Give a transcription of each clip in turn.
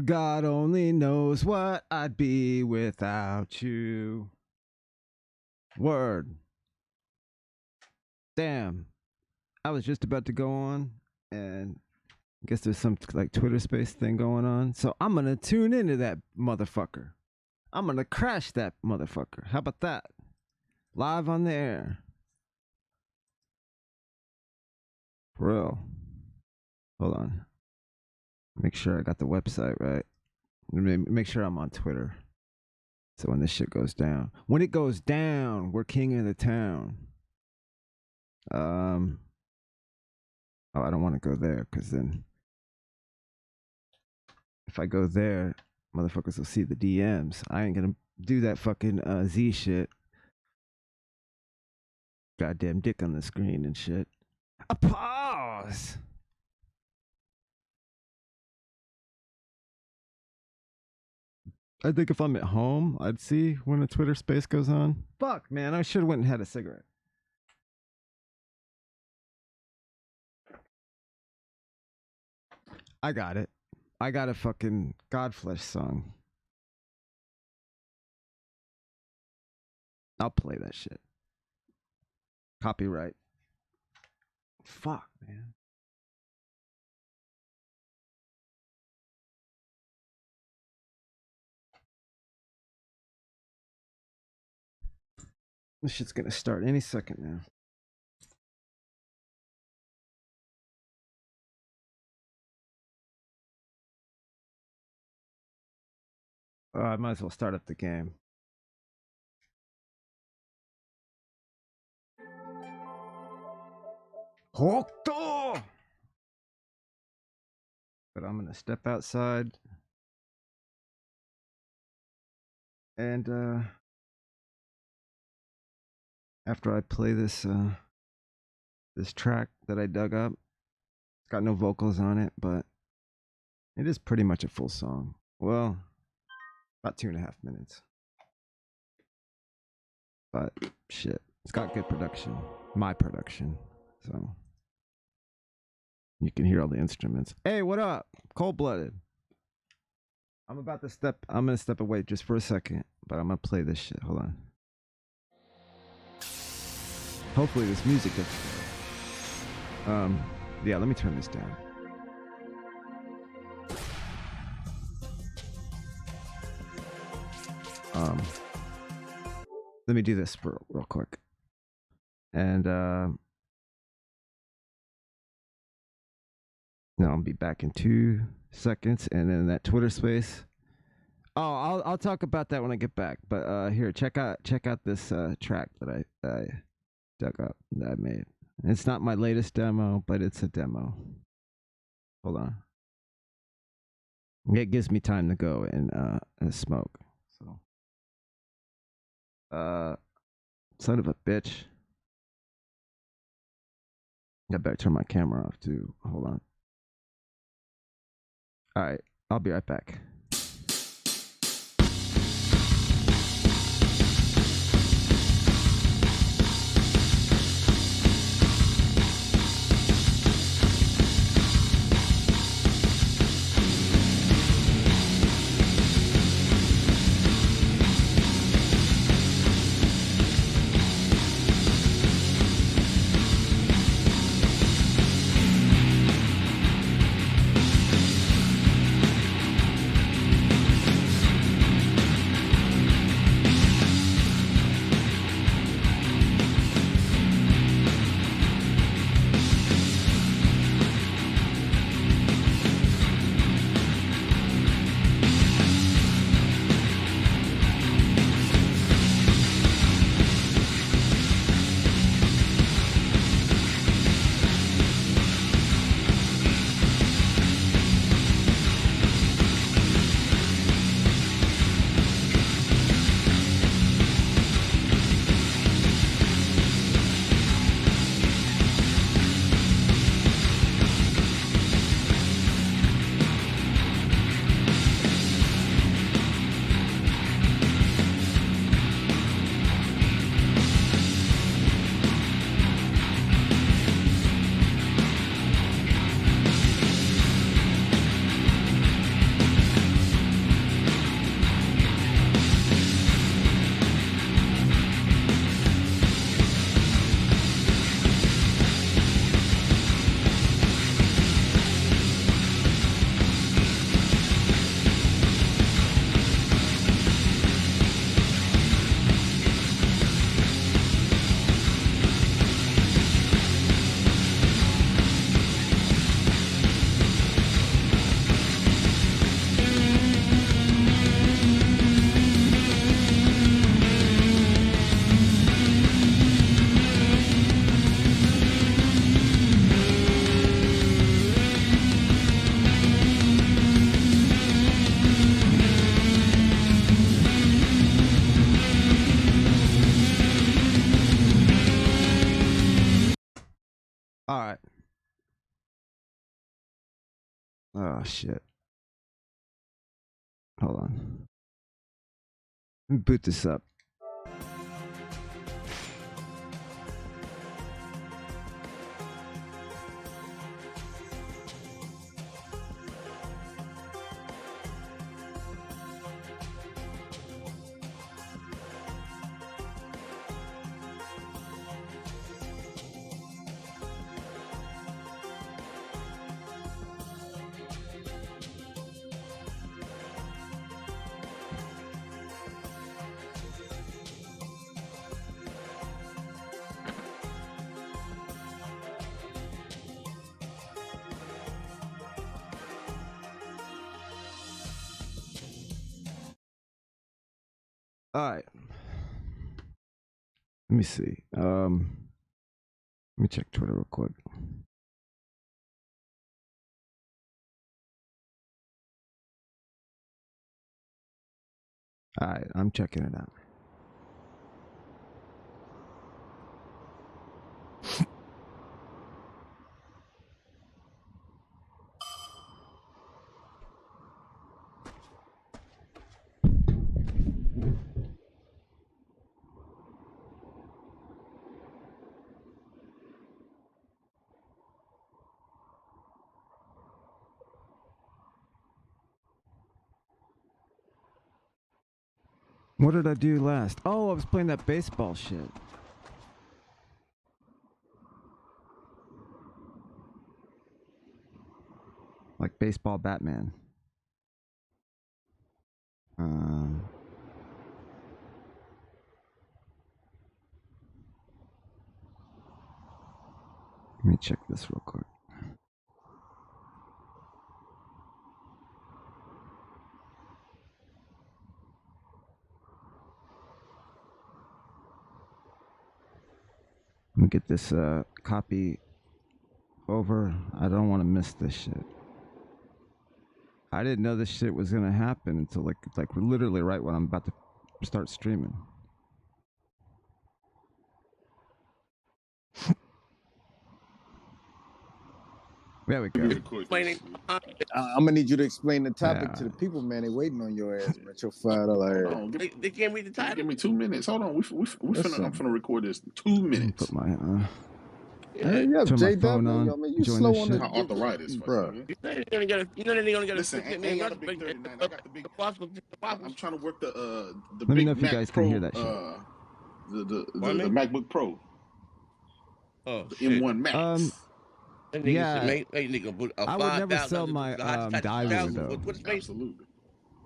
God only knows what I'd be without you. Word. Damn. I was just about to go on, and I guess there's some like Twitter space thing going on. So I'm gonna tune into that motherfucker. I'm gonna crash that motherfucker. How about that? Live on the air. For real. Hold on. Make sure I got the website right. Make sure I'm on Twitter. So when this shit goes down. When it goes down, we're king of the town. Oh, I don't want to go there because then if I go there, motherfuckers will see the DMs. I ain't gonna do that fucking Z shit. Goddamn dick on the screen and shit. A pause. I think if I'm at home, I'd see when a Twitter space goes on. Fuck, man, I should have went and had a cigarette. I got it. I got a fucking Godflesh song. I'll play that shit. Copyright. Fuck, man. This shit's gonna start any second now. I might as well start up the game. Hokuto! But I'm gonna step outside and after I play this this track that I dug up, it's got no vocals on it, but it is pretty much a full song. Well, about 2.5 minutes. But shit, it's got good production. My production. So you can hear all the instruments. Hey, what up? Coldblooded. I'm gonna step away just for a second, but I'm gonna play this shit. Hold on. Hopefully this music doesn't. Yeah, let me turn this down. Let me do this for real quick. And no, I'll be back in 2 seconds, and then that Twitter space. Oh, I'll talk about that when I get back. But here, check out this track that I dug up that I made. It's not my latest demo, but it's a demo. Hold on. It gives me time to go and smoke. So, son of a bitch. I better turn my camera off too. Hold on. All right, I'll be right back. Oh shit. Hold on. Let me boot this up. All right. Let me see. Let me check Twitter real quick. All right, I'm checking it out. What did I do last? Oh, I was playing that baseball shit. Like baseball Batman. Let me check this real quick. Let me get this copy over. I don't want to miss this shit. I didn't know this shit was gonna happen until like literally right when I'm about to start streaming. There we go. I'm gonna need you to explain the topic to the people, man. They waiting on your ass, man. Your $5 ass. They can't read the title. Give me 2 minutes. Hold on. I'm finna record this. 2 minutes. Put my Hurry up, turn J my phone on. man. You join slow this on shit. the Arthritis, bro. You know they're gonna get a Listen, 15 ain't minute got a big 39. I got the big. I'm trying to work the Let big me know if Mac you guys Pro. can hear that shit. The MacBook Pro. Oh, the shit. M1 Max. That nigga Yeah. should make that nigga put a I would never 5,000 sell my Daewoo though. Absolutely.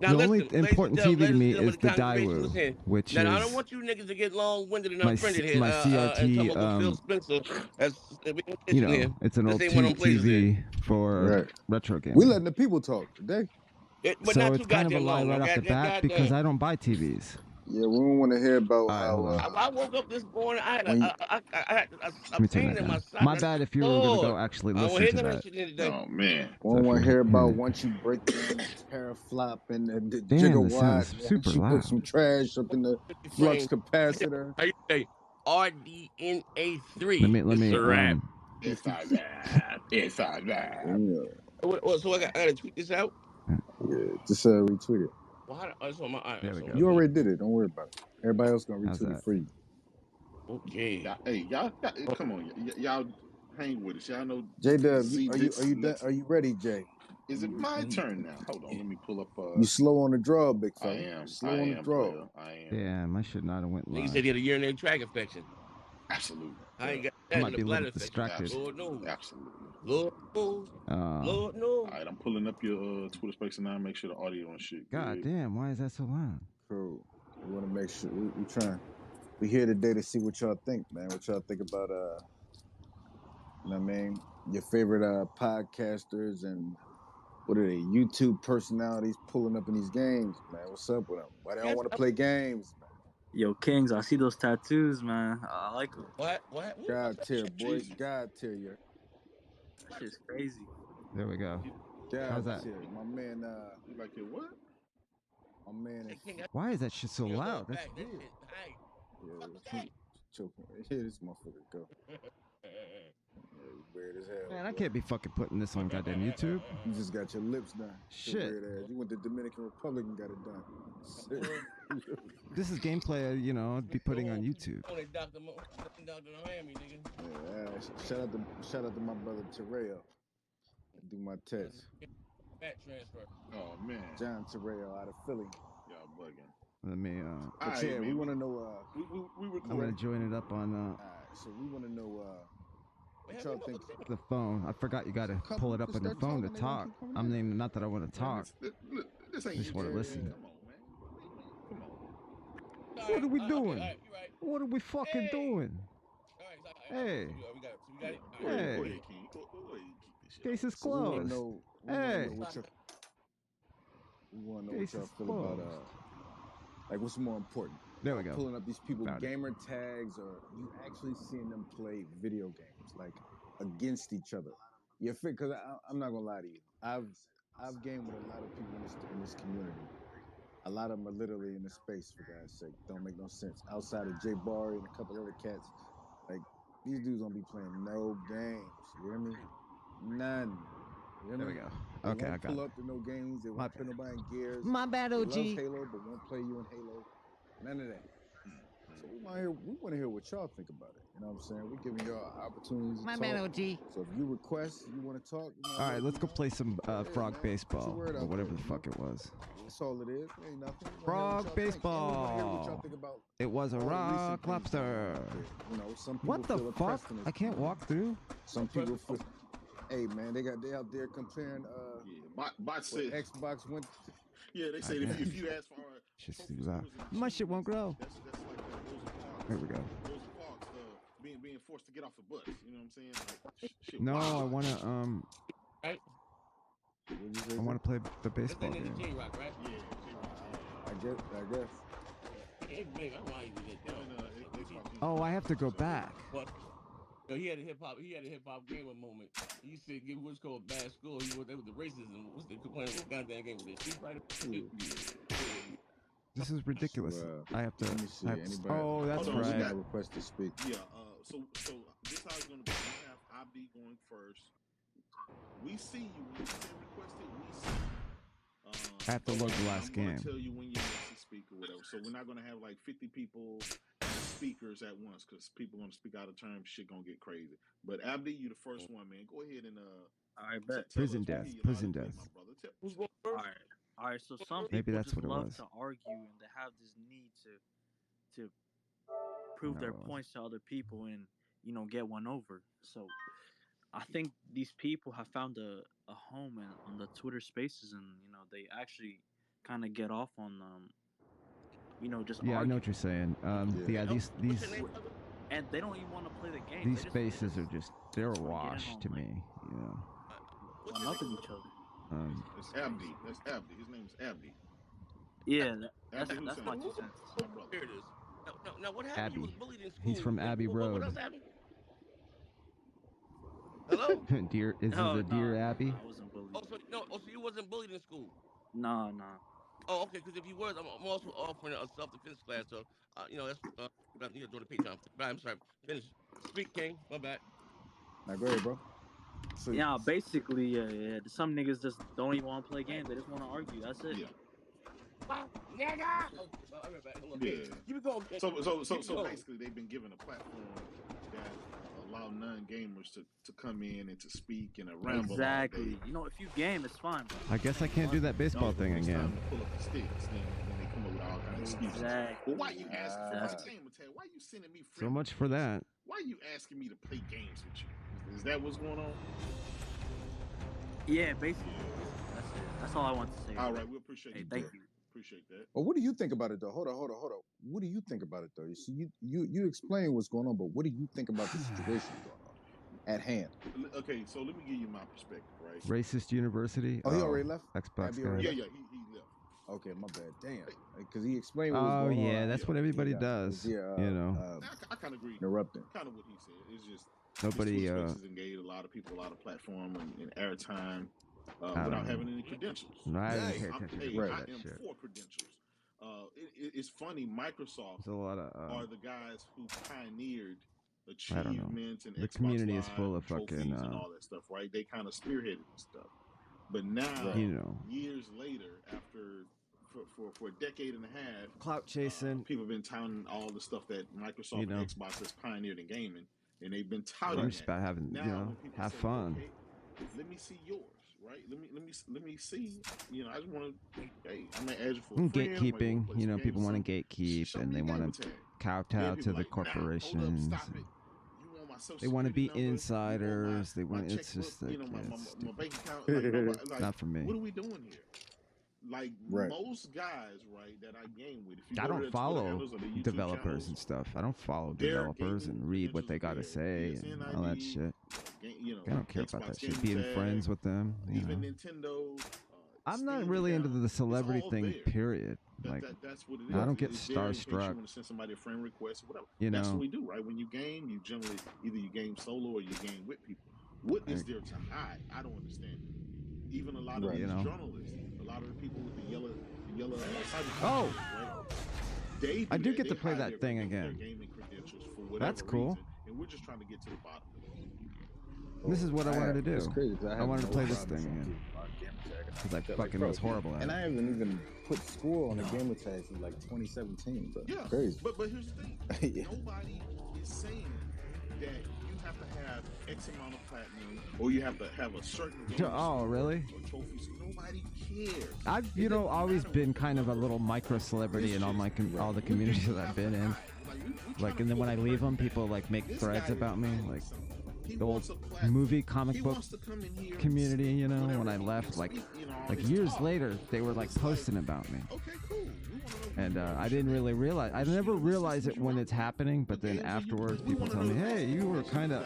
Now, The listen, only important TV to me is the Daewoo, which now, is I don't want you niggas to get long-winded and my unfriended here. my And talking CRT. about Phil Spencer. You know, it's an old tube TV for retro gaming. We letting the people talk today. But so not it's too kind of a goddamn lie long. right off the bat goddamn. because I don't buy TVs. Yeah, we don't want to hear about I woke up this morning. I had a pain in my side. My bad if you were going to go actually listen to that. Oh man, we don't want to hear about once you break in teraflop and the gigawatt. Once you put some trash up in the flux capacitor. How you say RDNA3? Let me. It's all that. It's all that. Yeah. So I gotta tweet this out. Yeah, just retweet it. Well, there we go. You already did it. Don't worry about it. Everybody else gonna retweet it for you. Okay. Y'all, come on, y'all hang with us. Y'all know. J-Dub, are you ready, Jay? Is it my turn now? Hold on, let me pull up. You slow on the draw, big fella. I am. Slow on the draw. I am. Damn, I should not have went live. He said he had a urinary tract infection. Absolutely. I ain't got I that might in be the a bladder little infection. distracted. Lord knows. Absolutely. Lord knows. Lord knows. All right, I'm pulling up your Twitter space and now make sure the audio and shit. God damn, why is that so loud? Cool. We want to make sure we trying. We here today to see what y'all think, man. What y'all think about you know what I mean? Your favorite podcasters and what are they? YouTube personalities pulling up in these games, man. What's up with them? Why they don't want to play games, man? Yo, Kings, I see those tattoos, man. I like them. What? God tier, boy. God tier, you. That shit's crazy. There we go. God tier. My man, you like it what? My man why is that shit so loud? That's weird. Yeah, choking. Here this motherfucker go. weird as hell. Man, I boy. can't be fucking putting this on goddamn YouTube. You just got your lips done. Shit. Weird ass. You went to Dominican Republic and got it done. This is gameplay, you know, I'd be putting on YouTube. Only Dr. Miami, nigga. Yeah, shout out to my brother Terrell. I do my tests. Fat transfer. Oh man. John Terrell out of Philly. Y'all bugging. Let me But Alright, yeah, man, we want to know we I'm gonna join it up on alright, so we want to know what y'all think. the phone. I forgot you gotta pull it up on your phone to talk. I mean, not that I want to talk. This ain't Just you, want to man. listen. Come on, man. Come on. What are we doing? Okay, you're right. What are we fucking doing? All right, Hey. So we got it. So we got it. Go Hey. ahead, King. Go ahead, keep this shit. Case is So we want closed. to know. Hey. We want to know Case what y'all is feel about closed. like what's more important. There we go. Pulling up these people Found it. gamer tags, or you actually seeing them play video games like against each other. You fit? Because I'm not gonna lie to you. I've gamed with a lot of people in this community. A lot of them are literally in the space, for God's sake. Don't make no sense. Outside of Jay Barry and a couple other cats, like these dudes don't be playing no games. You hear me? None. You hear There me? we go. They Okay, I won't got pull it. up to no games. They My won't put bad. nobody in gears. My bad, They OG. love Halo, but won't play you in Halo. None of that. So we want to hear what y'all think about it. You know what I'm saying? We're giving y'all opportunities to My talk. bad, OG. So if you request, you want to talk. All right, let's go play some Yeah, frog man. baseball Put your word or out whatever there, the you fuck know? it was. That's all it is. It ain't nothing. We wanna hear Frog what y'all think. And we want to hear what y'all baseball. think about It was a all the recent rock things going on lobster. out there. You know, some people What the feel oppressed fuck? in this I can't walk through. Some people feel. Hey man, they out there comparing Yeah, bot said. what Xbox went. Yeah, they said if you ask for Shit's trophy too loud. scores and My shit won't grow. that's like Rosa Parks. There we go. Rosa Parks being forced to get off the bus. You know what I'm saying? Like, shit, No, wow. I wanna Right? What'd you say? I wanna play the That's baseball the nigga game. J-Rock, right? Yeah, I guess. Hey, baby, I want you to get down. Oh, I have to go back. But he had a hip hop gamer moment. He said, "Give what's called bad school." He was there with the racism. What's the playing? What goddamn game was it? Street Fighter. This is ridiculous. So, I have to. let me see. Anybody? Oh, that's Hold on, we right. got- Request to speak. Yeah. So this how it's gonna be. We have Abdi going first. We see you when you say requested. We see. I have to load the last I'm game. gonna tell you when you want to speak or whatever. So we're not gonna have like 50 people speakers at once because people gonna speak out of turn. Shit gonna get crazy. But Abdi, you the first one, man. Go ahead and I bet. Prison death. Prison death. my brother. Who's going All first? right. All right. So some Maybe people that's just what it love was. to argue and they have this need to prove No, their it wasn't. points to other people and get one over. So I think these people have found a home on the Twitter Spaces, and they actually kind of get off on just Yeah, I argue. know what you're saying. Yeah, these And they don't even want to play the game. these spaces are just they're just wanna get in washed on, to like, me. You know. one up in each other. It's Abdi. That's Abdi. His name is Abdi. Yeah, Abdi that's my Hussein. 2 cents. My brother. Here it is. Now what happened? You was Abbey. bullied in school. He's from Abbey What Road. else happened? Hello? Dear, is No, it a Dear Abbey? I wasn't bullied. So you wasn't bullied in school. No. Oh, okay. Because if you was, I'm also offering a self-defense class. So, that's you doing the Patreon. But I'm sorry. Finish. Speak, King. My bad. Now go ahead, bro. So Yeah, basically, yeah. Some niggas just don't even want to play games. They just want to argue. That's it. Yeah. Nigga. Oh, I'll be right back. Hold on. Yeah. Keep it going. So basically, they've been given a platform that allow non-gamers to come in and to speak and ramble Exactly. all day. If you game, it's fine. Bro. I guess I can't do that baseball thing It's again. time to pull up the sticks, then they come up with all kinds of excuses. Exactly. Well, why you asking for my Exactly. gamer tag? Why you sending me friends? So much for that. Why you asking me to play games with you? Is that what's going on? Yeah, basically. That's it. That's all I want to say. All right, we appreciate Hey, you. thank you. Appreciate that. Well, what do you think about it though? Hold on. What do you think about it though? You see, you explain what's going on, but what do you think about the situation going on at hand? Okay, so let me give you my perspective, right? Racist University. Oh, he already left? Xbox Abby guy. already Yeah, left? he left. Okay, my bad. Damn, because he explained what was Oh going on. yeah, that's what everybody does. You know. I kind of agree. Interrupting. Kind of what he said. It's just Nobody. Spaces engage a lot of people, a lot of platform and airtime without having any credentials. No, I didn't pay I attention am for credentials. It's funny. Microsoft a lot of, are the guys who pioneered achievements and The Xbox community Live is full of trophies fucking, and all that stuff, right? They kind of spearheaded this stuff. But now, you know, years later, after for a decade and a half, clout chasing. people have been touting all the stuff that Microsoft and Xbox has pioneered in gaming, and they've been touting I'm just about having, now, when people have say, fun. okay, let me see yours, right? Let me see. I just want to. Hey, I might add you for a friend. Gatekeeping. People want to gatekeep and they want to kowtow to the corporations. Nah, hold up, stop it. You want my social They want to be number, insiders. They want. It's just like my bank account. Like, not for me. What are we doing here? Like most guys, right, that I game with. If you I don't follow developers and stuff. I don't follow developers and read what they got to say and all that shit. I don't care about that shit. Being friends with them. Even Nintendo. I'm not really into the celebrity thing, period. Like, that's what it is. I don't get starstruck. You want to send somebody a friend request or whatever. That's what we do, right? When you game, you generally either you game solo or you game with people. What is there to hide? I don't understand it. Even a lot of these journalists, a lot of the people with the yellow cyber right? I do get to play that thing again. That's cool. Reason, and we're just trying to get to the bottom of it. This is what I wanted to do. It's crazy, I wanted to play this thing again. Because I fucking was horrible at it. And I haven't even put score on the gamer tag since like 2017. But crazy. But here's the thing. Nobody is saying that you have to have X amount of platinum or you have to have a certain really? Or trophies. Nobody cares. I've always been kind of a little micro celebrity in all the communities that I've been in. Like, and then when I leave them, people like make threads about me, like the old movie comic book community, when I left, like years later, they were like posting about me. Okay, cool. And I didn't really realize, I never realize it when it's happening, but then afterwards, people tell me, hey, you were kind of,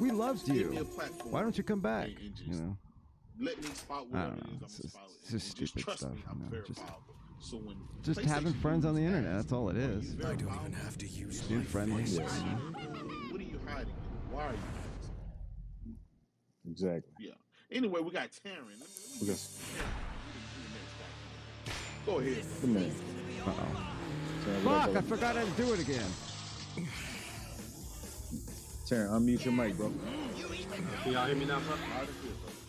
we loved you. Why don't you come back? Let me spot I don't know. It's just stupid stuff. Just having friends on the internet. That's all it is. I don't even have to use being friendly. What are you hiding? Why are you hiding? Exactly. Yeah. Anyway, we got Taryn. Go ahead. Come on. Fuck! I forgot how to do it again. Taryn, unmute your mic, bro. Can y'all hear me now, bro?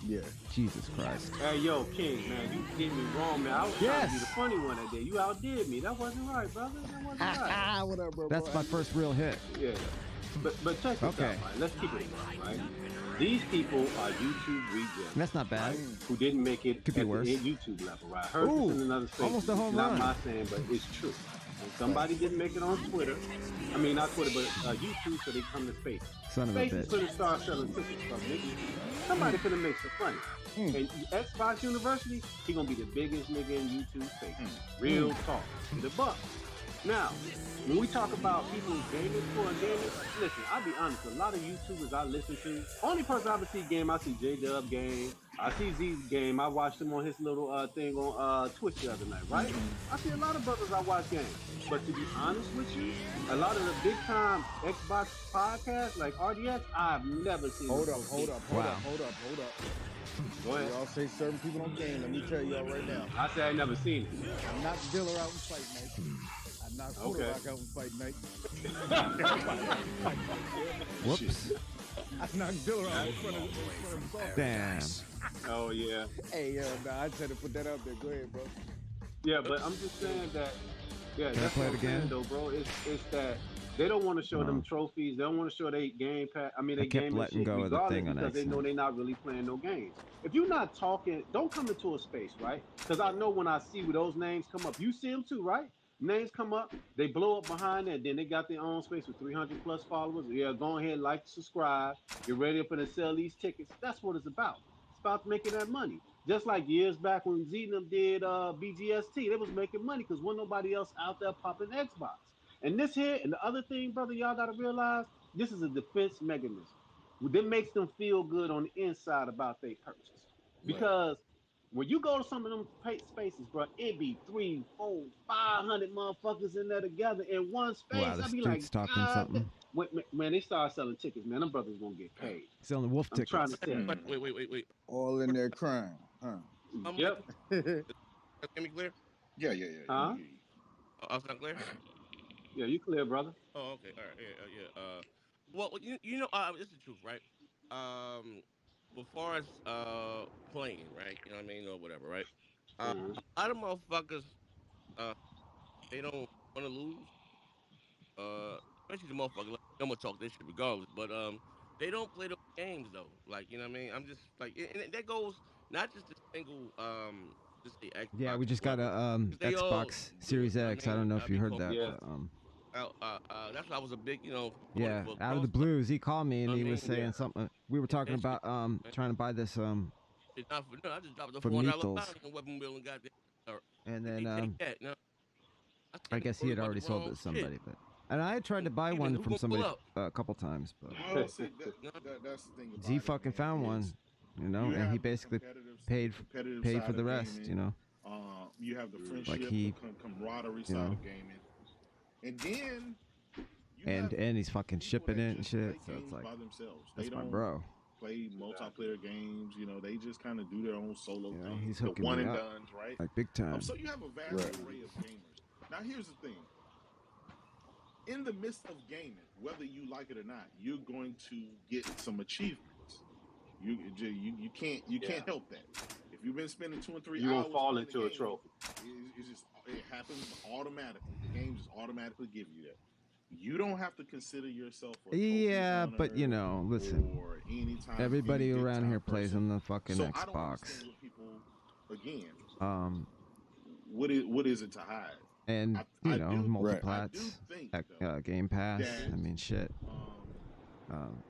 Yeah. Jesus Christ. Hey, yo, King, man, you did me wrong, man. I was trying to be the funny one that day. You outdid me. That wasn't right, brother. That wasn't right. What up, bro? That's my first real hit. Yeah. But check this out, right? Let's keep it right. These people are YouTube rejects. That's not bad. Right? Who didn't make it Could be at worse. the YouTube level, right? I heard this in another space. Almost a home run. Not my saying, but it's true. And somebody didn't make it on Twitter. I mean, not Twitter, but YouTube, so they come to Space. Son of a bitch. Space could have started selling tickets from niggas. Somebody could have made some money. And Xbox University, he gonna be the biggest nigga in YouTube Space. Real talk. The buck. Now, when we talk about people gaming for a gaming, listen, I'll be honest, a lot of YouTubers I listen to, only person I ever see game, I see J-Dub game, I see Z's game, I watched him on his little thing on Twitch the other night, right? I see a lot of brothers I watch games. But to be honest with you, a lot of the big time Xbox podcasts like RDX, I've never seen. Hold up. Go ahead. Y'all say certain people don't game. Let me tell y'all right now. I say I never seen it. I'm not Diller out in fight night. I'm not Quarterback out in fight night. Whoops. I'm not Diller out in front of the Damn. Oh, yeah. Hey, nah, I tried to put that out there. Go ahead, bro. Yeah, but I'm just saying that, Can I that's play what it I'm saying, again? though, bro. It's that they don't want to show them trophies. They don't want to show their game pack. I mean, they kept game letting shit go of the thing on because they know accident. they're not really playing no games. If you're not talking, don't come into a space, right? Because I know when I see where those names come up, you see them too, right? Names come up, they blow up behind that, then they got their own space with 300 plus followers. Yeah, go ahead, like, subscribe. You're ready up to sell these tickets. That's what it's about. It's about making that money. Just like years back when Zenem did BGST, they was making money because wasn't nobody else out there popping Xbox. And this here, and the other thing, brother, y'all got to realize, this is a defense mechanism. That makes them feel good on the inside about their purchase. Because when you go to some of them spaces, bro, it be 300, 400, 500 motherfuckers in there together in one space. Wow, I this be dude's like, talking God, something. man, they start selling tickets, man. Them brothers gonna get paid. Selling wolf I'm tickets. trying to say. Wait. All in there crying, huh? Yep. Let me clear. Yeah. Huh? I was not clear. Yeah, you clear, brother. Oh, okay. All right. Yeah. Well, you know, it's the truth, right? As far as playing, right? You know what I mean, or whatever, right? Mhm. A lot of motherfuckers, uh, they don't want to lose. Especially the motherfucker. Like, I'm gonna talk this shit regardless, but they don't play those games though. Like, you know what I mean? I'm just like, and that goes not just the single, just the Yeah, Xbox we just got One, a 'cause they all Xbox do it. Series You know what I X. I don't mean? know if you heard that, Yeah. but That's why I was a big, proponent yeah, for out of the crossplay. blues, he called me You and know he what I was mean? saying Yeah. something. We were talking That shit, about man. trying to buy this It's not for no. I just dropped a for $400 Mythos, bounty on Weapon Wheel and got that. and They take then that. No, I I said, guess he bro, you had bought the already sold it wrong to shit. somebody, but and I had tried to buy one Who from gonna pull somebody up? a couple times, but Well, see You know? that's the thing Z about it, fucking man. found Is one, you know, you and he have the basically competitive paid for side the of rest, gaming. you know, You have the like friendship, the he, camaraderie you side know, of gaming, and then you have and he's fucking people shipping that it and just shit, play so it's games like by themselves. They that's my don't bro, play Exactly. multiplayer games. You know, they just kind of do their own solo you know, thing, he's the hooking one me and up dones, right? like big time. So you have a vast Right. array of gamers. Now, here's the thing: in the midst of gaming, whether you like it or not, you're going to get some achievements. You Yeah. can't help that. If you've been spending 2 and 3 You gonna hours fall playing the into a game, trophy. it's just it happens automatically. The game just automatically give you that. You don't have to consider yourself a trophy Yeah, but you hunter know, listen, or any everybody big around time here plays person. on the fucking So I don't understand Xbox. what people again. Um, What is it to hide? and I you I know, do Right. I do multiplats, think though Game Pass. that I mean, shit. um Um,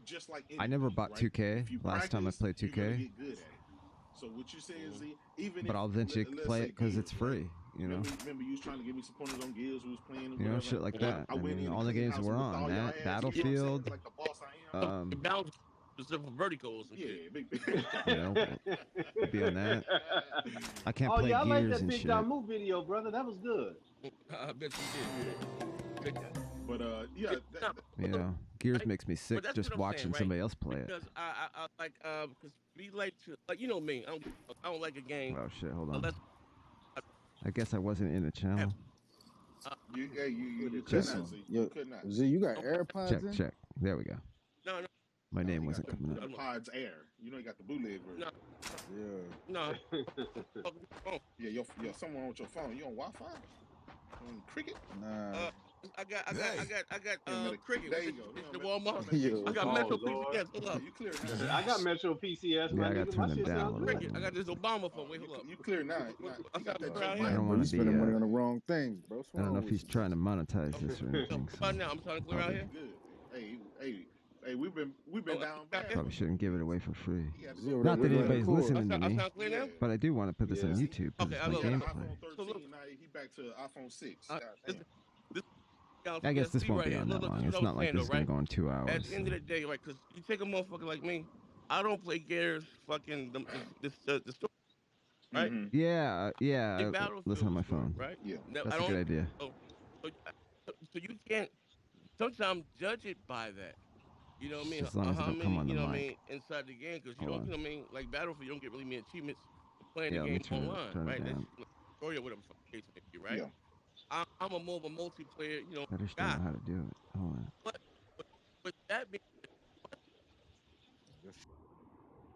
just like I never anything, bought right? 2K If you last time I practice, played you're gonna 2K, get good at it. So what you say is, Mhm. even but if I'll eventually let's play it say because it's Gears, right? free. You know, Remember you was trying to give me some pointers on Gears, who was playing and whatever. shit like Mhm. that. I I went mean, in and all the cleaned games that house and we're whooped on, all y'all that ass. You know what I'm saying? Battlefield. Like the boss I am. The balance except for vertical or some shit. Yeah, big. You know, we'll be on that. I can't Oh play yeah, I like Gears that and Big shit. John Move video, brother. That was good. I bet you did. Yeah, But, but yeah, no, You but, know, Gears right? makes me But sick that's what just I'm saying, watching right? somebody else play it. Because I like because we like to like you know me. I don't like a game Oh shit, hold on. unless I I guess I wasn't in the have channel. you could Listen, not see. You yo, could not. Z, you got okay. AirPods Check, in? check. There we go. No, no, My No, name he got wasn't coming up. them Pods Air. You know, he got the bootleg version. no, Yeah. no. Oh, Yeah, someone with your phone. You on Wi-Fi? On Cricket? Nah. uh, I got He on Cricket. There What's you it? go. It's the Walmart. Yo. I got Oh Metro Lord. PCS. Hold Yeah, up, you clear now. I got Metro PCS, Yeah, my I got nigga. to My turn it shit down a sound little good. bit Cricket. I more. got this Obama phone. Wait, hold up. You clear now. I You got sound that clear Joe out I here. Budden don't Bro, want you to voice. be. spending money on the wrong things, bro. What's I don't know wrong if with he's you? trying to monetize Okay. this or So anything. So about now, I'm sounding clear out probably, here. Good. Hey, we've been Oh, down out bad here. for probably a few shouldn't give it weeks. away for free. He had to Z go over get there Not that wiggling the anybody's a cord. listening to I me, sound clear yeah. now. but I do want to put this on Yeah. YouTube because Okay, it's I my He look. had an gameplay. iPhone So look, 13. Now he back to iPhone 6. God this damn. this down I guess this PSP won't right be here. on that Look, this long. is what It's I was not like saying this though, is gonna right? go in 2 hours. At the end So of the day, right? Because you take a motferfucker like me, I don't play Gears, fucking the story, right? Mm-hmm. yeah, Play yeah. Listen Battlefield on the my story, phone. right? Yeah. No, I That's a good don't. idea. So, so you can't sometimes judge it by that. You know what I Just mean? as long as it How don't come many, on the you know what I mic. mean, inside the game, because you Hold don't, you on. know what I mean? Like Battlefield, you don't get really many achievements for playing the Yeah, let me game online, turn it right? That's down. like story or whatever the fuck the case may be, right? Yeah. I'm a more of a multiplayer, I just don't guy. know how to do it. Hold on. But with that being,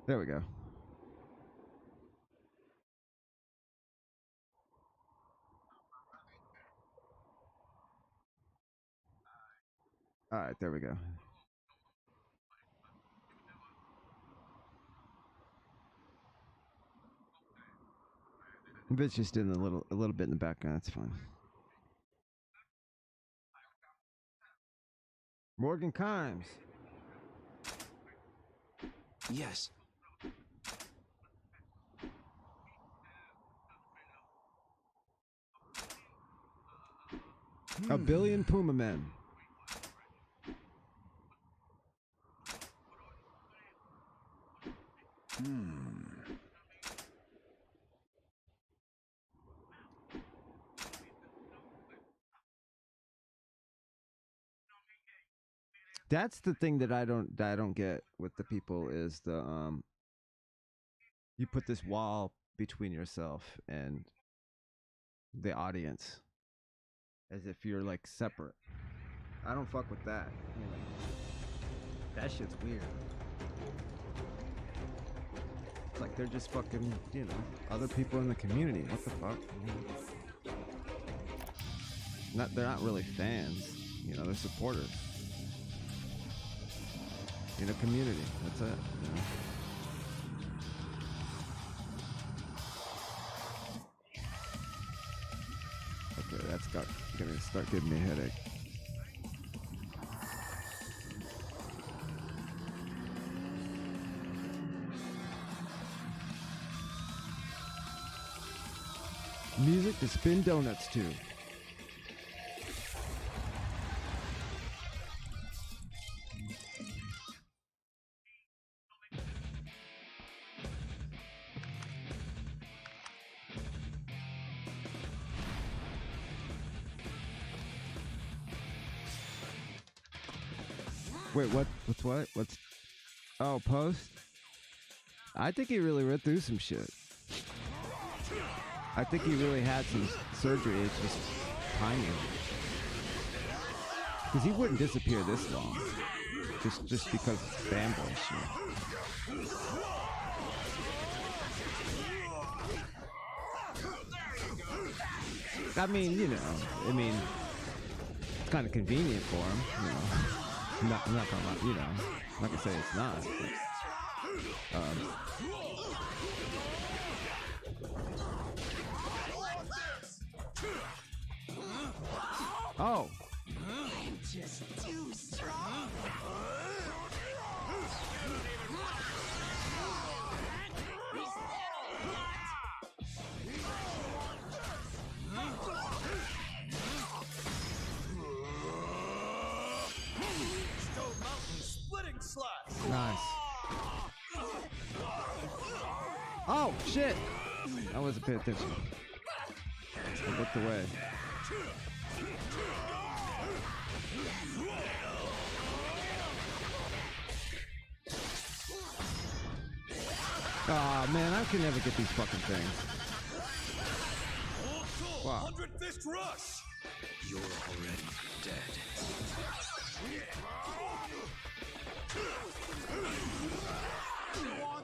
There we go. All right, there we go. If it's just in a little bit in the background, that's fine. Morgan Kimes. Yes. A billion Puma men. That's the thing that I don't get with the people is the you put this wall between yourself and the audience as if you're like separate. I don't fuck with that. That shit's weird. It's like they're just fucking, you know, other people in the community. What the fuck? They're not really fans. You know, they're supporters. In a community. That's it. You know? Okay, that's gonna start giving me a headache. Music to spin donuts to. Wait, what's oh, Post? I think he really read through some shit. I think he really had some surgery. It's just timing. Because he wouldn't disappear this long. Just because it's fanboy shit. I mean, you know, it's kind of convenient for him, you know. I'm not gonna, you know, I'm not gonna say it's not. But, oh. I'm just too strong. Nice. Oh, shit! I wasn't paying attention. I looked away. Aw, oh, man, I can never get these fucking things. Wow. 100 Fist Rush! You're already dead.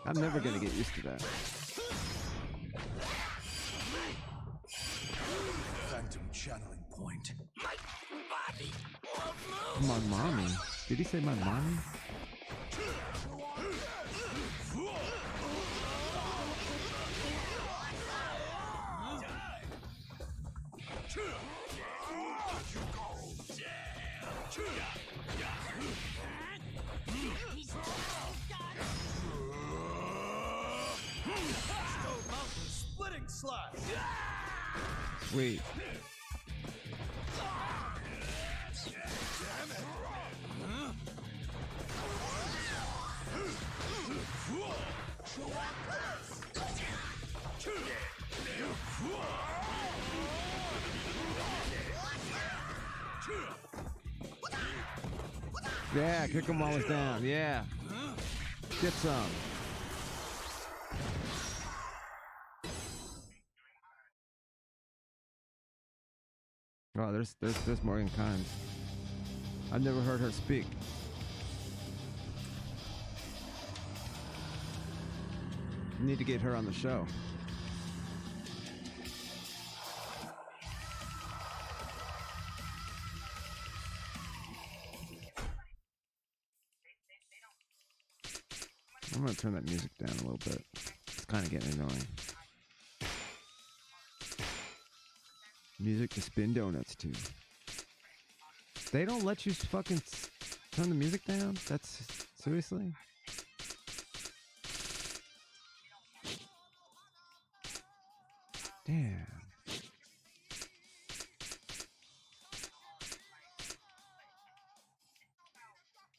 I'm never gonna get used to that. Phantom channeling point. My body. My mommy? Did he say my mommy? Sweet. Yeah, kick them while it's down. Yeah. Get some. Oh, there's Morgan Kimes. I've never heard her speak. Need to get her on the show. I'm gonna turn that music down a little bit. It's kind of getting annoying. Music to spin donuts to. They don't let you fucking turn the music down? That's seriously? Damn.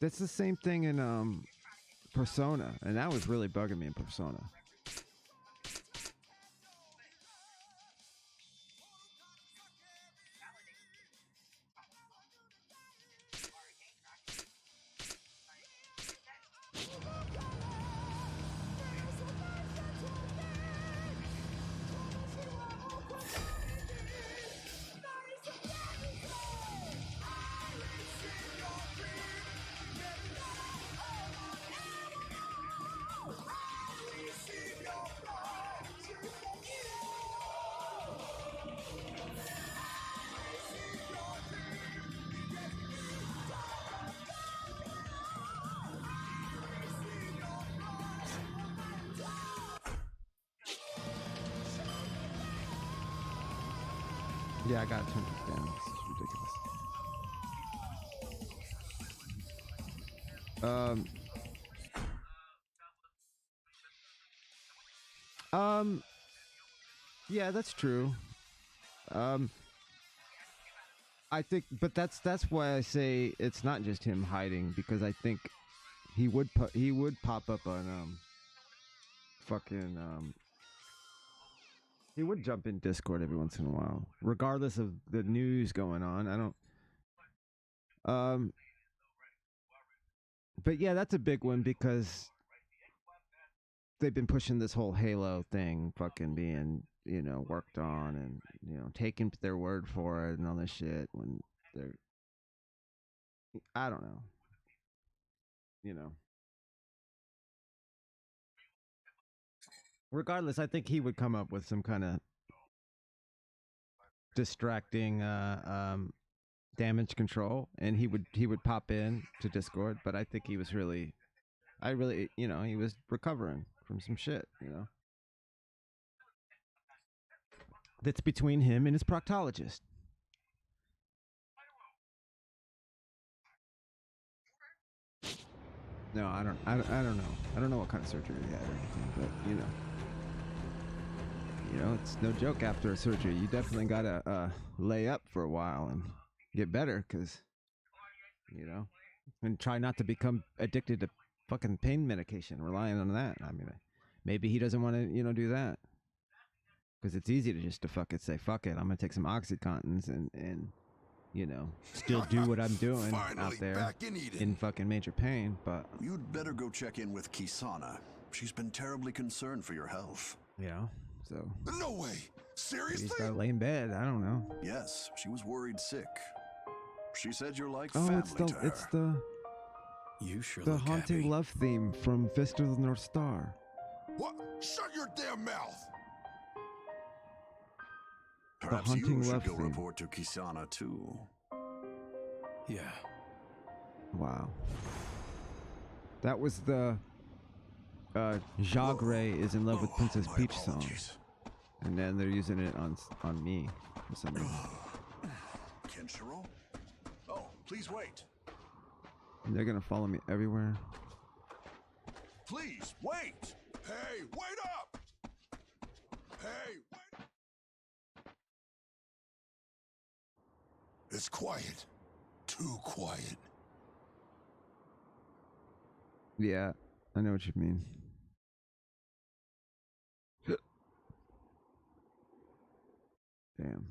That's the same thing in Persona, and that was really bugging me in Persona. Yeah, I got to turn this down. This is ridiculous. Yeah, that's true. I think, but that's why I say it's not just him hiding, because I think he would pop up on he would jump in Discord every once in a while, regardless of the news going on. I don't. But yeah, that's a big one because they've been pushing this whole Halo thing, fucking being, worked on, and taking their word for it and all this shit when they're, I don't know, Regardless, I think he would come up with some kind of distracting damage control, and he would pop in to Discord. But I think he was really, he was recovering from some shit, that's between him and his proctologist. No, I don't know. I don't know what kind of surgery he had or anything, but it's no joke after a surgery. You definitely gotta lay up for a while and get better, because and try not to become addicted to fucking pain medication, relying on that. I mean, maybe he doesn't want to do that, because it's easy to just fucking say fuck it, I'm gonna take some OxyContins and still do what I'm doing out there in fucking major pain. But you'd better go check in with Kisana. She's been terribly concerned for your health. So no way. Seriously? He's gotta lay in bed. I don't know. Yes, she was worried sick. She said you're like family to her. It's the you sure the look haunting happy. love theme from Fist of the North Star. What? Shut your damn mouth. The Perhaps haunting you should love go theme. report to Kisana too. Yeah. Wow. That was the Jagre is in love with Princess Peach song. And then they're using it on me for some reason. Kenshiro? Oh, please wait. And they're gonna follow me everywhere. Please wait. Hey, wait up. Hey, wait. It's quiet. Too quiet. Yeah, I know what you mean. Damn.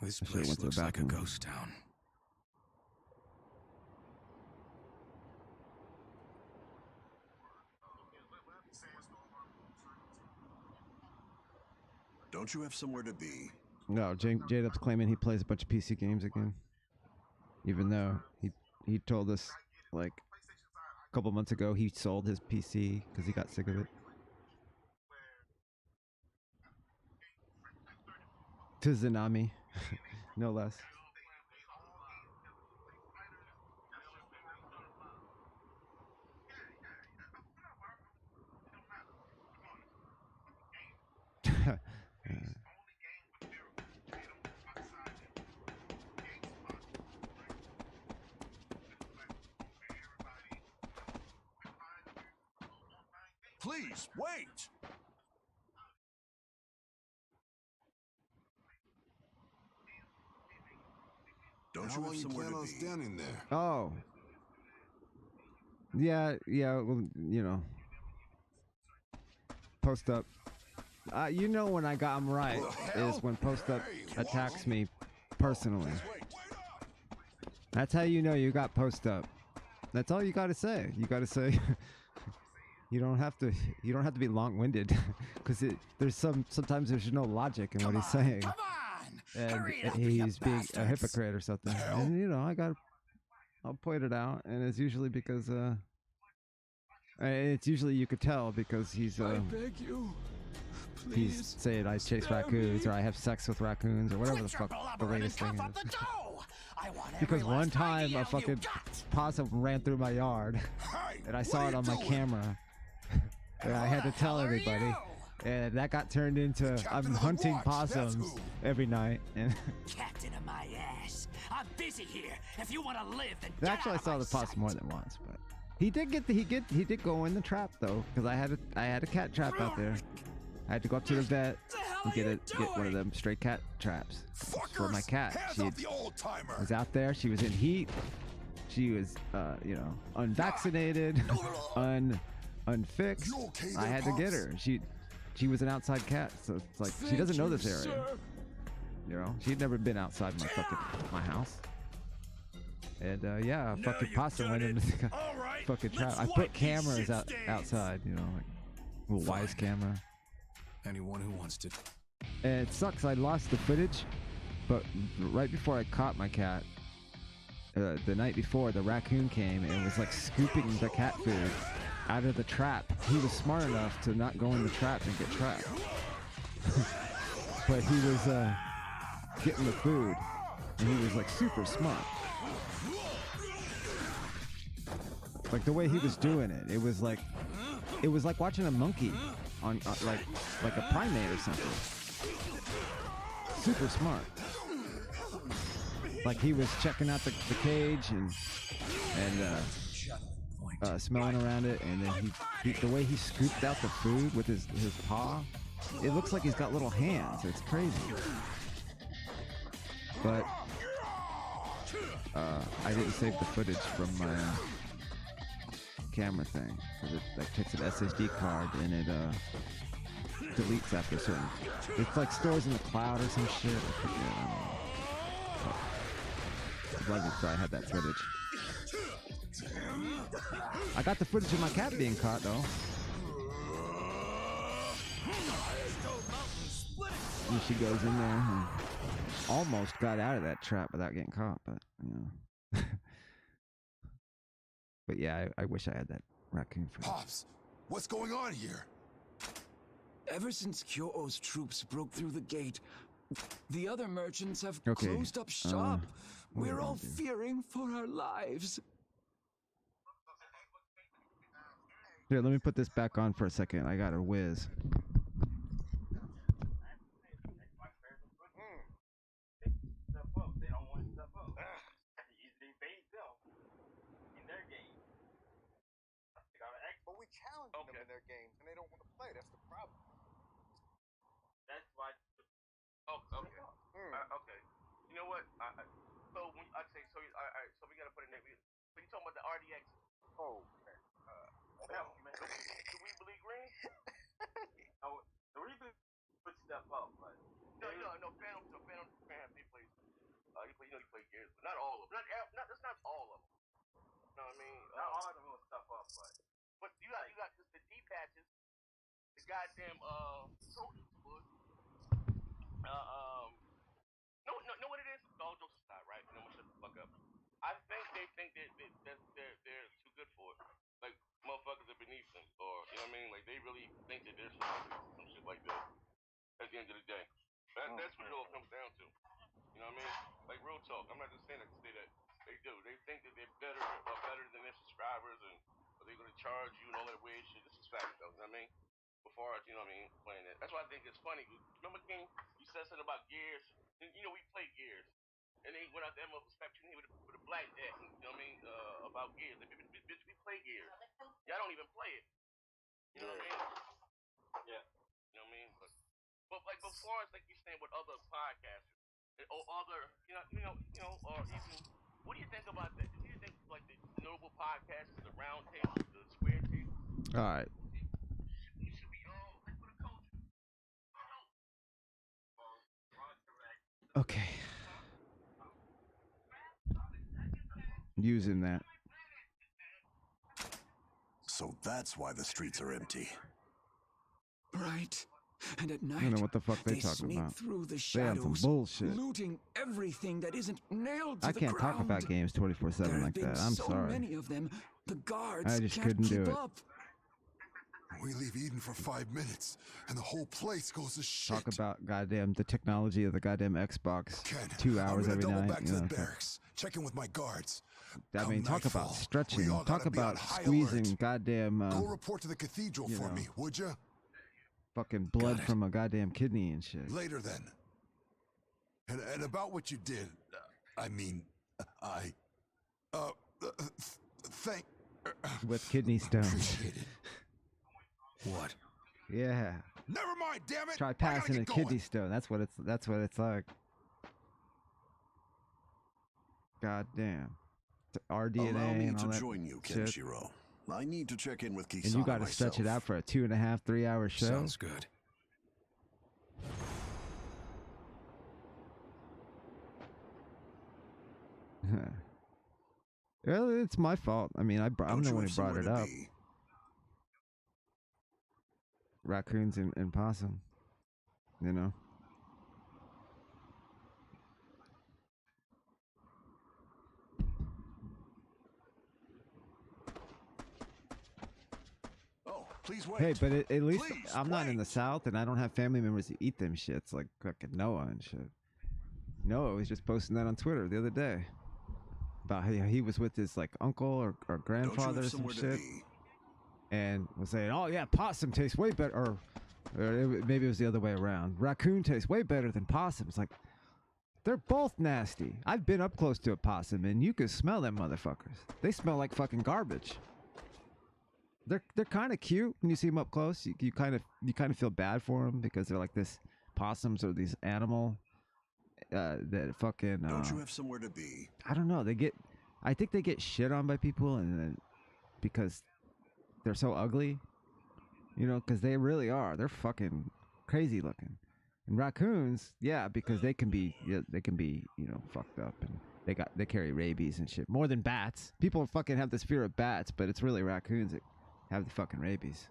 This I should've place went to the looks like a bathroom. ghost town. Don't you have somewhere to be? No, J-Dub's claiming he plays a bunch of PC games again. Even though he told us like a couple months ago he sold his PC because he got sick of it. To Zanami, no less. Please wait. Don't you have somewhere to be? Standing there? Oh. Yeah, well, Post Up. When I got him right is when Post Up attacks me personally. That's how you know you got Post Up. That's all you gotta say. You gotta say. You don't have to be long-winded, because sometimes there's no logic in what he's saying, and he's being a hypocrite or something. And I'll point it out, and it's usually because you could tell because he's I beg you. he's saying I chase raccoons or I have sex with raccoons or whatever the fuck the latest thing is. Because one time a fucking possum ran through my yard, and I saw it on my camera. And I had to tell everybody. And that got turned into I'm hunting possums every night. And Captain of my ass. I'm busy here. If you want to live, then actually I saw the possum more than once, but he did go in the trap though, because I had a cat trap out there. I had to go up to the vet and get one of them stray cat traps for my cat. She was out there. She was in heat. She was, unvaccinated, unfixed. I had to get her. She was an outside cat, so it's like she doesn't know this area. You know, she'd never been outside my house. And a fucking possum went into the fucking trap. I put cameras outside, you know, like a little Wise camera. Anyone who wants to. And it sucks. I lost the footage, but right before I caught my cat, the night before, the raccoon came and was like scooping the cat food out of the trap. He was smart enough to not go in the trap and get trapped. But he was getting the food, and he was like super smart. Like the way he was doing it, it was like watching a monkey on like a primate or something. Super smart. Like he was checking out the cage and smelling around it, and then he the way he scooped out the food with his paw, it looks like he's got little hands. It's crazy. But I didn't save the footage from my camera thing, because it like takes an SSD card and it deletes after a certain. It's like stores in the cloud or some shit. I forget. I don't know. It wasn't, so I had that footage. I got the footage of my cat being caught though. And she goes in there and almost got out of that trap without getting caught, but you know. But yeah, I wish I had that raccoon footage. Pops, what's going on here? Ever since Kyoto's troops broke through the gate, the other merchants have closed up shop. We're all fearing for our lives. Here, let me put this back on for a second. I got a whiz. Them in their games, and they don't want to play. That's the problem. That's why. Oh, okay. Okay. You know what? So when I say so, all right. So we gotta put in there. So you talking about the RDX? Oh, man. Do we believe green? Oh, the reboot put stuff up, but no. Phantom he plays. He plays Gears, but not all of them. That's not all of them. You know what I mean? Not all of them will stuff up, but you got just the D patches, the goddamn soldiers wood. No, what it is? All jokes aside, right? And I'm gonna shut the fuck up. I think they think they're too good for it. Like motherfuckers are beneath them, or you know what I mean? Like they really think that they're some shit like that. At the end of the day, that's what it all comes down to. You know what I mean? Like real talk. I'm not just saying that to say that they do. They think that they're better than their subscribers, and they're gonna charge you and all that weird shit. This is fact, though. You know what I mean? Before you know what I mean, playing it. That's why I think it's funny. Remember, King? You said something about Gears. You know, we play Gears, and they went out there with a black deck. You know what I mean? About Gears. Like, bitch, we play Gears. Y'all don't even play it. You know what I mean? Yeah. You know what I mean? But like before, it's like you saying with other podcasters or other, or even. What do you think about that? Do you think like the notable podcasters, the round table, the square table? All right. You should be all like for the culture. Okay. Using that. So that's why the streets are empty. Right. And at night, I don't know what the fuck they talking sneak about. through the They on some shadows, bullshit. looting everything that isn't nailed to I the can't ground. talk about games 24/7 like that. I'm so sorry. Many of them, the guards I just can't couldn't keep do it. up. We leave Eden for 5 minutes, and the whole place goes to shit. Talk about goddamn the technology of the goddamn Xbox. Ken, 2 hours I'm gonna every double night. back You to know, the barracks. Check in with my guards. I mean, talk about nightfall, stretching. we all Talk gotta be on about high squeezing alert. goddamn. Go report to the cathedral you for know. me, would ya? fucking blood from a goddamn kidney and shit. Later then. And about what you did, I mean, thank... With kidney stones. What? Yeah. Never mind, damn it! Try passing a kidney stone. That's what it's like. God damn. Our DNA Allow me and all to that join you, shit. Kenshiro. I need to check in with Kisana And you got to stretch it out for a 2.5, 3 hour show. Sounds good. Well, it's my fault. I mean, I'm the one who brought it up. Raccoons and possum, you know. Oh, please wait. Hey, but at least I'm not in the South, and I don't have family members who eat them shits like fucking Noah and shit. Noah was just posting that on Twitter the other day about how he was with his like uncle or grandfather or some shit, and was saying, "Oh yeah, possum tastes way better," or maybe it was the other way around. Raccoon tastes way better than possum. It's like they're both nasty. I've been up close to a possum, and you can smell them motherfuckers. They smell like fucking garbage. They're kind of cute when you see them up close. You kind of feel bad for them because they're like this possums or these animal that fucking. Don't you have somewhere to be? I don't know. I think they get shit on by people, and then because they're so ugly, you know, because they really are. They're fucking crazy looking. And raccoons, yeah, because they can be, you know, fucked up, and they carry rabies and shit more than bats. People fucking have this fear of bats, but it's really raccoons that have the fucking rabies.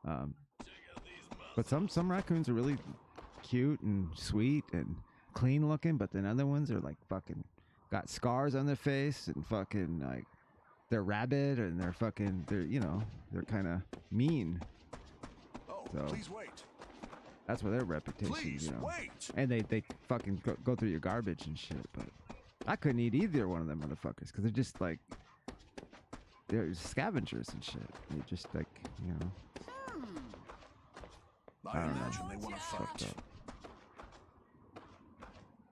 But some raccoons are really cute and sweet and clean looking, but then other ones are like fucking got scars on their face and fucking like they're rabid and they're kind of mean. Oh, so please wait. That's where their reputation, Please you know. wait. And they fucking go through your garbage and shit. But I couldn't eat either one of them motherfuckers because they're just like they're scavengers and shit. They're just like, you know. I imagine they want to fight.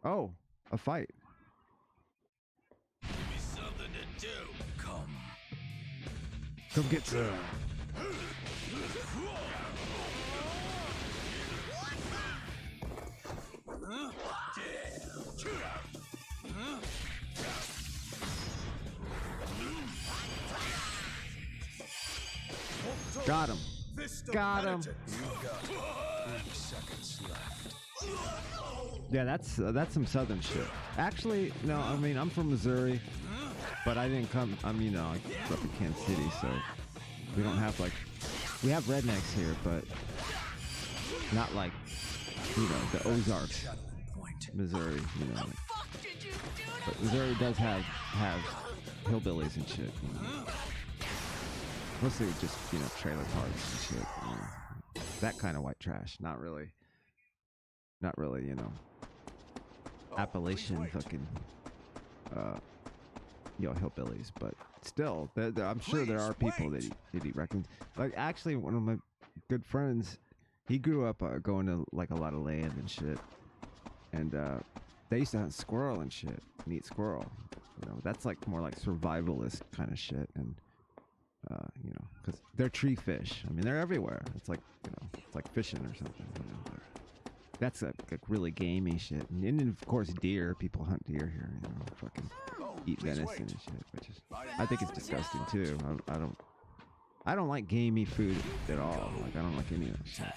Oh, a fight. Give me something to do. Come get some. Got him. Got him. You've got 30 seconds left. Yeah, that's some southern shit. Actually, no, I mean, I'm from Missouri, but I didn't come, I grew up in Kansas City, so we don't have like, we have rednecks here, but not like, you know, the Ozarks, Missouri, you know. But Missouri does have hillbillies and shit, you know. Mostly just, you know, trailer parks and shit, you know. That kind of white trash, not really, you know, Appalachian fucking, you know, hillbillies, but still, I'm sure there are people that eat raccoons. Like, actually, one of my good friends, he grew up going to, like, a lot of land and shit, and they used to hunt squirrel and shit, and eat squirrel, you know, that's, like, more like survivalist kind of shit, and, you know, because they're tree fish. I mean, they're everywhere. It's like, you know, it's like fishing or something, you know. That's like really gamey shit. And then, of course, deer. People hunt deer here, you know, fucking eat venison and shit, which is, I think it's disgusting too. I don't like gamey food at all. Like, I don't like any of that shit.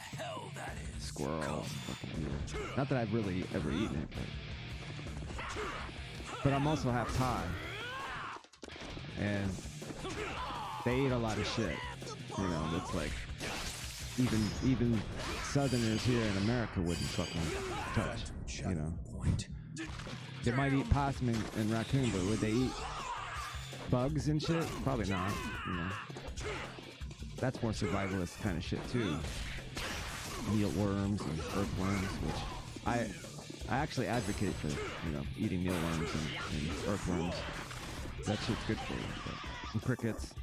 Squirrel, fucking deer. Not that I've really ever eaten it, but I'm also half Thai, and they eat a lot of shit. You know, that's like even Southerners here in America wouldn't fucking touch, you know. They might eat possum and raccoon, but would they eat bugs and shit? Probably not, you know. That's more survivalist kind of shit too. Mealworms and earthworms, which I actually advocate for, you know, eating mealworms and earthworms. That shit's good for you. And crickets.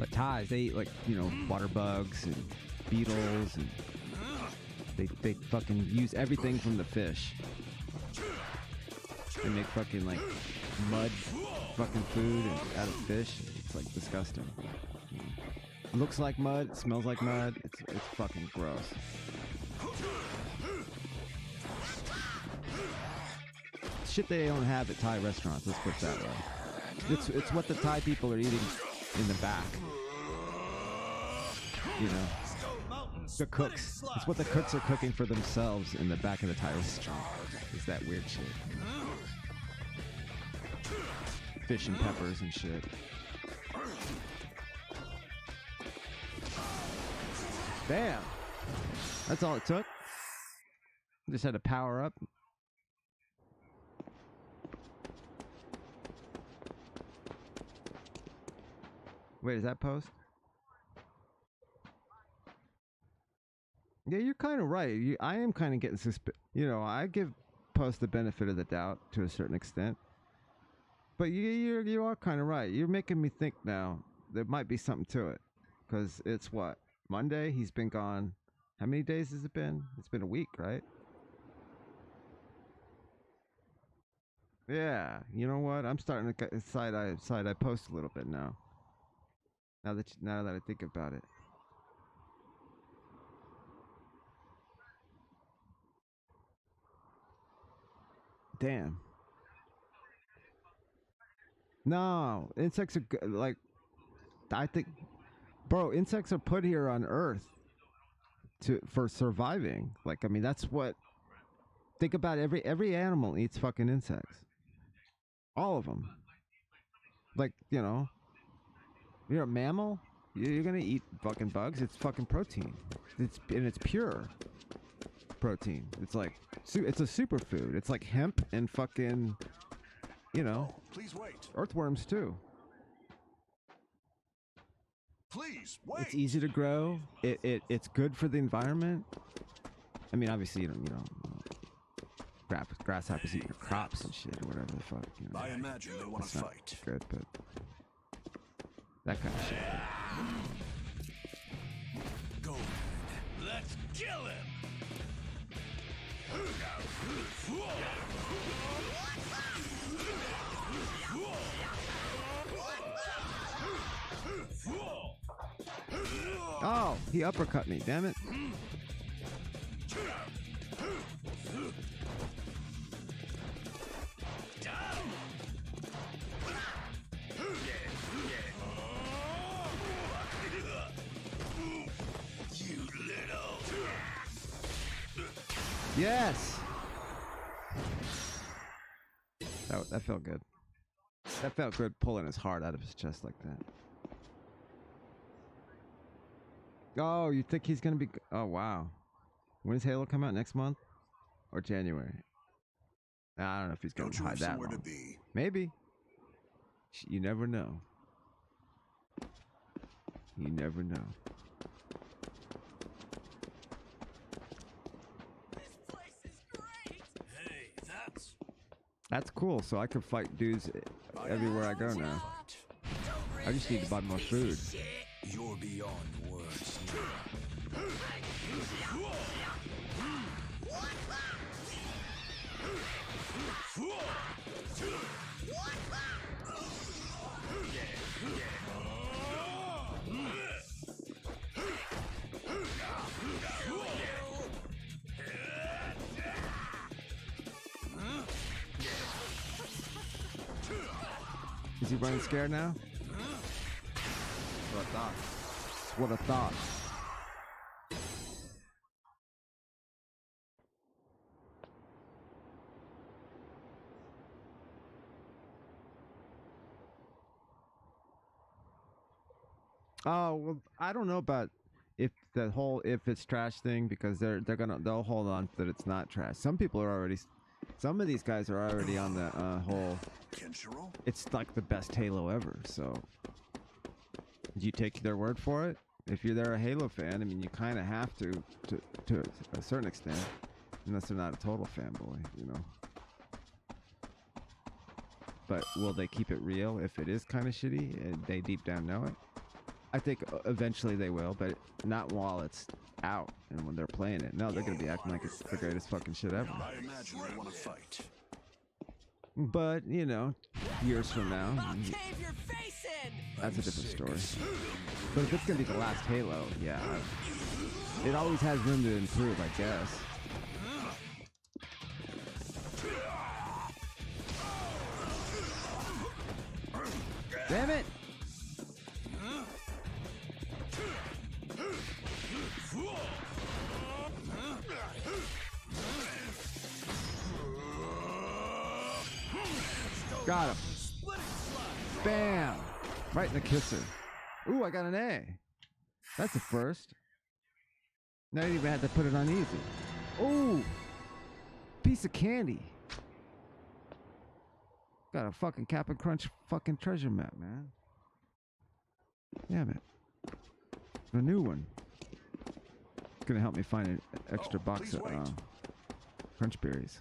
But Thais, they eat like, you know, water bugs and beetles, and they fucking use everything from the fish. They make fucking like mud fucking food out of fish. It's like disgusting. It looks like mud, it smells like mud. It's fucking gross. Shit they don't have at Thai restaurants, let's put it that way. It's what the Thai people are eating in the back. You know, the cooks. It's what the cooks are cooking for themselves in the back of the Thai restaurant. It's that weird shit. Fish and peppers and shit. Damn. That's all it took. Just had to power up. Wait, is that post? Yeah, you're kind of right. I am kind of getting you know, I give post the benefit of the doubt to a certain extent. But you are kind of right. You're making me think now. There might be something to it. Because it's what? Monday? He's been gone. How many days has it been? It's been a week, right? Yeah. You know what? I'm starting to side eye post a little bit now. Now that I think about it. Damn. No, insects are good. Like, I think, bro, insects are put here on Earth for surviving. Like, I mean, that's what. Think about every animal eats fucking insects. All of them. Like, you know, you're a mammal. You're gonna eat fucking bugs. It's fucking protein. It's pure protein. It's like it's a superfood. It's like hemp and fucking, you know, please wait. Earthworms too. Please wait. It's easy to grow. It's good for the environment. I mean, obviously, you know, grasshoppers eat your crops and shit or whatever the fuck. You know, I imagine they want to fight. Good, but that kind of shit. Go. Let's kill him. Oh, he uppercut me, damn it. Yes! That felt good. That felt good pulling his heart out of his chest like that. Oh, you think he's gonna be... Oh, wow. When's Halo come out? Next month? Or January? I don't know if he's gonna hide that long. Maybe. You never know. You never know. That's cool, so I can fight dudes everywhere I go now. I just need to buy more food. You're beyond words. Is he running scared now? That's what I thought. That's what I thought. Oh well, I don't know about if it's trash thing, because they'll hold on that it's not trash. Some of these guys are already on the whole. It's like the best Halo ever. So, do you take their word for it? If they're a Halo fan, I mean, you kind of have to a certain extent, unless they're not a total fanboy, you know. But will they keep it real if it is kind of shitty and they deep down know it? I think eventually they will, but not while it's out and when they're playing it. No, they're gonna be acting like it's the greatest fucking shit ever. I imagine they want to fight. But you know, years from now, Cave your face in! that's a different story. But if it's gonna be the last Halo, yeah, it always has room to improve, I guess. Damn it! Got him. Bam! Right in the kisser. Ooh, I got an A. That's a first. Now you even had to put it on easy. Ooh! Piece of candy. Got a fucking Cap'n Crunch fucking treasure map, man. Damn it. A new one. It's gonna help me find an extra box of crunch berries.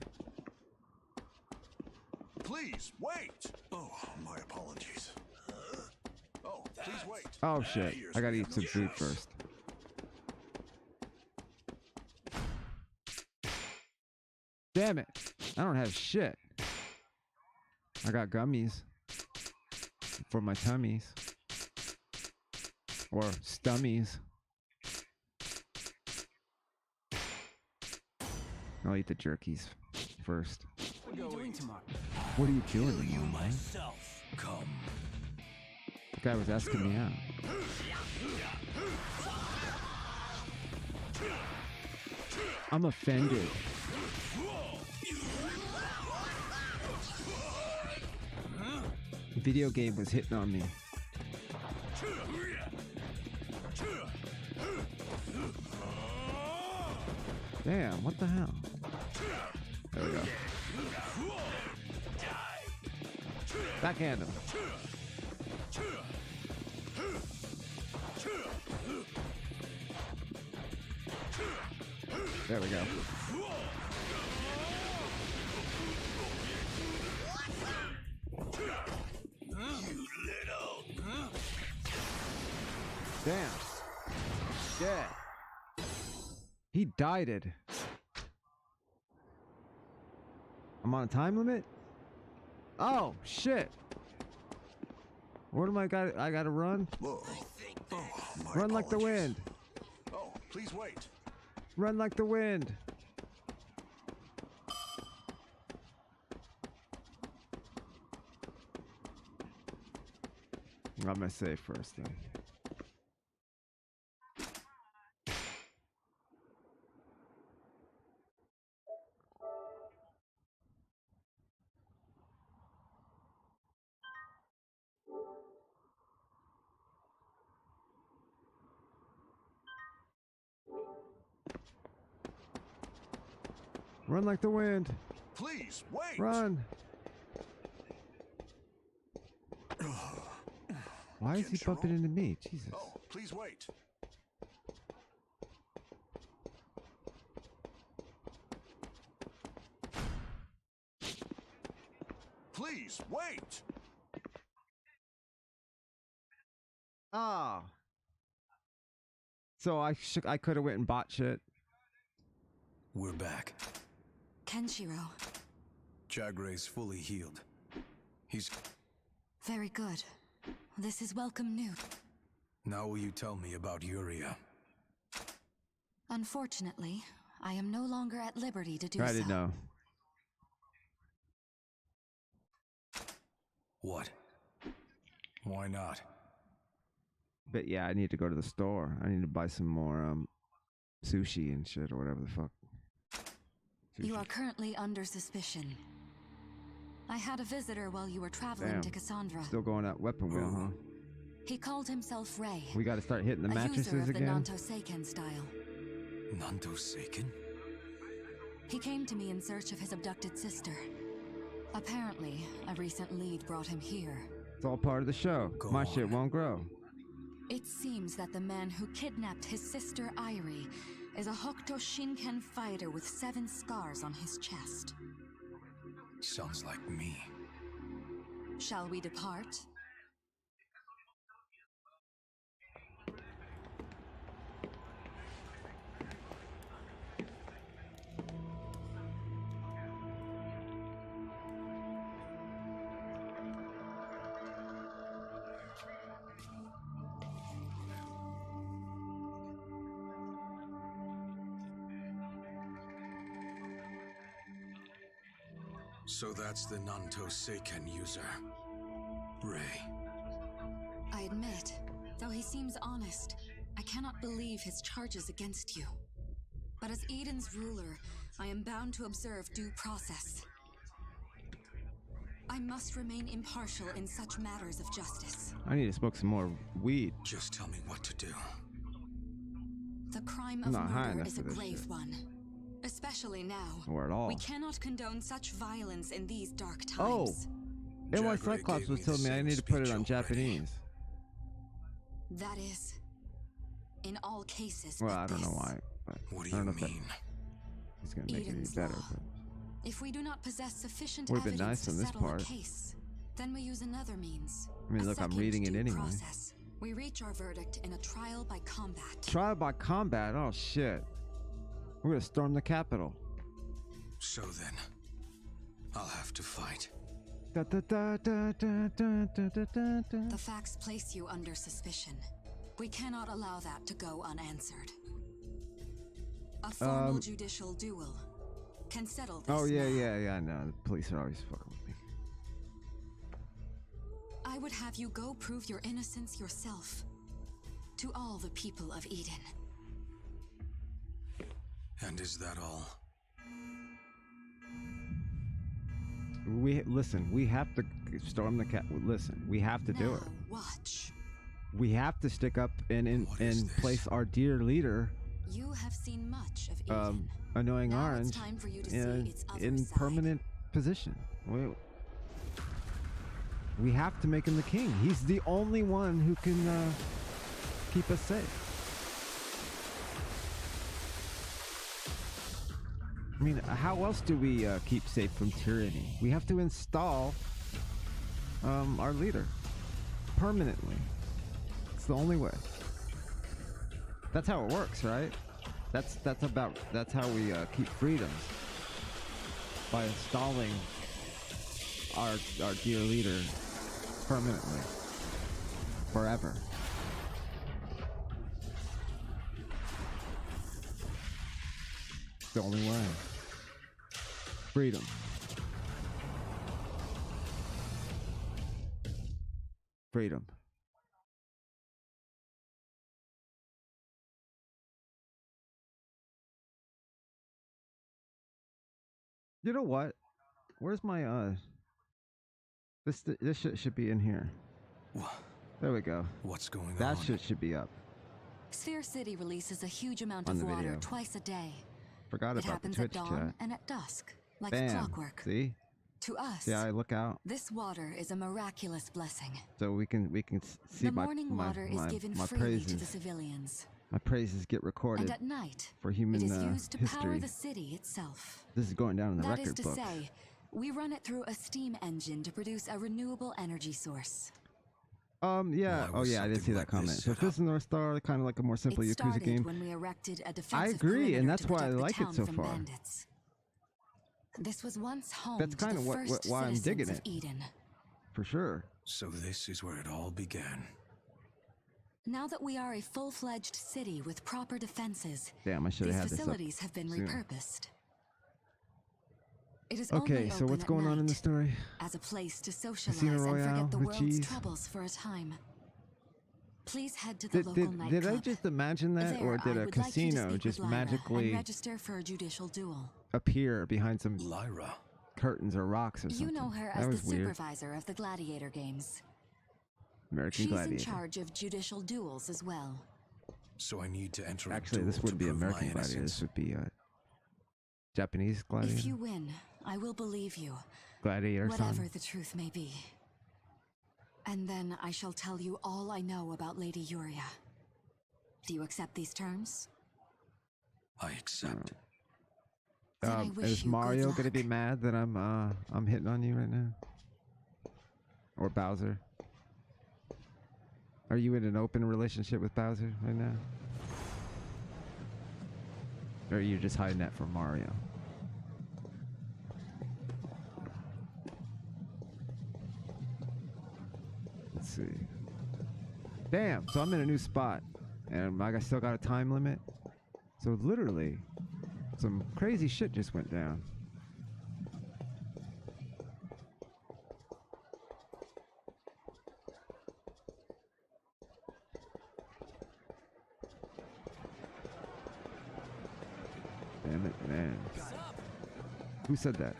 Please wait. Oh, my apologies. Oh, please wait. Oh shit! I gotta eat some food first. Damn it! I don't have shit. I got gummies for my tummies or stummies. I'll eat the jerkies first. What are you doing tomorrow? What are you doing tomorrow, man? Myself. Come. The guy was asking me out. I'm offended. The video game was hitting on me. Damn, what the hell? There we go. Backhand him. There we go. Damn. Yeah. He died it. I'm on a time limit? Oh, shit. What am I got? I gotta run? Whoa. Oh, run like the wind. Oh, please wait. Run like the wind. I'm gonna save first then. Run like the wind. Please wait. Run. Why is he bumping into me? Jesus. Oh, please wait. Please wait. Ah. So I could have went and bought shit. We're back. Kenshiro. Jagray's fully healed. He's... Very good. This is welcome news. Now will you tell me about Yuria? Unfortunately, I am no longer at liberty to do so. I didn't know. What? Why not? But yeah, I need to go to the store. I need to buy some more sushi and shit or whatever the fuck. Sushi. You are currently under suspicion. I had a visitor while you were traveling to Cassandra. Still going out weapon wheel, huh? He called himself Ray. We got to start hitting the mattresses user of again. the Nanto Seiken style. Nanto Seiken? He came to me in search of his abducted sister. Apparently, a recent lead brought him here. It's all part of the show. My shit won't grow. It seems that the man who kidnapped his sister Irie is a Hokuto Shinken fighter with 7 scars on his chest. Sounds like me. Shall we depart? So that's the Nanto Seiken user, Ray. I admit, though he seems honest, I cannot believe his charges against you. But as Eden's ruler, I am bound to observe due process. I must remain impartial in such matters of justice. I need to smoke some more weed. Just tell me what to do. The crime of murder is a grave one. Especially now. Or at all. We cannot condone such violence in these dark times. Oh! NY Cyclops was telling me I need to put it on Japanese. That is, in all cases. Well, I don't know why. What do you mean? He's gonna make it any better. But if we do not possess sufficient would have been evidence nice on to this settle part. a case, then we use another means. I mean, look, I'm reading it anyway. Process. We reach our verdict in a trial by combat. Trial by combat? Oh shit. We're gonna storm the Capitol. So then, I'll have to fight. The facts place you under suspicion. We cannot allow that to go unanswered. A formal judicial duel can settle this. Oh yeah, I know. The police are always fucking with me. I would have you go prove your innocence yourself to all the people of Eden. And is that all? We have to storm the cap. Listen, we have to do it. Watch. We have to stick up and place our dear leader. You have seen much of Eden. Annoying now Orange it's time for you to see its other in side. permanent position. We have to make him the king. He's the only one who can keep us safe. I mean, how else do we keep safe from tyranny? We have to install our leader permanently. It's the only way. That's how it works, right? That's how we keep freedoms, by installing our dear leader permanently, forever. It's the only way. Freedom. Freedom. You know what? Where's my this shit should be in here. There we go. What's going on? That shit should be up. Sphere City releases a huge amount On of the water video. twice a day. Forgot It about the happens Twitch at dawn chat. and at dusk, like Bam. clockwork. See? To us, Yeah, I look out this water is a miraculous blessing. so we can see The my morning water is given my freely to the praises. civilians. My praises get recorded And at night, for human it is used to history. power the city itself. This is going down in the That is record to books. say, we run it through a steam engine to produce a renewable energy source. Yeah. Oh, yeah. I did see that comment. So if this is North Star, kind of like a more simple It Yakuza started game. when we erected a I defensive agree, and perimeter that's to why I protect the like it town so from far. bandits. This was once home That's to kind the of first why I'm citizens digging of it. Eden. For sure. So this is where it all began. Now that we are a full-fledged city with proper defenses, Damn, I should have these had this up facilities have been sooner. repurposed. It is Okay, only so open what's at going on in the night, story? as a place to socialize Casino and Royale forget the with world's cheese? troubles for a time. Please head to the Did, local did, nightclub. did I just imagine that, There, or did I a would like you to casino speak just with Lyra magically and register for a judicial duel? appear behind some Lyra curtains or rocks or something? You know her That as the was weird. supervisor of the gladiator games. American She's Gladiator. in charge of judicial duels as well. So I need to enter Actually, a this duel wouldn't to be prove American my Gladiator. innocence. This would be Japanese Gladiator. If you win, I will believe you, Gladiator whatever song. the truth may be. And then I shall tell you all I know about Lady Yuria. Do you accept these terms? I accept. Then I wish Is you Mario good gonna be luck. mad that I'm hitting on you right now? Or Bowser? Are you in an open relationship with Bowser right now? Or are you just hiding that from Mario? Let's see. Damn, so I'm in a new spot. And I still got a time limit. So literally, some crazy shit just went down. man. Who said that?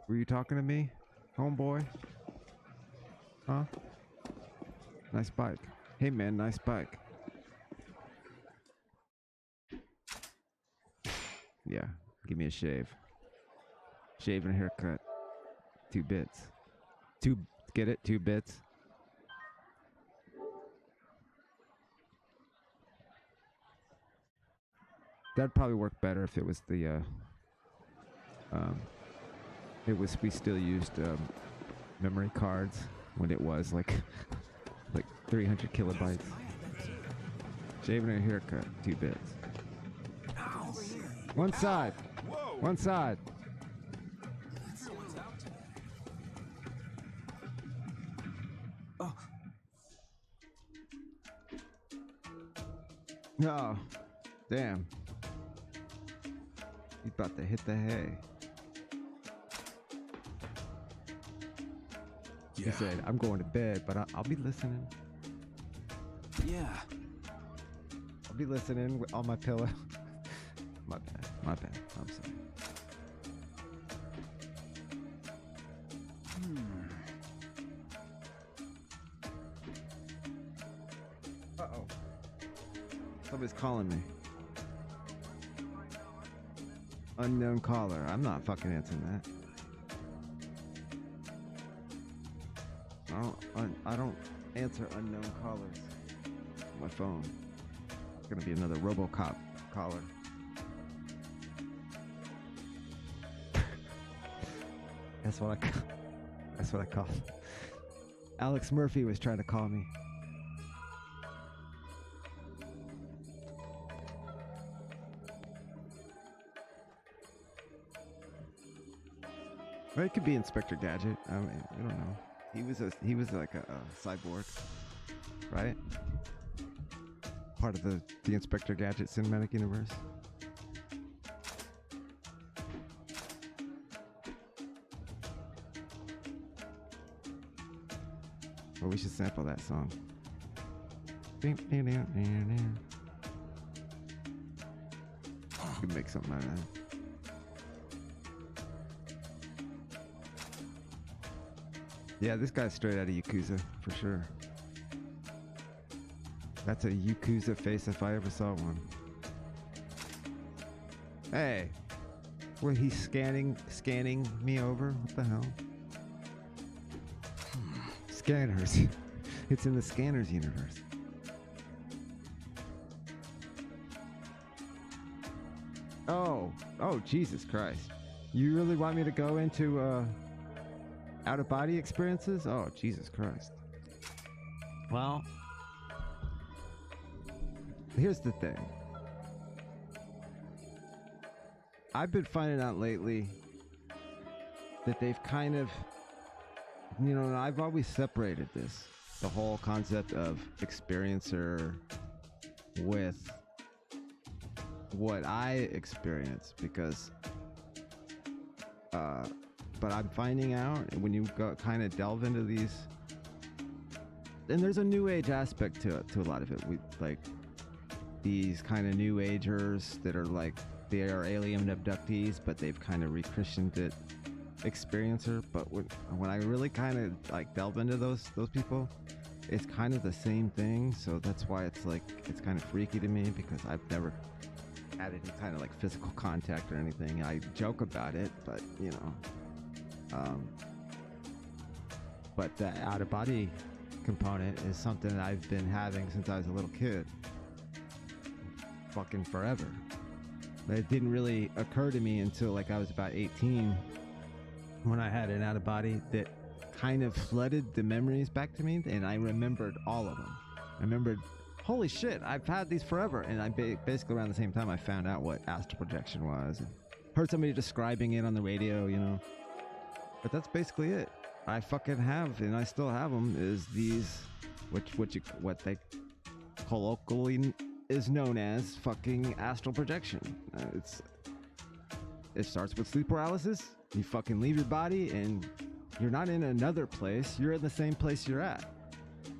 Were you talking to me, homeboy? Huh? Nice bike. Hey man, nice bike. Yeah, give me a shave. Shave and a haircut. 2 bits. Get it? 2 bits. That'd probably work better if it was the we still used memory cards when it was like 300 kilobytes. Shaving a haircut, 2 bits. One side. One side. Oh, damn. He's about to hit the hay. Yeah. He said, I'm going to bed, but I'll be listening. Yeah. I'll be listening on my pillow. My bad. I'm sorry. Uh-oh. Somebody's calling me. Unknown caller. I'm not fucking answering that. I don't answer unknown callers on my phone. It's gonna be another RoboCop caller. That's what I call. Alex Murphy was trying to call me. Well, it could be Inspector Gadget. I mean, I don't know. He was like a cyborg, right? Part of the Inspector Gadget cinematic universe. Well, we should sample that song. We could make something out of that. Yeah, this guy's straight out of Yakuza, for sure. That's a Yakuza face if I ever saw one. Hey! Well, he's scanning me over? What the hell? Scanners. It's in the Scanners universe. Oh, Jesus Christ. You really want me to go into, out-of-body experiences? Oh, Jesus Christ. Well, here's the thing. I've been finding out lately that they've kind of, I've always separated this, the whole concept of experiencer with what I experience, because but I'm finding out when you go kind of delve into these, and there's a new age aspect to a lot of it. We like these kind of new agers that are like, they are alien abductees, but they've kind of rechristened it experiencer. But when I really kind of like delve into those people, it's kind of the same thing. So that's why it's kind of freaky to me, because I've never had any kind of like physical contact or anything. I joke about it, but but the out-of-body component is something that I've been having since I was a little kid. Fucking forever. But it didn't really occur to me until like I was about 18, when I had an out-of-body that kind of flooded the memories back to me, and I remembered all of them. I remembered, holy shit, I've had these forever. And I basically around the same time I found out what astral projection was, and heard somebody describing it on the radio, But that's basically it. I fucking have, and I still have them, is these, what they colloquially is known as fucking astral projection. It starts with sleep paralysis. You fucking leave your body and you're not in another place. You're in the same place you're at.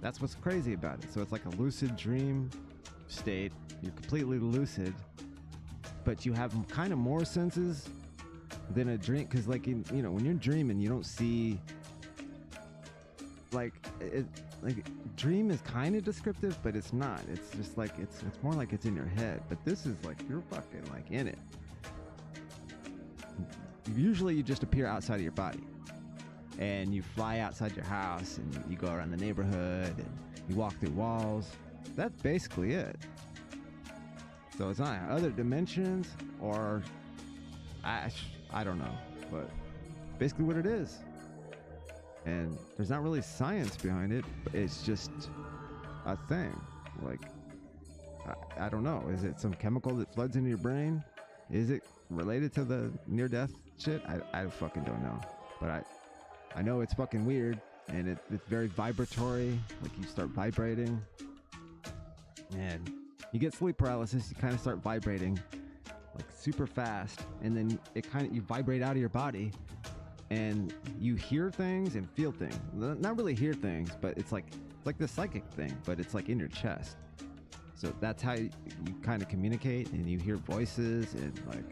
That's what's crazy about it. So it's like a lucid dream state. You're completely lucid, but you have kind of more senses than a dream, because like when you're dreaming, you don't see like dream is kind of descriptive, but it's not. It's just like it's more like it's in your head. But this is like you're fucking like in it. Usually you just appear outside of your body, and you fly outside your house, and you go around the neighborhood, and you walk through walls. That's basically it. So it's not other dimensions, or I don't know, but basically what it is. And there's not really science behind it, but it's just a thing. Like, I don't know. Is it some chemical that floods into your brain? Is it related to the near-death shit? I fucking don't know. But I know it's fucking weird, and it's very vibratory. Like, you start vibrating, and you get sleep paralysis. You kind of start vibrating like super fast, and then you vibrate out of your body, and you hear things and feel things. Not really hear things, but it's like the psychic thing, but it's like in your chest. So that's how you kind of communicate, and you hear voices, and like,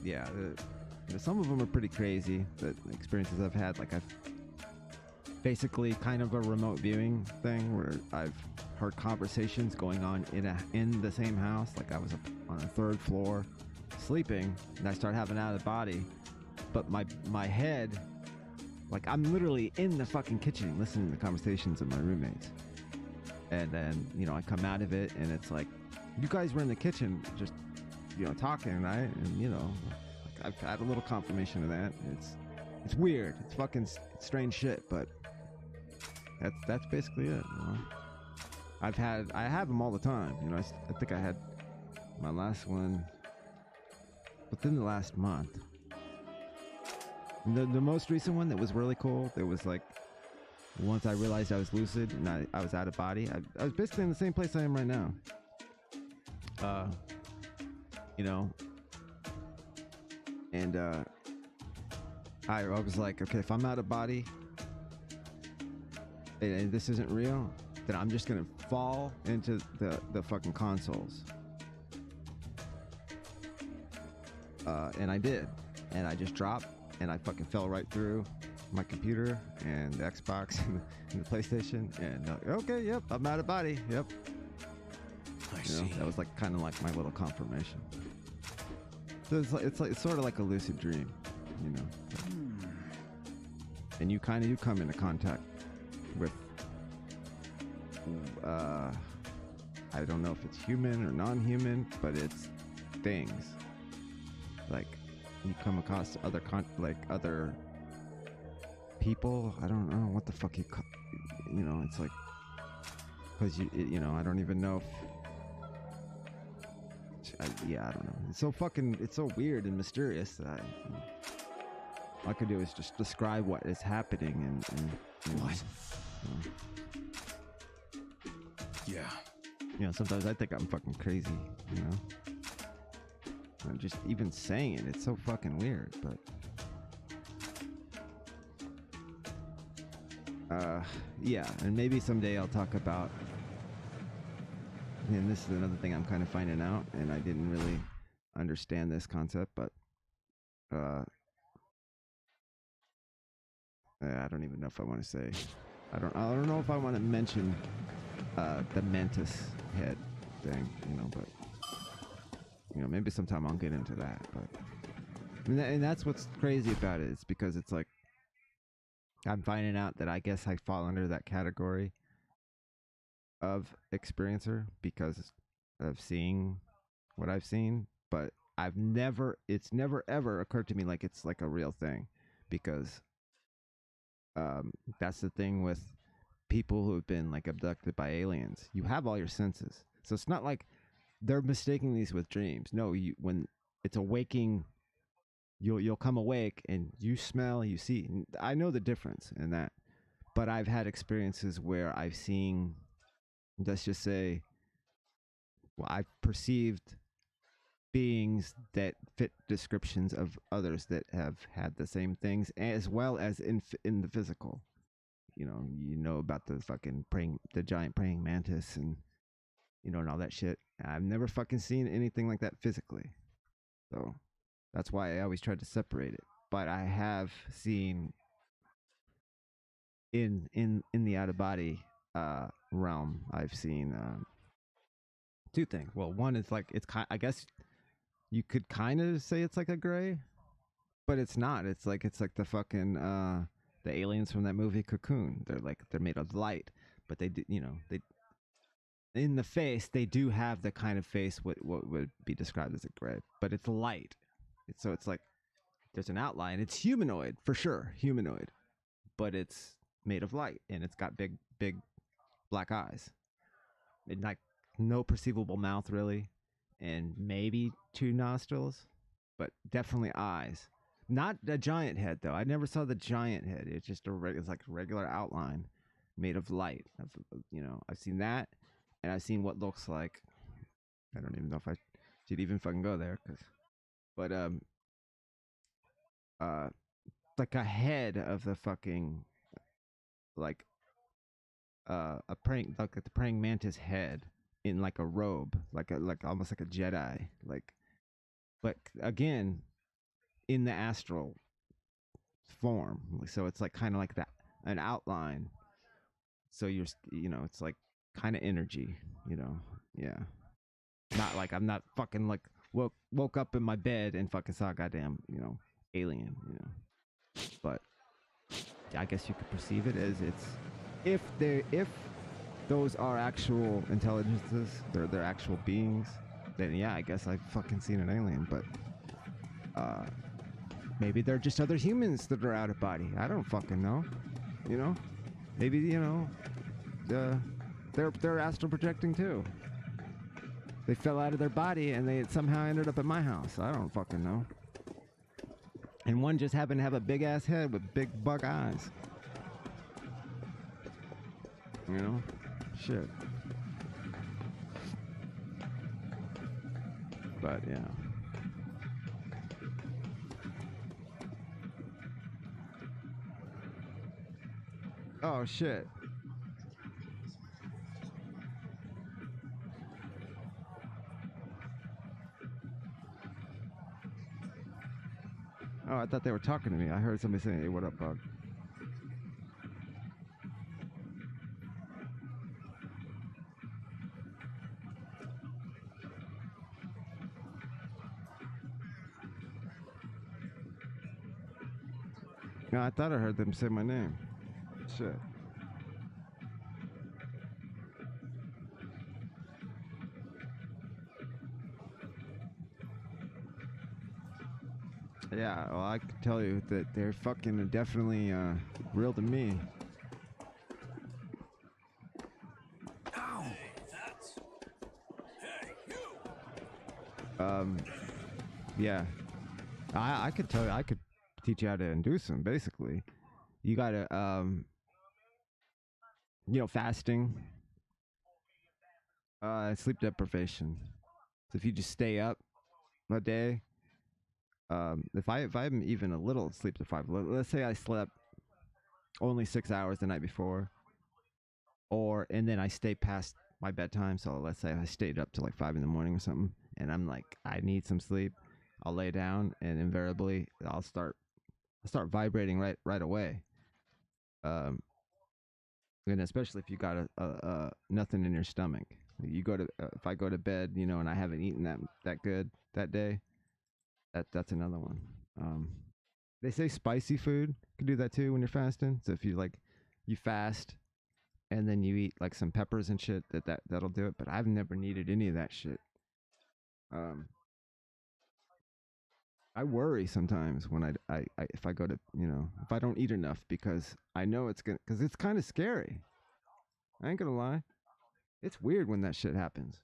yeah, some of them are pretty crazy. The experiences I've had, like I've basically kind of a remote viewing thing where I've heard conversations going on in the same house. Like I was on a third floor sleeping, and I started having out of the body, but my head, like I'm literally in the fucking kitchen listening to the conversations of my roommates. And then, I come out of it, and it's like, you guys were in the kitchen just, talking, right? And, I've had a little confirmation of that. It's weird. It's fucking strange shit, but that's basically it, I have them all the time. I think I had my last one within the last month. The most recent one that was really cool, that was like, once I realized I was lucid and I was out of body, I was basically in the same place I am right now. And I was like, okay, if I'm out of body and this isn't real, then I'm just gonna fall into the fucking consoles. And I did, and I just dropped, and I fucking fell right through my computer and the Xbox and the PlayStation, and okay, yep, I'm out of body, yep. I see. That was like kind of like my little confirmation. So it's sort of like a lucid dream, and you kind of come into contact with I don't know if it's human or non-human, but it's things. Like you come across other other people. I don't know what the fuck it's like, because I don't even know if I don't know. It's so weird and mysterious that all I could do is just describe what is happening, and what? Yeah. Sometimes I think I'm fucking crazy, I'm just even saying it, it's so fucking weird, but yeah, and maybe someday I'll talk about, and this is another thing I'm kind of finding out, and I didn't really understand this concept, but I don't even know if I want to say, I don't know if I want to mention the mantis head thing, but maybe sometime I'll get into that, but and that's what's crazy about it. It's because it's like I'm finding out that I guess I fall under that category of experiencer because of seeing what I've seen, but it's never ever occurred to me like it's like a real thing, because that's the thing with people who have been like abducted by aliens. You have all your senses, so it's not like they're mistaking these with dreams. No, when it's a waking, you'll come awake and you smell, you see. I know the difference in that, but I've had experiences where I've seen, let's just say, I've perceived beings that fit descriptions of others that have had the same things, as well as in the physical. About the giant praying mantis, and and all that shit. I've never fucking seen anything like that physically. So that's why I always tried to separate it. But I have seen in the out of body realm, I've seen two things. Well, one is like it's kind. I guess you could kind of say it's like a gray, but it's not. It's like the fucking the aliens from that movie Cocoon. They're made of light, but they do, they in the face they do have the kind of face what would be described as a gray, but it's light. So it's like there's an outline. It's humanoid for sure, humanoid, but it's made of light and it's got big black eyes. And like no perceivable mouth really, and maybe 2 nostrils, but definitely eyes. Not a giant head though. I never saw the giant head. It's just it's like a regular outline made of light. I've seen that, and I've seen what looks like. I don't even know if I should even fucking go there, but like a head of the fucking like a praying like the praying mantis head in like a robe, like almost like a Jedi, like, but again in the astral form. So it's like kind of like that, an outline. So it's like kind of energy, yeah. Not like I'm not fucking like woke up in my bed and fucking saw a goddamn alien, but I guess you could perceive it as it's if those are actual intelligences, they're actual beings, then yeah, I guess I've fucking seen an alien. But maybe they're just other humans that are out of body. I don't fucking know. Maybe they're astral projecting too. They fell out of their body and they somehow ended up at my house. I don't fucking know. And one just happened to have a big ass head with big bug eyes. Shit. But yeah. Oh shit. Oh, I thought they were talking to me. I heard somebody saying, "Hey, what up, bug?" No, I thought I heard them say my name. Shit. Yeah, well, I can tell you that they're fucking definitely real to me. Yeah. I could tell you, I could teach you how to induce them, basically. You gotta, fasting, sleep deprivation. So if you just stay up a day, if I'm even a little sleep deprived, let's say I slept only 6 hours the night before, and then I stay past my bedtime. So let's say I stayed up till like 5 in the morning or something, and I'm like, I need some sleep. I'll lay down, and invariably I'll start vibrating right away. And especially if you got a nothing in your stomach, you go to if I go to bed, and I haven't eaten that good that day, that's another one. They say spicy food can do that too when you're fasting. So if you fast and then you eat like some peppers and shit, that'll do it. But I've never needed any of that shit. I worry sometimes when I if I go to if I don't eat enough, because I know because it's kind of scary. I ain't gonna lie, it's weird when that shit happens.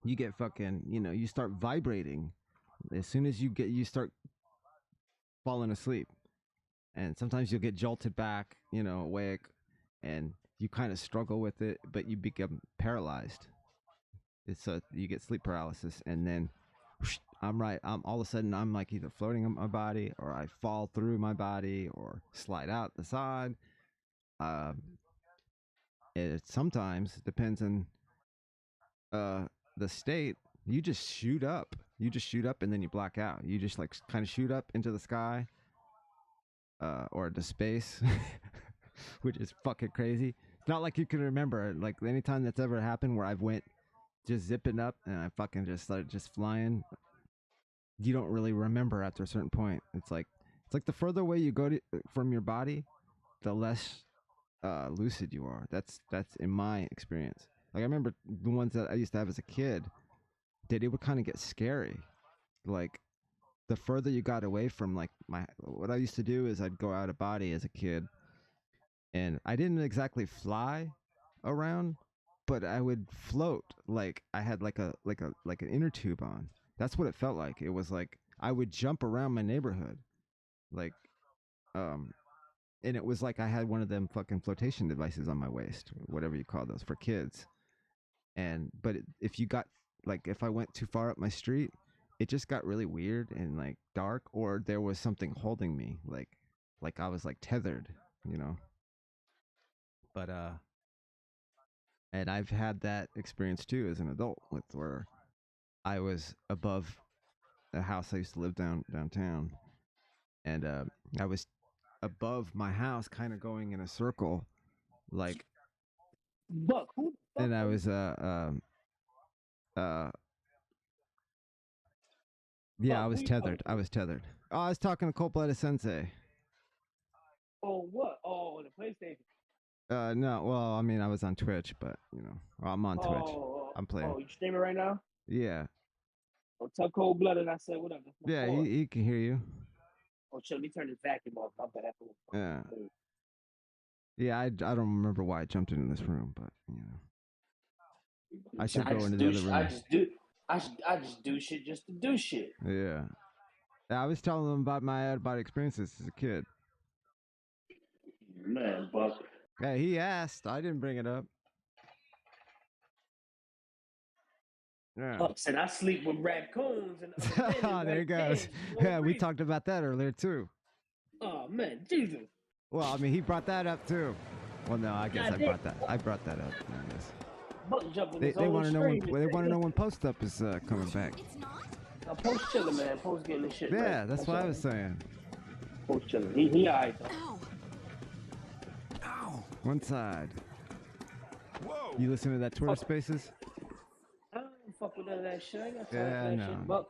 You get fucking you start vibrating as soon as you start falling asleep, and sometimes you'll get jolted back, awake, and you kind of struggle with it, but you become paralyzed. It's you get sleep paralysis, and then I'm all of a sudden I'm like either floating in my body, or I fall through my body, or slide out the side. It sometimes depends on the state. You just shoot up. You just shoot up and then you black out. You just like kind of shoot up into the sky, or into space, which is fucking crazy. It's not like you can remember. Like anytime that's ever happened where I've went just zipping up and I fucking just started just flying, you don't really remember after a certain point. It's like the further away you go from your body, the less lucid you are. That's in my experience. Like I remember the ones that I used to have as a kid, that it would kind of get scary. Like the further you got away from like what I used to do is I'd go out of body as a kid, and I didn't exactly fly around, but I would float. Like I had like an inner tube on. That's what it felt like. It was like I would jump around my neighborhood, like, and it was like I had one of them fucking flotation devices on my waist, whatever you call those for kids. But if you got like if I went too far up my street, it just got really weird and like dark, or there was something holding me, like I was like tethered, you know. But and I've had that experience too as an adult, with where I was above a house I used to live downtown, and I was above my house, kind of going in a circle, like. Buck, who? And I was yeah, I was tethered. I was tethered. Oh, I was talking to Coldblooded Sensei. Oh, what? Oh, the PlayStation. No, well, I mean, I was on Twitch, but you know, well, I'm on Twitch. I'm playing. Oh, you streaming right now? Yeah. Oh, tell Coldblooded I said what up. Yeah, he can hear you. Oh, shit, let me turn this vacuum off. My bad. Yeah. Yeah, I don't remember why I jumped into this room, but you know, I should go into the other room. I just do shit just to do shit. Yeah. I was telling them about my out-of-body experiences as a kid. Man, Buck. Hey, he asked. I didn't bring it up. Yeah. Buck said I sleep with raccoons and there he goes. Yeah, we talked about that earlier too. Oh man, Jesus. Well, I mean, he brought that up too. Well, no, I guess I brought that up. I guess. They want to know when they want to know when Post Up is coming back. Post chilling, man. Post getting this shit. Yeah, right. that's what I was saying. Post chilling. He alright though. Ow. One side. Whoa. You listen to that Twitter Spaces? I don't fuck with none of that shit. I got yeah, that no. shit, Buck.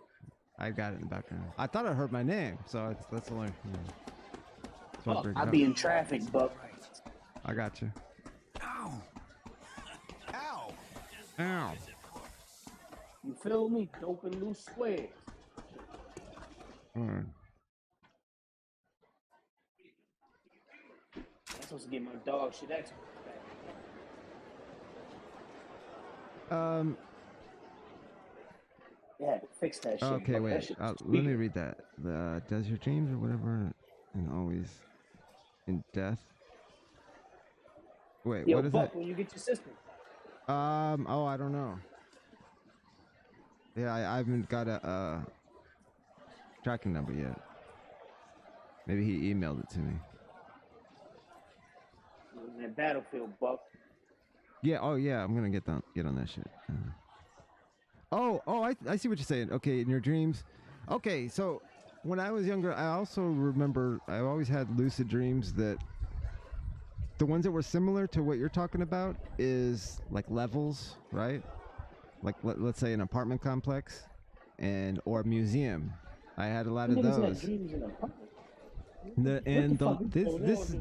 I got it in the background. I thought I heard my name, so that's only. I be in traffic, Buck. I got you. Ow! Ow! Ow! You feel me? Open loose squares. Alright. I'm supposed to get my dog shit back. Yeah, fix that shit. Okay, wait. Let me read that. Does your dreams or whatever, and always in death. Wait, Yo, what is Buck, that? when you get your system. Oh, I don't know. Yeah, I haven't got a tracking number yet. Maybe he emailed it to me. In that Battlefield, Buck. Yeah. Oh, yeah. I'm gonna get on that shit. I see what you're saying. Okay, in your dreams. Okay, so when I was younger, I also remember I always had lucid dreams that the ones that were similar to what you're talking about is like levels, right? Like let's say an apartment complex or a museum. I had a lot of those.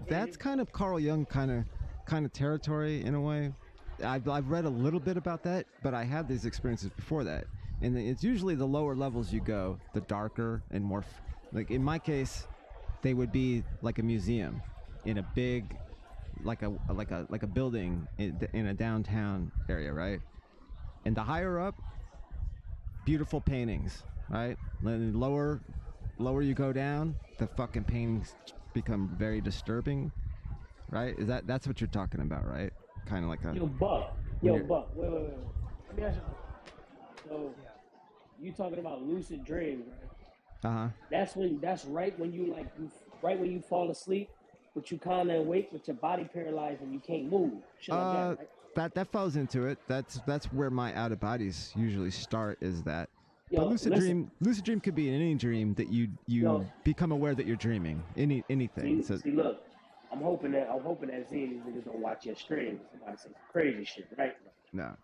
That's kind of Carl Jung kind of territory in a way. I've read a little bit about that, but I had these experiences before that, and it's usually the lower levels you go, the darker and more. Like in my case, they would be like a museum in a big, like a building in a downtown area, right? And the higher up, beautiful paintings, right? And lower you go down, the fucking paintings become very disturbing, right? That's what you're talking about, right? Kind of like a. Yo, Buck. Wait. Let me ask you. So, you talking about lucid dreams, right? That's right when you fall asleep, but you kind of awake with your body paralyzed and you can't move. Shit like that, right? That falls into it. That's where my out of bodies usually start. Is that But lucid dream could be in any dream that you become aware that you're dreaming. Anything. See, look, I'm hoping that seeing these niggas don't watch your stream. Somebody say some crazy shit, right? No.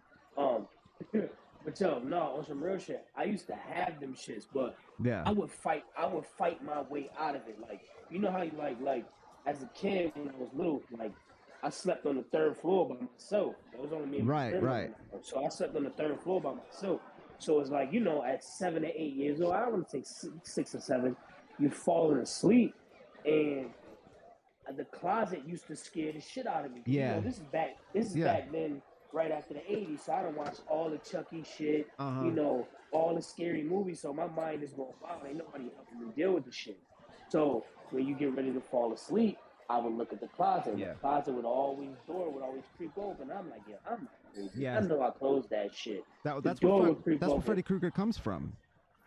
But yo, no, on some real shit. I used to have them shits, but I would fight my way out of it. Like, you know how you like as a kid when I was little, like I slept on the 3rd floor by myself. That was only me. Right. So I slept on the 3rd floor by myself. So it's like, you know, at 7 or 8 years old, I don't want to say 6 or 7, you're falling asleep, and the closet used to scare the shit out of me. Yeah. You know, this is back then, right after the 80s. So I done watched all the Chucky shit, you know, all the scary movies. So my mind is going, wow, ain't nobody helping me deal with the shit. So when you get ready to fall asleep, I would look at the closet. Yeah. The closet door would always creep open. I'm like, yeah, I'm not crazy. Yeah. I know I closed that shit. That's where Freddy Krueger comes from.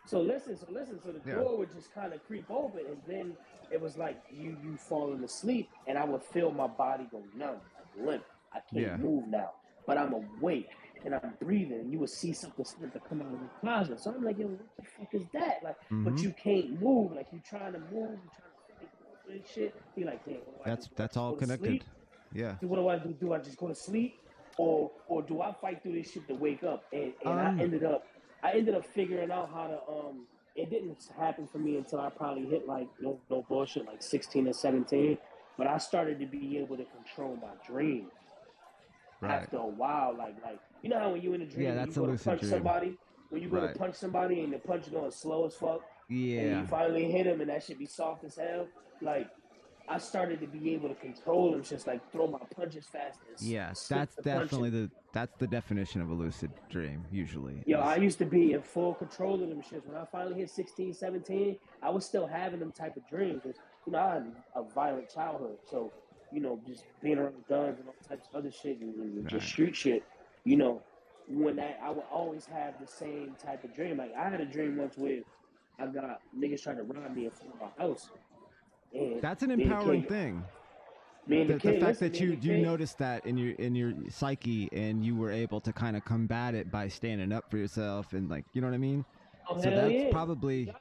So listen. So the door would just kind of creep open, and then it was like you falling asleep, and I would feel my body go numb, like limp. I can't move now, but I'm awake and I'm breathing, and you would see something start to come out of the closet. So I'm like, yo, what the fuck is that? Like, but you can't move. Like you trying to move, you trying to and shit. He like, damn. That's all connected. Yeah. So what do I do? Do I just go to sleep, or do I fight through this shit to wake up? And I ended up figuring out how to It didn't happen for me until I probably hit like no bullshit, like 16 or 17. But I started to be able to control my dreams. Right. After a while, like you know how when you're in a dream, you go to punch somebody. When you go to punch somebody and the punch going slow as fuck. Yeah. And you finally hit him and that shit be soft as hell. Like, I started to be able to control them, just like throw my punches fast. Yes, that's definitely that's the definition of a lucid dream, usually. Yo, I used to be in full control of them shits. When I finally hit 16, 17, I was still having them type of dreams. You know, I had a violent childhood. So, you know, just being around guns and all types of other shit and just street shit, you know, I would always have the same type of dream. Like, I had a dream once where I got niggas trying to rob me in front of my house. And that's an empowering thing. The fact that you noticed that in your psyche and you were able to kind of combat it by standing up for yourself and like, you know what I mean? Oh, so that's probably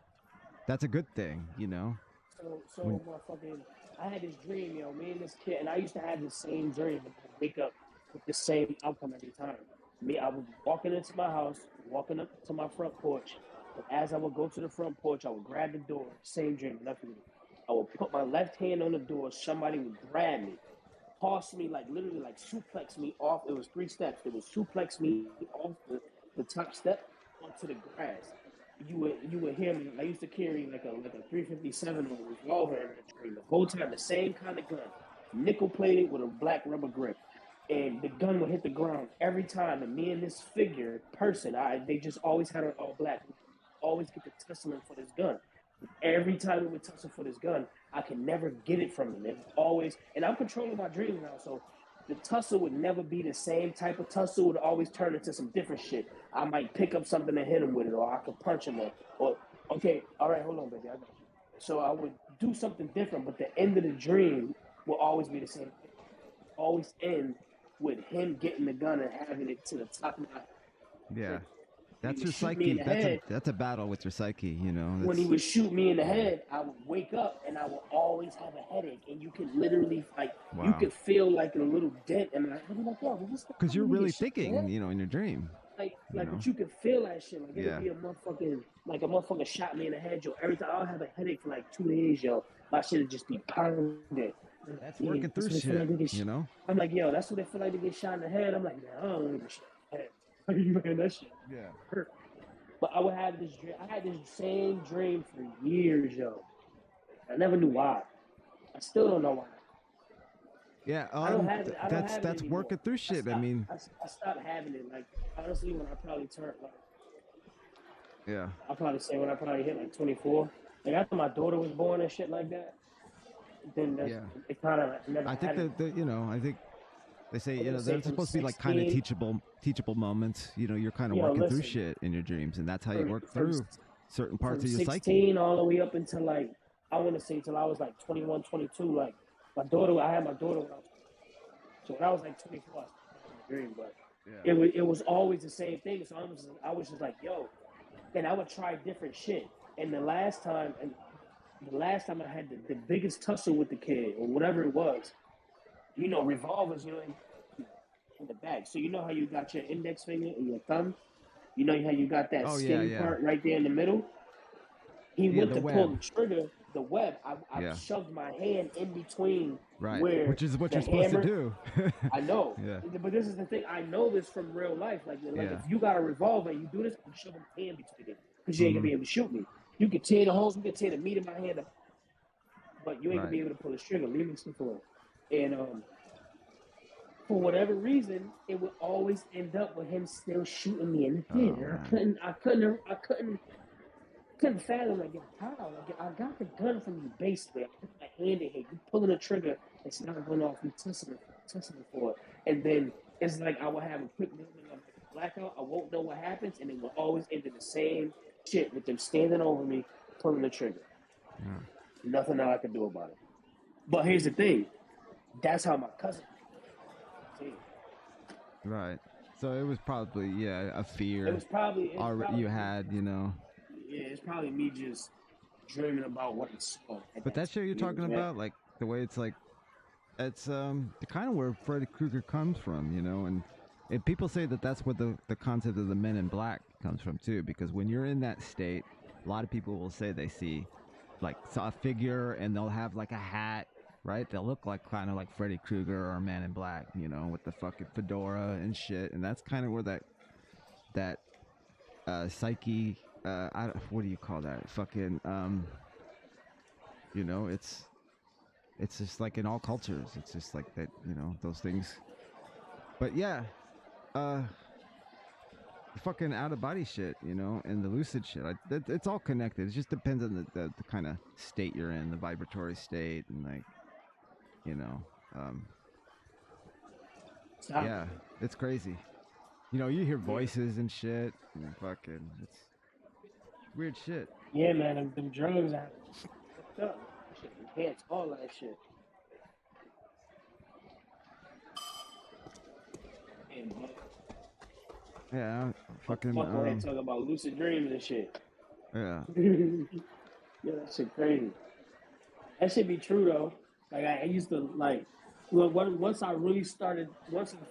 a good thing, you know. So motherfucking, I had this dream, yo, me and this kid, and I used to have the same dream, and I wake up with the same outcome every time. I was walking into my house, walking up to my front porch. But as I would go to the front porch, I would grab the door, same dream, nothing. I would put my left hand on the door, somebody would grab me, toss me, like literally like suplex me off. It was 3 steps. It would suplex me off the top step onto the grass. You would hear me. I used to carry like a 357 or revolver in the dream. The whole time, the same kind of gun, nickel plated with a black rubber grip. And the gun would hit the ground every time. And me and this person, they just always had an all black. Always get the tussling for this gun. Every time we would tussle for this gun, I could never get it from him. It was always, and I'm controlling my dreams now, so the tussle would never be the same type of tussle. It would always turn into some different shit. I might pick up something and hit him with it, or I could punch him, or okay, all right, hold on, baby, I got you. So I would do something different, but the end of the dream will always be the same. Always end with him getting the gun and having it to the top of my head. Yeah. That's your psyche. That's a battle with your psyche, you know. When he would shoot me in the head, I would wake up and I would always have a headache, and you could literally you could feel like a little dent in my head. I'd be like, yo, because you're really thinking, you know, in your dream. But you could feel that shit. Like it'd be a motherfucker shot me in the head, yo. Every time I'll have a headache for like 2 days, yo. My shit would just be pounding. That's working through shit, you know. I'm like, yo, that's what they feel like to get shot in the head. I'm like, man, I don't want to get shot in the head. Man, that shit hurt. But I would have this dream. I had this same dream for years, yo. I never knew why. I still don't know why. Yeah, that's working through shit. I stopped having it. Like honestly, when I probably turned I probably say when I probably hit like 24. Like after my daughter was born and shit like that. Then it kind of never. I think I think. They say, you know, there's supposed to be like kind of teachable moments. You know, you're kind of working through shit in your dreams, and that's how you work through certain parts of your 16 psyche. All the way up until like, I want to say till I was like 21, 22. Like I had my daughter when I was, so when I was like 24, I was dream, but it was always the same thing. So I was just like, yo, and I would try different shit. And the last time I had the biggest tussle with the kid or whatever it was, you know, revolvers, you know, in the back. So you know how you got your index finger and your thumb? You know how you got that skinny part right there in the middle? He went to pull the trigger, the web. I shoved my hand in between where which is what the you're supposed hammer, to do. I know. Yeah. But this is the thing. I know this from real life. Like if you got a revolver and you do this, I'm shoving my hand between it because you ain't gonna be able to shoot me. You can tear the holes, you can tear the meat in my hand up, but you ain't gonna be able to pull the trigger. Leave me some for it. And for whatever reason, it would always end up with him still shooting me in the head. I couldn't fathom like how. Like I got the gun from you basically. I put my hand in here. You pulling the trigger, it's not going off. You tussling for it, and then it's like I would have a quick moment of blackout. I won't know what happens, and it will always end in the same shit with them standing over me, pulling the trigger. Yeah. Nothing that I can do about it. But here's the thing. That's how my cousin. Right. So it was probably a fear. It was probably you had, you know. Yeah, it's probably me just dreaming about what I saw. But that shit you're talking about, like the way it's like, it's kind of where Freddy Krueger comes from, you know, and people say that that's where the concept of the Men in Black comes from too, because when you're in that state, a lot of people will say they saw a figure and they'll have like a hat. Right, they'll look like kind of like Freddy Krueger or Man in Black, you know, with the fucking fedora and shit, and that's kind of where that psyche, what do you call that? Fucking, you know, it's just like in all cultures, it's just like that, you know, those things. But yeah, fucking out of body shit, you know, and the lucid shit, it's all connected. It just depends on the kind of state you're in, the vibratory state, and like. You know, yeah, it's crazy. You know, you hear voices and shit, and fucking, it's weird shit. Yeah, man, them drugs are fucked up. Shit enhance all that shit. Yeah, fucking. Talking about lucid dreams and shit. Yeah. Yeah, that shit crazy. That should be true though. Like I used to like, well, once I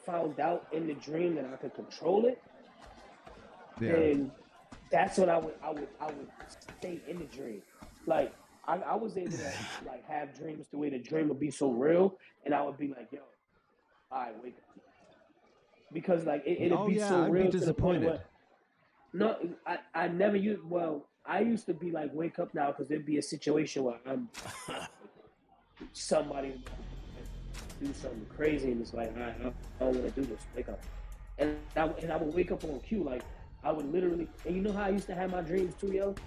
found out in the dream that I could control it, then that's when I would stay in the dream. Like I was able to like have dreams the way the dream would be so real, and I would be like, yo, all right, wake up, because like it'd be so real to the point where. No, I never used. Well, I used to be like, wake up now, because there'd be a situation where I'm. Somebody do something crazy and it's like, I don't want to do this, wake up. And I would wake up on cue, like I would literally, and you know how I used to have my dreams too, yo? It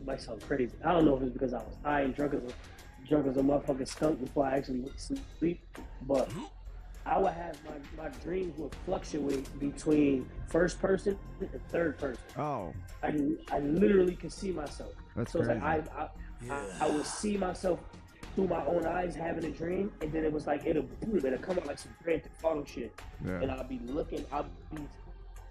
might sound crazy. I don't know if it's because I was high and drunk as a motherfucking skunk before I actually went to sleep, but I would have my dreams would fluctuate between first person and third person. Oh. I literally could see myself. That's so crazy. It's like I would see myself through my own eyes having a dream, and then it was like it'll come out like some Grand Theft Auto shit, and I'll be looking. As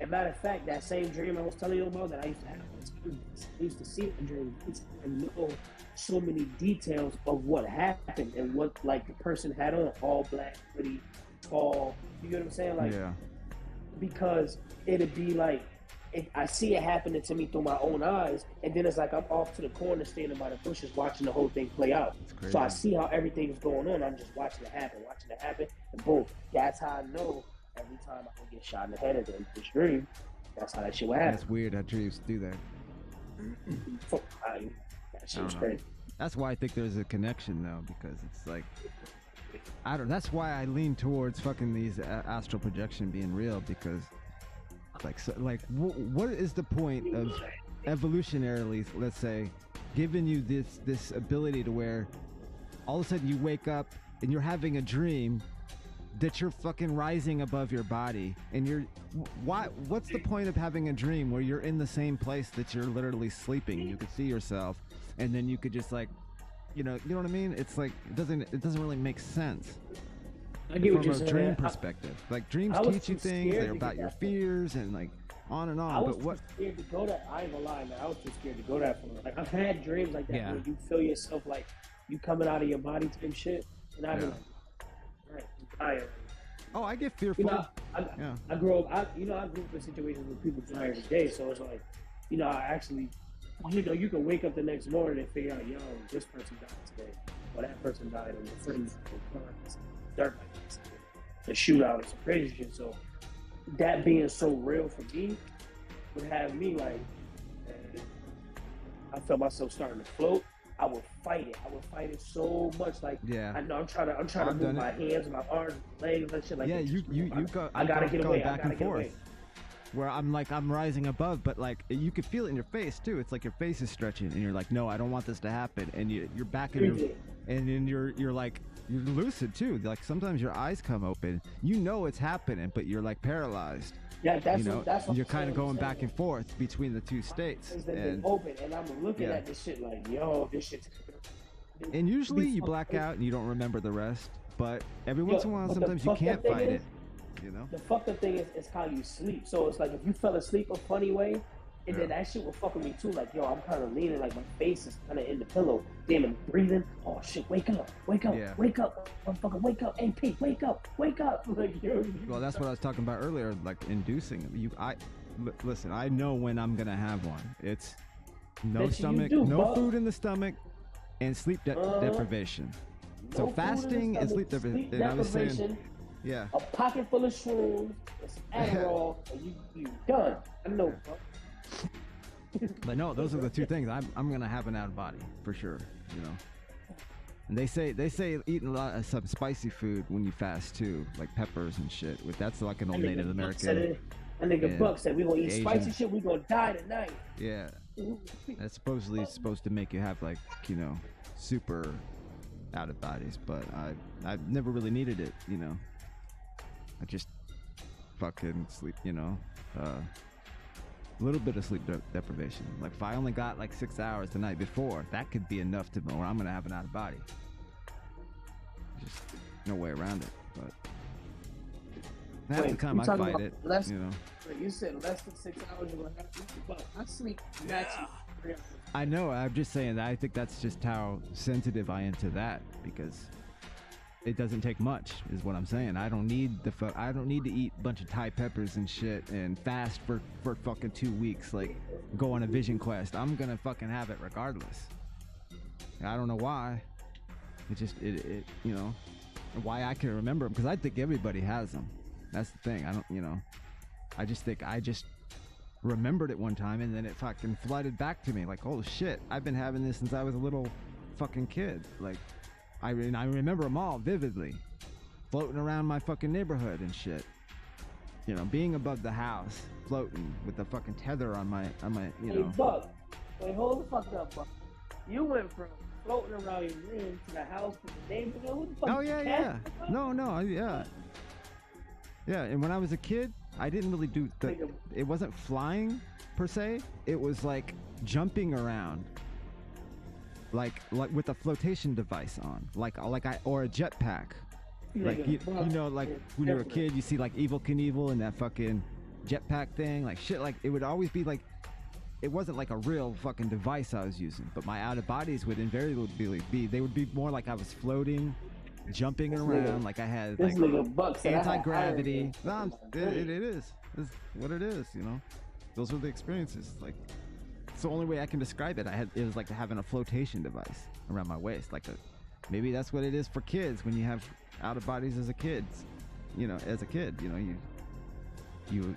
a matter of fact, that same dream I was telling you about that I used to have, I used to see it in dreams and know so many details of what happened and what like the person had on, all black, pretty, tall. You get what I'm saying? Like, because it'd be like. I see it happening to me through my own eyes, and then it's like I'm off to the corner standing by the bushes watching the whole thing play out. So I see how everything's going on. I'm just watching it happen, and boom. That's how I know every time I can get shot in the head in this dream. That's how that shit would happen. That's weird how dreams do that. That shit was crazy. That's why I think there's a connection though, because it's like, that's why I lean towards fucking these astral projection being real, because what is the point of evolutionarily, let's say, giving you this ability to where all of a sudden you wake up and you're having a dream that you're fucking rising above your body, and what's the point of having a dream where you're in the same place that you're literally sleeping? You could see yourself, and then you could just like, you know what I mean? It's like it doesn't really make sense. I get what you're from a saying. dream perspective. Like dreams teach you things. They're about your fears, and like on and I on. was But what? too scared to go that. I ain't gonna lie, man. I was too scared to go that far. Like I've had dreams like that where you feel yourself like you coming out of your body type shit, and I've been like, right, I'm dying. Oh, I get fearful. You know, I grew up. I grew up in situations where people die every day. So it's like, I actually, you can wake up the next morning and figure out, this person died today, or that person died, and your friends dirt like this, the shootout or some crazy shit. So that being so real for me would have me like, I felt myself starting to float. I would fight it. I would fight it so much. Like, I know I'm trying to move my hands, my arms, my legs, and shit like that. Yeah, I gotta get away. Back and forth. Where I'm rising above, but like you could feel it in your face too. It's like your face is stretching, and you're like, no, I don't want this to happen. And you're back in your, and then you're like, you're lucid too. Like sometimes your eyes come open. You know it's happening, but you're like paralyzed. Yeah, that's what you're kind of going back and forth between the two states. And open, and I'm looking at this shit like, this shit's. And usually you black out and you don't remember the rest. But every once in a while, sometimes you can't fight it. The fucked up thing is how you sleep. So it's like if you fell asleep a funny way, and then that shit will fuck with me too. Like, I'm kind of leaning, like my face is kind of in the pillow. Damn, I'm breathing. Oh shit, wake up, wake up, wake up, motherfucker, wake up, AP, wake up, wake up. Like, well, that's what I was talking about earlier, like inducing. Listen, I know when I'm gonna have one. It's no stomach, no food in the stomach, and sleep deprivation. So fasting and sleep deprivation. I was saying, a pocket full of shrooms, some Adderall, and you done. I know, bro. But no, those are the two things. I'm gonna have an out of body for sure. And they say eating a lot of some spicy food when you fast too, like peppers and shit. That's like an old Native American. That nigga Buck said we gonna eat spicy shit. We gonna die tonight. Yeah, that's supposedly supposed to make you have like super out of bodies, but I've never really needed it. I just fucking sleep. A little bit of sleep deprivation. Like if I only got like 6 hours the night before, that could be enough to where I'm gonna have an out of body. Just no way around it. But half the time I fight it. You said less than 6 hours you're gonna have to. But I sleep maximum 3 hours. I know. I'm just saying that I think that's just how sensitive I am to that because it doesn't take much, is what I'm saying. I don't need to eat a bunch of Thai peppers and shit and fast for fucking 2 weeks, like go on a vision quest. I'm gonna fucking have it regardless. I don't know why. It just why I can remember them because I think everybody has them. That's the thing. I just think I just remembered it one time and then it fucking flooded back to me like, oh shit, I've been having this since I was a little fucking kid. Like. I remember them all vividly, floating around my fucking neighborhood and shit. Being above the house, floating with the fucking tether on my. Hey, Buck, wait, hold the fuck up, Buck. You went from floating around your room to the house to the neighborhood. Who the fuck? Oh yeah. No, yeah. Yeah, and when I was a kid, I didn't really do it wasn't flying per se. It was like jumping around. Like with a flotation device on, or a jetpack, like when you're a kid, you see like Evel Knievel and that fucking jetpack thing, like shit. Like it would always be like, it wasn't like a real fucking device I was using, but my out of bodies would invariably be. They would be more like I was floating, jumping around, like I had like anti-gravity. It is. It's what it is. Those are the experiences. Like. It's the only way I can describe it. It was like having a flotation device around my waist. Maybe that's what it is for kids when you have out of bodies as a kid. As a kid, you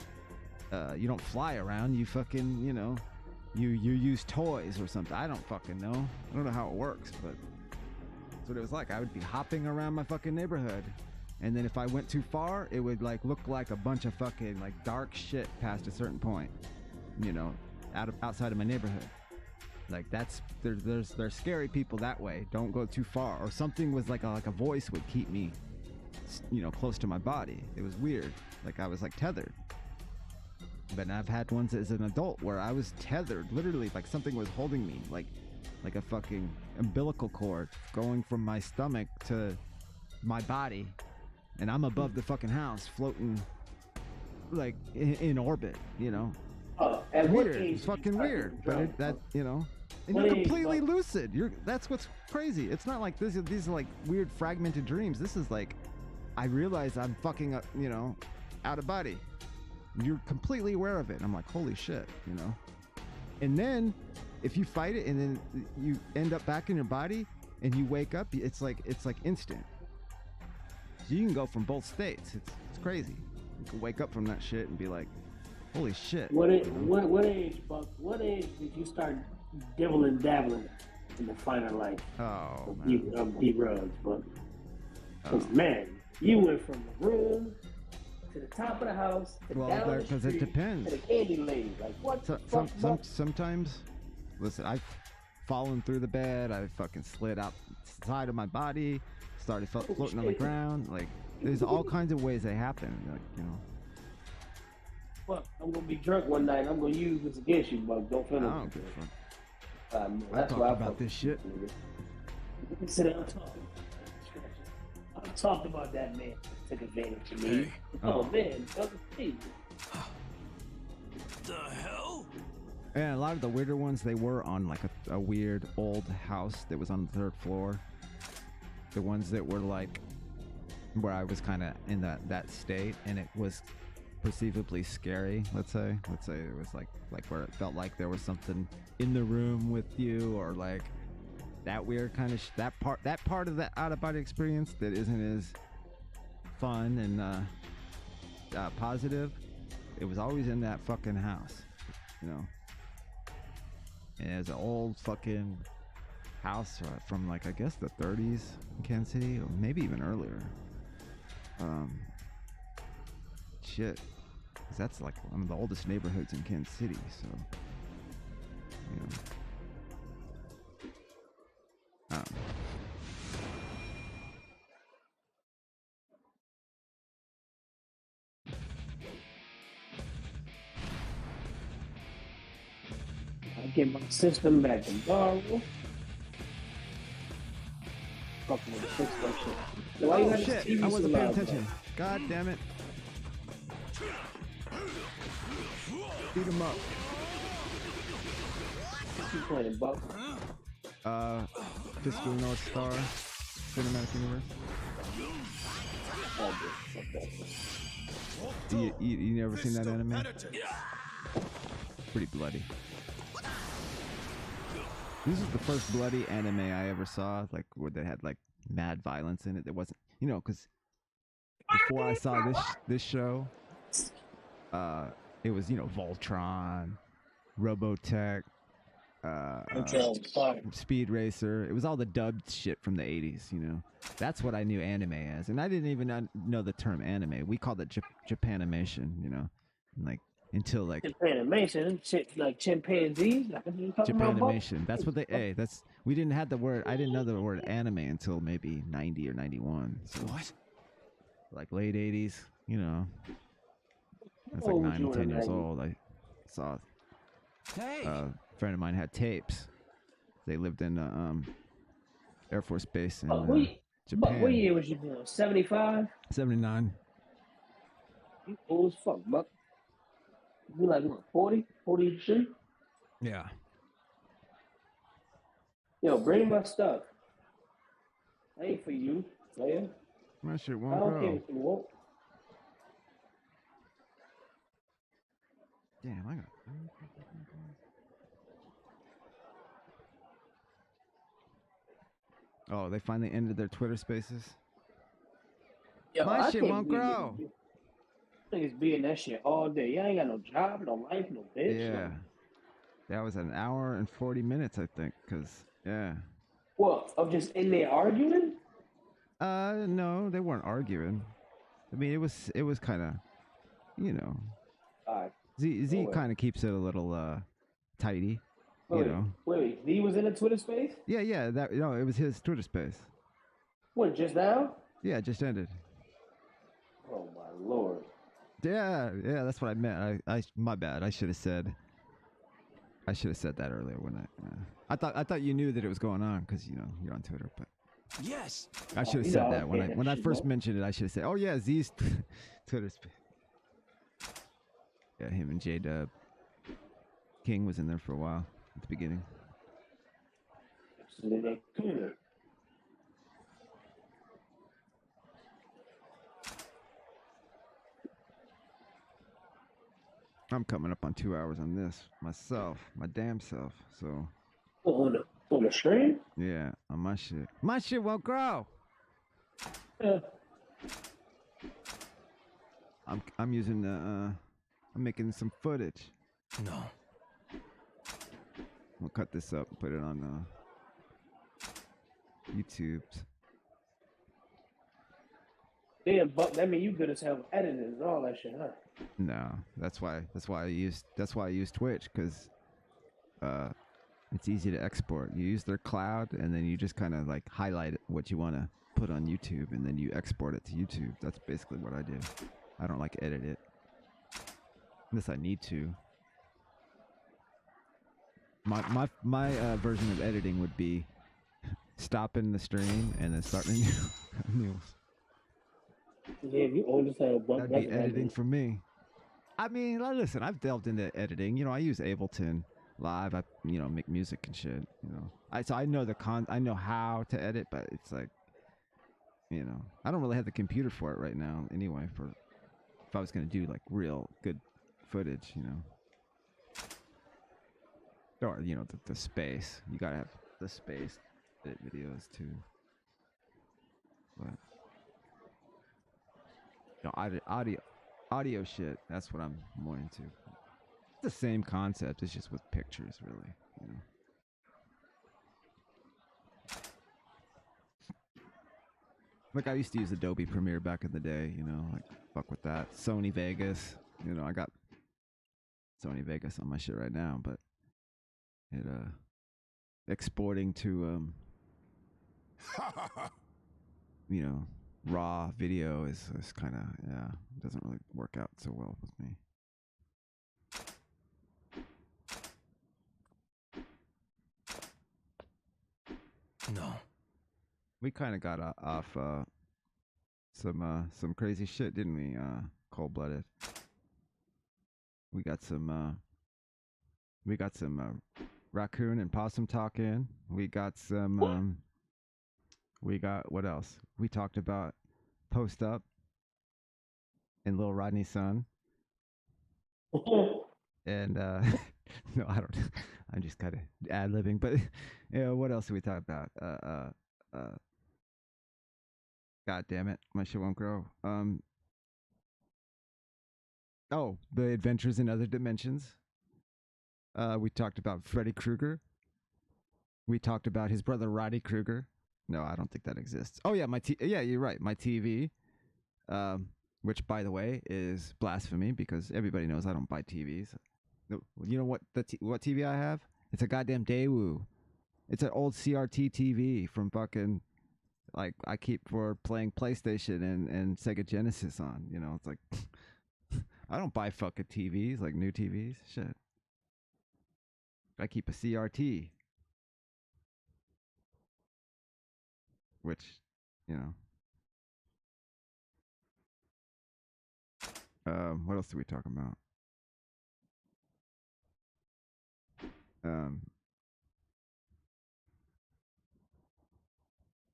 don't fly around. You fucking, you use toys or something. I don't fucking know. I don't know how it works, but that's what it was like. I would be hopping around my fucking neighborhood. And then if I went too far, it would like look like a bunch of fucking like dark shit past a certain point, outside of my neighborhood. Like there's scary people that way. Don't go too far. Or something was like a voice would keep me close to my body. It was weird. Like I was like tethered. But I've had ones as an adult where I was tethered, literally like something was holding me, like a fucking umbilical cord going from my stomach to my body, and I'm above the fucking house floating like in orbit, you know. At Weird. It's fucking weird. But that, you know, and you're completely lucid. That's what's crazy. It's not like these are like weird fragmented dreams. This is like, I realize I'm fucking up, you know, out of body. You're completely aware of it. And I'm like, holy shit, you know. And then if you fight it and then you end up back in your body and you wake up, it's like instant. So you can go from both states. It's crazy. You can wake up from that shit and be like, holy shit. What age, Buck? What age did you start dibbling dabbling in the finer life of deep rugs, Buck? Because man, you went from the room to the top of the house to down the street it depends. to the candy lady. Like what? Sometimes, listen, I've fallen through the bed. I fucking slid outside of my body, started floating on the ground. Like there's all kinds of ways they happen. Like, you know. Fuck, I'm gonna be drunk one night. I'm gonna use this against you, Buck. Don't feel it. I don't give a fuck. I That's talk why about this shit. Sit down, talk. I've talked about that man that took advantage of me. Oh man, the hell? And a lot of the weirder ones, they were on like a weird old house that was on the 3rd floor. The ones that were like where I was kind of in that state, and it was perceivably scary. Let's say it was like where it felt like there was something in the room with you, or like that weird kind of that part of that out of body experience that isn't as fun and positive. It was always in that fucking house, you know. And it's an old fucking house from like I guess the 30s in Kansas City, or maybe even earlier. Shit, 'cause that's like one of the oldest neighborhoods in Kansas City, so you know. I get my system back to borrow. Fucking with the fix that shit. Oh shit! I wasn't paying attention. God damn it! Beat him up. What you playing, Buck? Fiscal North Star Cinematic Universe. You never seen that anime? Pretty bloody. This is the first bloody anime I ever saw, like where they had like mad violence in it. There wasn't, you know, because before I saw this show, it was, you know, Voltron, Robotech, Speed Racer. It was all the dubbed shit from the 80s, you know. That's what I knew anime as, and I didn't even know the term anime. We called it Japanimation, you know, like until like Japanimation, shit like chimpanzees. Japanimation. That's what they. We didn't have the word. I didn't know the word anime until maybe 90 or 91. So what? Like late 80s, you know. I was like 9 or 10 years old. I saw. A friend of mine had tapes. They lived in Air Force Base in Japan. What year was you born? 75? 79. You old as fuck, Buck. You like what, 40? 43? Yeah. Yo, bring my stuff. I ain't for you, player. My shit won't I don't go. care if you won't. Damn, I got. Oh, they finally ended their Twitter Spaces. Yo, my shit won't grow. Niggas be in that shit all day. You ain't got no job, no life, no bitch. Yeah. No. That was an hour and 40 minutes, I think, because, yeah. What, of just in there arguing? No, they weren't arguing. I mean, it was kind of, you know. All right. Z kind of keeps it a little, tidy, you know. Wait, Z was in a Twitter space? Yeah, it was his Twitter space. What, just now? Yeah, it just ended. Oh, my Lord. Yeah, that's what I meant. I my bad. I should have said that earlier when I thought you knew that it was going on because you know you're on Twitter, but yes, I should have said that when I first mentioned it. I should have said, "Oh yeah, Z's Twitter space." Yeah, him and J-Dub. King was in there for a while at the beginning. I'm coming up on 2 hours on this myself, my damn self. So. On the stream? Yeah, on my shit. My shit won't grow. Yeah. I'm using the I'm making some footage. No. We'll cut this up and put it on YouTube's. Yeah, but that mean you good as hell editing and all that shit, huh? No, that's why I use Twitch, because it's easy to export. You use their cloud, and then you just kind of like highlight what you want to put on YouTube, and then you export it to YouTube. That's basically what I do. I don't like edit it unless I need to. My version of editing would be stopping the stream and then starting a new. Yeah, you old as hell, but that'd be editing for me. I mean, listen, I've delved into editing. You know, I use Ableton Live. I make music and shit. You know, I know I know how to edit, but it's like, I don't really have the computer for it right now. Anyway, if I was gonna do like real good footage, or the space. You gotta have the space to edit videos too. But audio shit, that's what I'm more into. It's the same concept, it's just with pictures, really. Like I used to use Adobe Premiere back in the day, like fuck with that. Sony Vegas, I got Sony Vegas on my shit right now, but it exporting to raw video is kind of, it doesn't really work out so well with me. No. We kind of got off some crazy shit, didn't we? Coldblooded. We got some raccoon and possum talk in. We got some what else? We talked about Post Up and Lil Rodney's son. And no, I don't. I'm just kind of ad-libbing, but what else did we talk about? God damn it, my shit won't grow. Oh, the Adventures in Other Dimensions. We talked about Freddy Krueger. We talked about his brother Roddy Krueger. No, I don't think that exists. Oh yeah, yeah, you're right. My TV, which by the way is blasphemy because everybody knows I don't buy TVs. You know what what TV I have? It's a goddamn Daewoo. It's an old CRT TV from fucking, like, I keep for playing PlayStation and Sega Genesis on. It's like I don't buy fucking TVs, like new TVs. Shit. I keep a CRT. Which, what else did we talk about?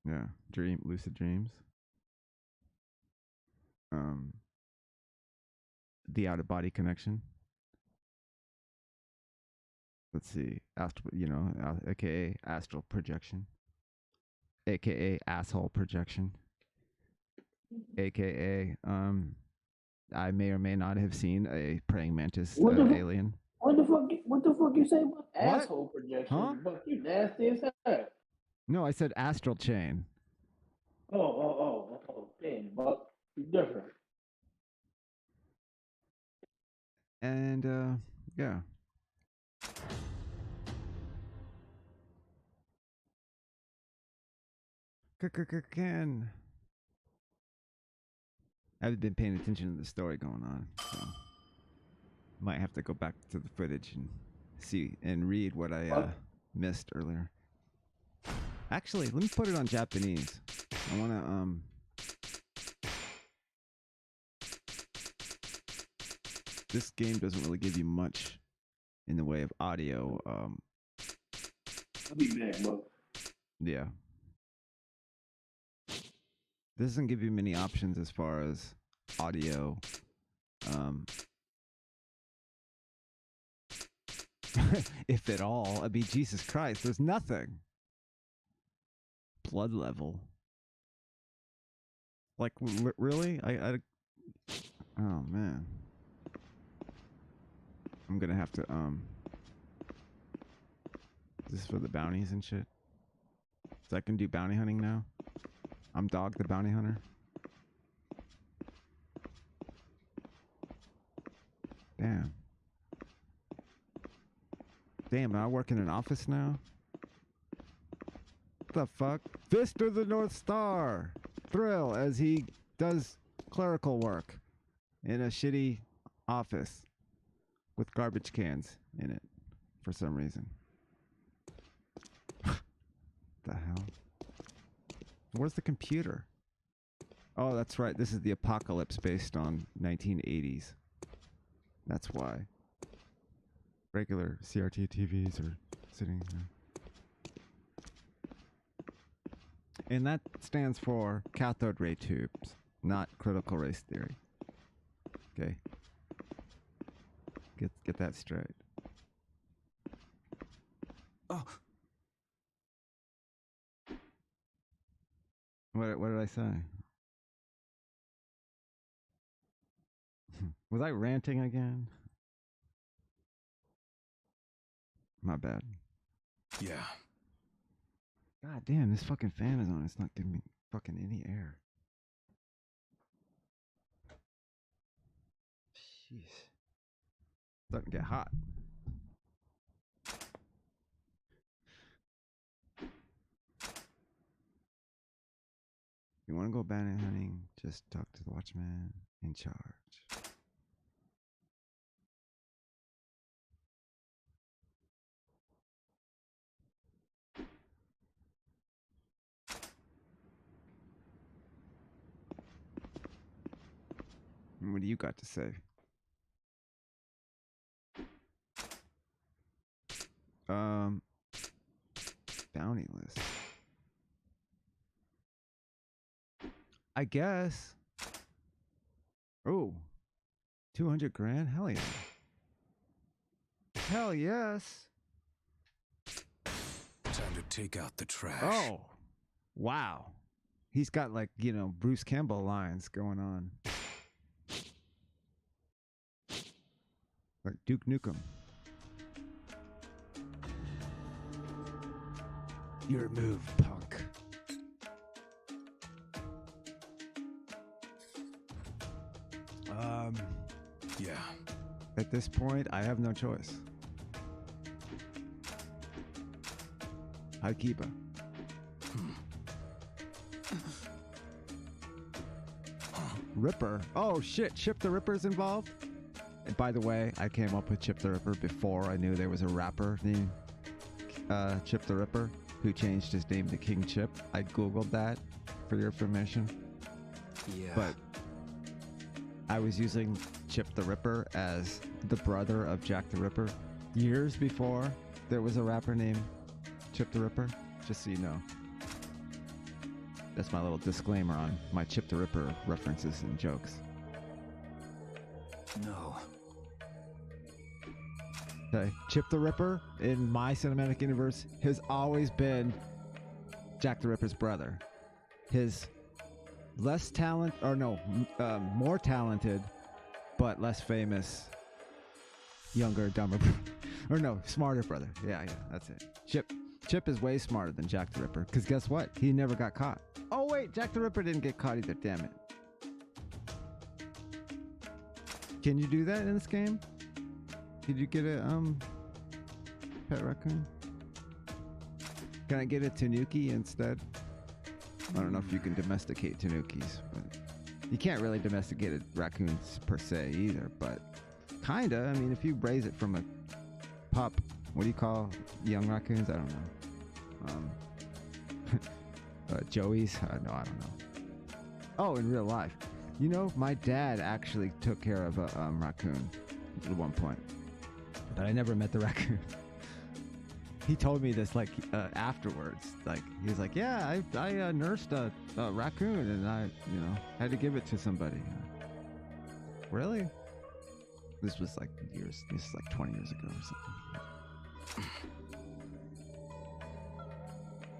Yeah, lucid dreams. The out of body connection. Let's see, aka astral projection, aka asshole projection, aka I may or may not have seen a praying mantis alien. What the fuck you say about asshole projection? Huh? But you nasty as hell. No, I said astral chain. Oh, damn, Buck. You different. And yeah. Ken. I've been paying attention to the story going on, so might have to go back to the footage and see and read what I missed earlier. Actually, let me put it on Japanese. I wanna this game doesn't really give you much in the way of audio. I'll be back, bro. Yeah. This doesn't give you many options as far as audio. If at all. I mean, Jesus Christ, there's nothing. Blood level. Like, really? I oh, man. I'm gonna have to, This is for the bounties and shit? So I can do bounty hunting now? I'm Dog the Bounty Hunter. Damn. Damn, I work in an office now? What the fuck? Fist of the North Star! Thrill as he does clerical work in a shitty office with garbage cans in it for some reason. The hell? Where's the computer? Oh, that's right. This is the apocalypse based on 1980s. That's why. Regular CRT TVs are sitting there. And that stands for cathode ray tubes, not critical race theory. Okay. Get that straight. Oh. What did I say? Was I ranting again? My bad. Yeah. God damn, this fucking fan is on. It's not giving me fucking any air. Jeez. It's starting to get hot. You want to go bounty hunting? Just talk to the watchman in charge. And what do you got to say? Bounty list. I guess. Oh, 200 grand? Hell yeah. Hell yes. Time to take out the trash. Oh, wow. He's got like, you know, Bruce Campbell lines going on. Like Duke Nukem. Your move, punk. Yeah. At this point, I have no choice. Haikiba. Ripper. Oh shit, Chip the Ripper's involved? And by the way, I came up with Chip the Ripper before I knew there was a rapper named Chip the Ripper who changed his name to King Chip. I googled that for your information. Yeah. But I was using Chip the Ripper as the brother of Jack the Ripper years before there was a rapper named Chip the Ripper, just so you know. That's my little disclaimer on my Chip the Ripper references and jokes. No. Okay, Chip the Ripper in my cinematic universe has always been Jack the Ripper's brother. His less talent, or no, more talented, but less famous, younger, dumber, or no, smarter brother. Yeah, that's it. Chip is way smarter than Jack the Ripper, because guess what? He never got caught. Oh wait, Jack the Ripper didn't get caught either, damn it. Can you do that in this game? Did you get a pet raccoon? Can I get a tanuki instead? I don't know if you can domesticate tanukis, but you can't really domesticate raccoons per se either, but kinda. I mean, if you raise it from a pup, what do you call young raccoons? I don't know. Joey's? No, I don't know. Oh, in real life. You know, my dad actually took care of a raccoon at one point, but I never met the raccoon. He told me this like afterwards. Like he was like, "Yeah, I nursed a raccoon, and I had to give it to somebody." Really? This was like years. This is like 20 years ago or something.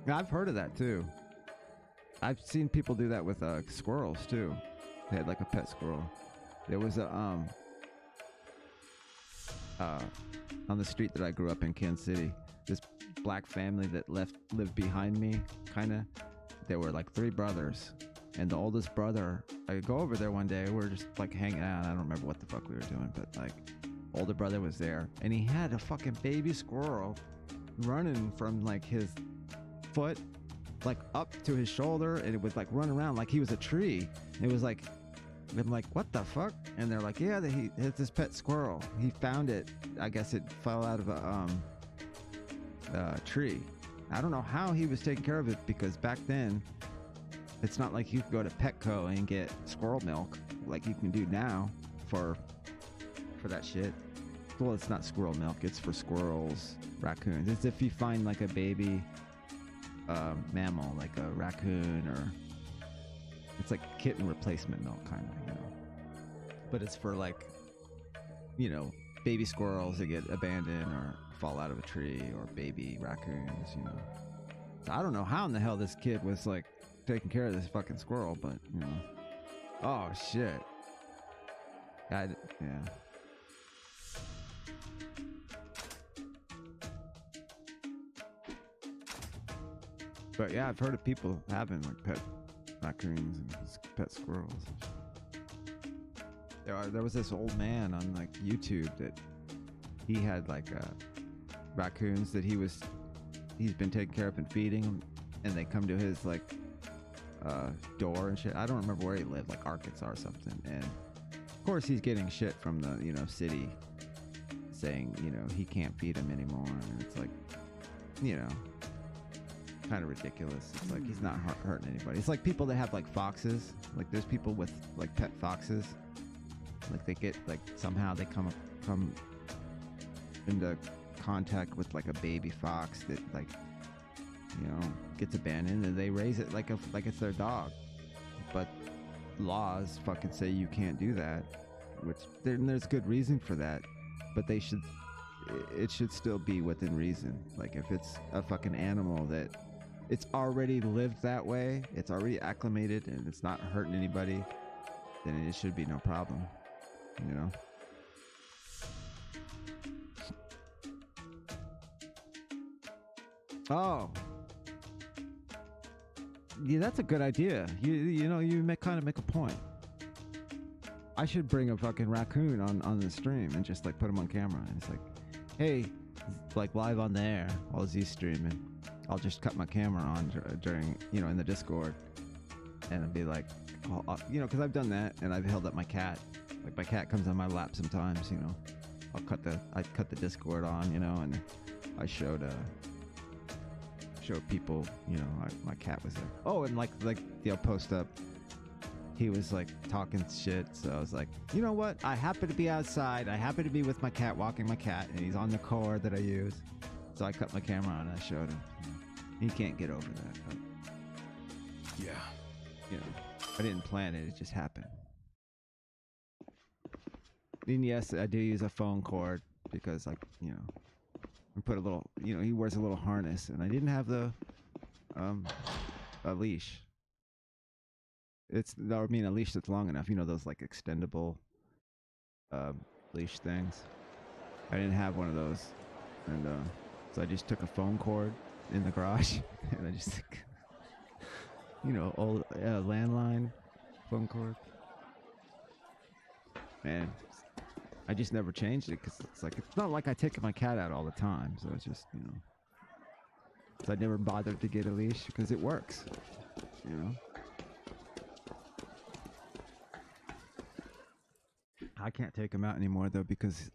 Yeah, I've heard of that too. I've seen people do that with squirrels too. They had like a pet squirrel. There was a on the street that I grew up in, Kansas City, this black family that lived behind me, kind of. There were like 3 brothers, and the oldest brother, I go over there one day, we were just like hanging out. I don't remember what the fuck we were doing, but like older brother was there, and he had a fucking baby squirrel running from like his foot like up to his shoulder, and it would like run around like he was a tree. It was like, I'm like, what the fuck? And they're like, yeah, he it's this pet squirrel. He found it. I guess it fell out of a tree. I don't know how he was taking care of it, because back then, it's not like you could go to Petco and get squirrel milk like you can do now for that shit. Well, it's not squirrel milk. It's for squirrels, raccoons. It's if you find like a baby mammal, like a raccoon, or it's like kitten replacement milk, kind of, but it's for like, baby squirrels that get abandoned or fall out of a tree, or baby raccoons, So I don't know how in the hell this kid was like taking care of this fucking squirrel, but oh shit. Yeah. But yeah, I've heard of people having like pet raccoons and pet squirrels. There was this old man on like YouTube that he had like raccoons that he's been taking care of and feeding them, and they come to his like door and shit. I don't remember where he lived, like Arkansas or something. And of course he's getting shit from the city saying he can't feed him anymore, and it's like kind of ridiculous. It's like he's not hurting anybody. It's like people that have like foxes. Like there's people with like pet foxes. Like they get like somehow they come into contact with like a baby fox that like gets abandoned, and they raise it like it's their dog. But laws fucking say you can't do that, which there's good reason for that. But it should still be within reason. Like if it's a fucking animal that it's already lived that way, it's already acclimated, and it's not hurting anybody, then it should be no problem, Oh, yeah, that's a good idea. You kind of make a point. I should bring a fucking raccoon on the stream and just like put him on camera, and it's like, hey, like live on the air while he's streaming. I'll just cut my camera on during, in the Discord, and I'll be like, because I've done that, and I've held up my cat. Like my cat comes on my lap sometimes, I cut the Discord on, and I showed people, my cat was there. Oh, and like post up, he was like talking shit, so I was like, you know what? I happen to be outside. I happen to be with my cat, walking my cat, and he's on the cord that I use. So I cut my camera on and I showed him. He can't get over that. But, yeah. I didn't plan it. It just happened. And yes, I do use a phone cord because, like, I put a little, he wears a little harness, and I didn't have a leash. A leash that's long enough. Those like extendable leash things. I didn't have one of those, and so I just took a phone cord in the garage, and I just, old landline phone cord. And I just never changed it because it's not like I take my cat out all the time, so it's just, so I never bothered to get a leash because it works, I can't take him out anymore though because,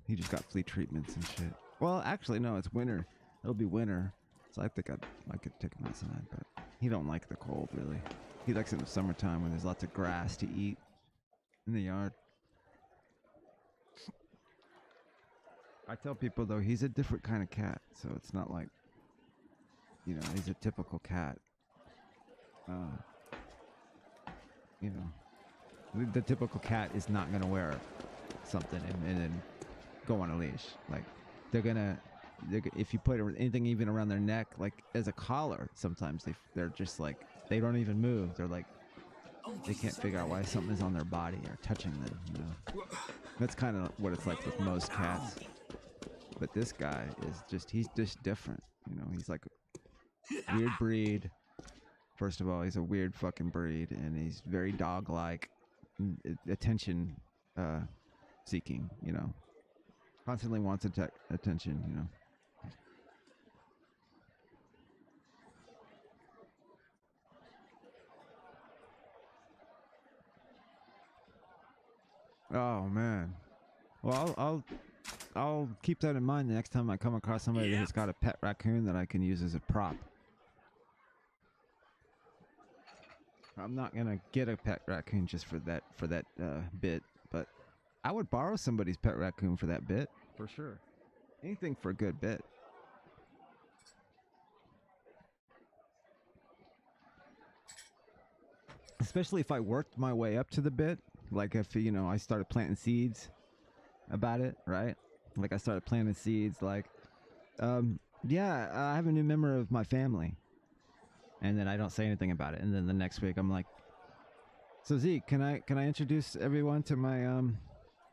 he just got flea treatments and shit. Well, actually, no, it's winter. It'll be winter, so I think I could take him outside, but he don't like the cold really. He likes it in the summertime when there's lots of grass to eat in the yard. I tell people though, he's a different kind of cat, so it's not like, you know, he's a typical cat. You know, the typical cat is not gonna wear something and then go on a leash. Like if you put anything even around their neck, like as a collar, sometimes they're just like, they don't even move. They're like, they can't figure out why something is on their body or touching them, you know. That's kind of what it's like with most cats. But this guy is just, he's just different. You know, he's like a weird breed. First of all, he's a weird fucking breed, and he's very dog-like, attention seeking, you know. Constantly wants attention, you know. Oh man. Well, I'll keep that in mind the next time I come across somebody that's got a pet raccoon that I can use as a prop. I'm not gonna get a pet raccoon just for that bit, but I would borrow somebody's pet raccoon for that bit for sure. Anything for a good bit. Especially if I worked my way up to the bit, like if, you know, I started planting seeds about it, right? Like I started planting seeds like, yeah, I have a new member of my family. And then I don't say anything about it. And then the next week I'm like, so Zeke, can I introduce everyone to my,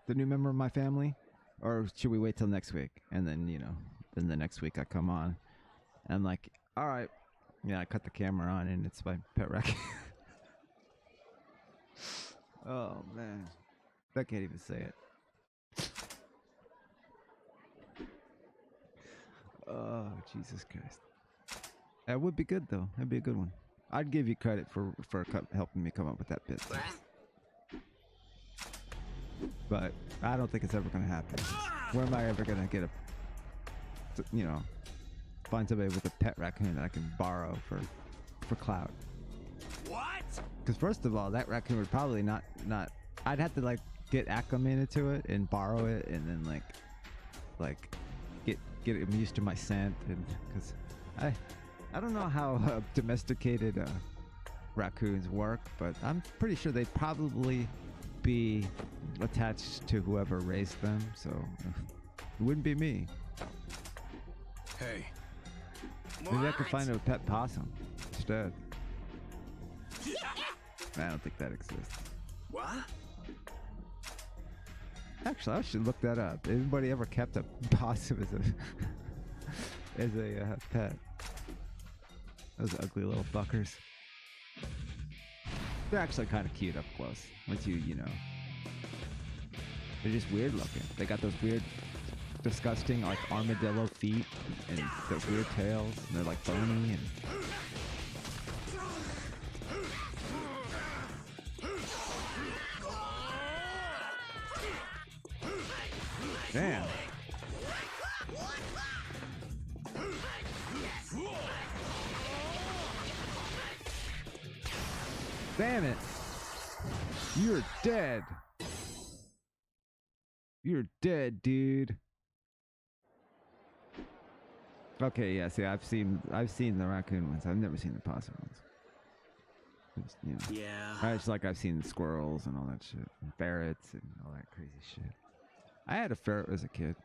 the new member of my family? Or should we wait till next week? And then, you know, then the next week I come on and I'm like, all right. Yeah, I cut the camera on and it's my pet raccoon. Oh, man. I can't even say it. Oh, Jesus Christ. That would be good, though. That'd be a good one. I'd give you credit for helping me come up with that bit. But I don't think it's ever going to happen. Where am I ever going to get you know, find somebody with a pet raccoon that I can borrow for clout? What? Because first of all, that raccoon would probably not. I'd have to like get acclimated to it and borrow it, and then like get him used to my scent, and because I don't know how domesticated raccoons work, but I'm pretty sure they'd probably be attached to whoever raised them, so it wouldn't be me. Hey. Maybe I could find a pet possum instead. I don't think that exists. What? Actually, I should look that up. Anybody ever kept a possum as a pet? Those ugly little fuckers. They're actually kind of cute up close. Once you know. They're just weird looking. They got those weird, disgusting, like armadillo feet and those weird tails. And they're like bony and... Damn. Damn it. You're dead. You're dead, dude. Okay, yeah, see, I've seen the raccoon ones. I've never seen the possum ones. Just, you know, yeah. It's like I've seen squirrels and all that shit. And ferrets and all that crazy shit. I had a ferret as a kid.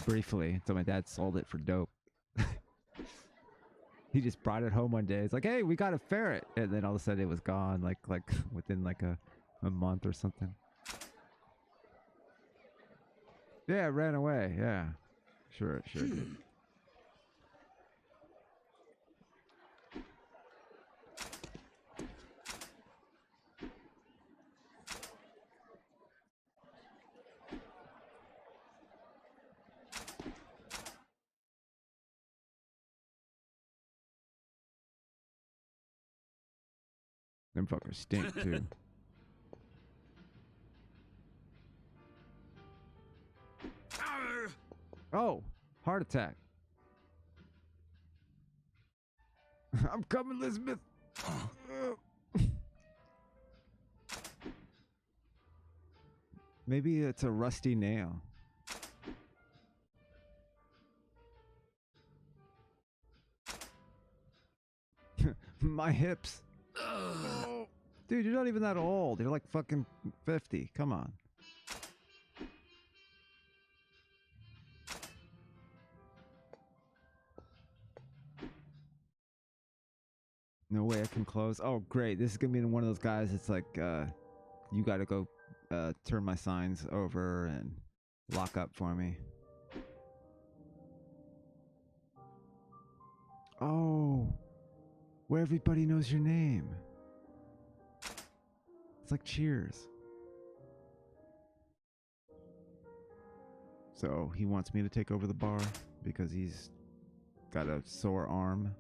Briefly, until my dad sold it for dope. He just brought it home one day. It's like, hey, we got a ferret. And then all of a sudden it was gone, like within like a month or something. Yeah, it ran away. Yeah. Sure did. Them fuckers stink too. Oh, heart attack. I'm coming, Elizabeth. Maybe it's a rusty nail. My hips. Oh. Dude, you're not even that old. You're like fucking 50. Come on. No way I can close. Oh, great. This is going to be one of those guys. It's like, you got to go turn my signs over and lock up for me. Oh, where everybody knows your name. It's like Cheers. So he wants me to take over the bar because he's got a sore arm.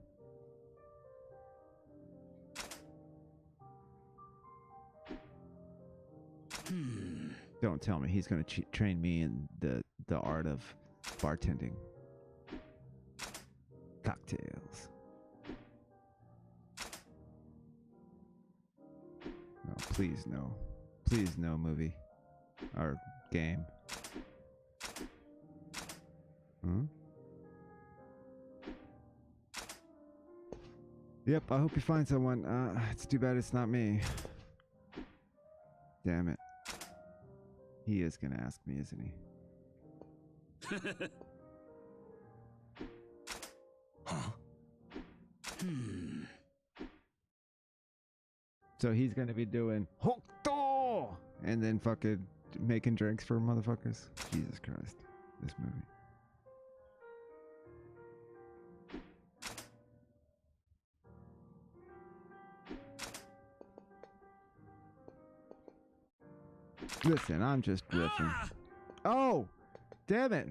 Don't tell me he's going to train me in the art of bartending. Cocktails. No, please no. Please no movie. Or game. Huh? Yep, I hope you find someone. It's too bad it's not me. Damn it. He is gonna ask me, isn't he? Huh? So he's gonna be doing Hokto and then fucking making drinks for motherfuckers. Jesus Christ. This movie. Listen, I'm just riffing. Oh! Damn it!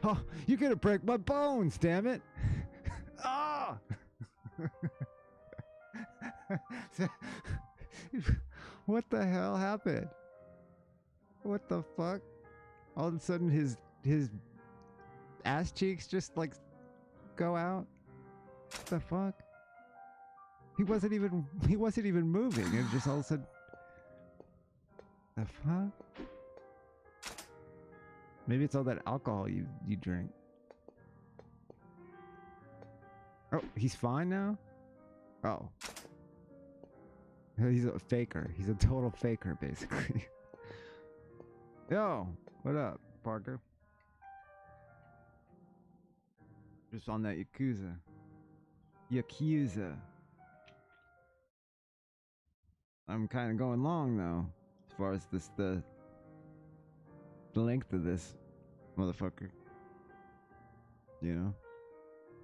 Oh, you're gonna break my bones, damn it! Ah! What the hell happened? What the fuck? All of a sudden his ass cheeks just like go out? What the fuck? He wasn't even moving. It was just all of a sudden. The fuck? Maybe it's all that alcohol you drink. Oh, he's fine now? Oh. He's a faker. He's a total faker, basically. Yo, what up, Parker? Just on that Yakuza. Yakuza. I'm kind of going long, though. As far as this, the length of this motherfucker. You know?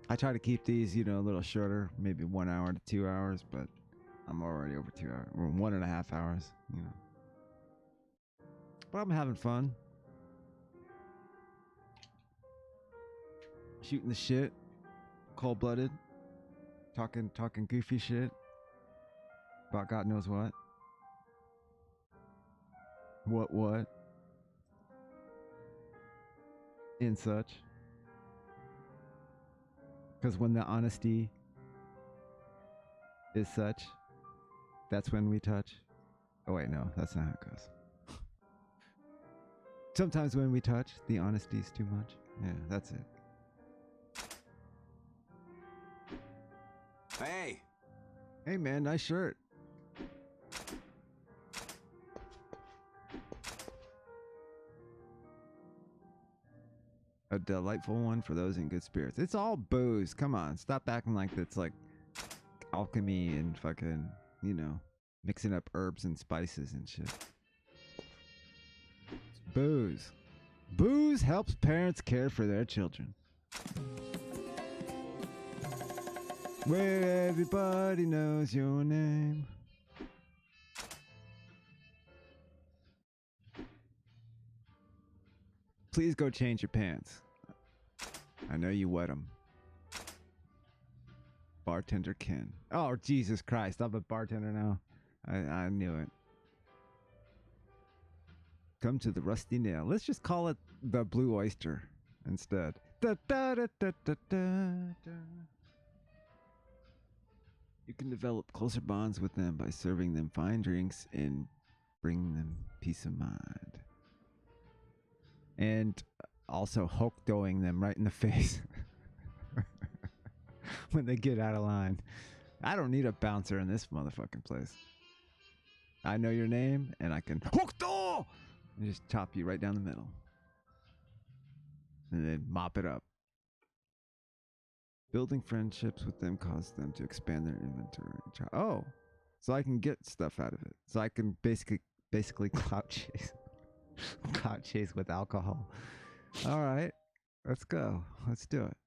I try to keep these, you know, a little shorter. Maybe 1 hour to 2 hours, but I'm already over 2 hours. Or 1.5 hours, you know. But I'm having fun. Shooting the shit. Cold-blooded. Talking goofy shit. About God knows what. What? And such. Because when the honesty is such, that's when we touch. Oh wait, no, that's not how it goes. Sometimes when we touch, the honesty is too much. Yeah, that's it. Hey! Hey man, nice shirt. A delightful one for those in good spirits. It's all booze. Come on, stop acting like it's like alchemy and fucking, you know, mixing up herbs and spices and shit. It's booze. Booze helps parents care for their children. Where everybody knows your name. Please go change your pants. I know you wet them. Bartender Ken. Oh, Jesus Christ. I'm a bartender now. I knew it. Come to the Rusty Nail. Let's just call it the Blue Oyster instead. Da, da, da, da, da, da, da. You can develop closer bonds with them by serving them fine drinks and bringing them peace of mind. And also hook-doing them right in the face when they get out of line. I don't need a bouncer in this motherfucking place. I know your name, and I can and just chop you right down the middle. And then mop it up. Building friendships with them causes them to expand their inventory. Oh, so I can get stuff out of it. So I can basically clout chase. Clout chase with alcohol. All right, let's go. Let's do it.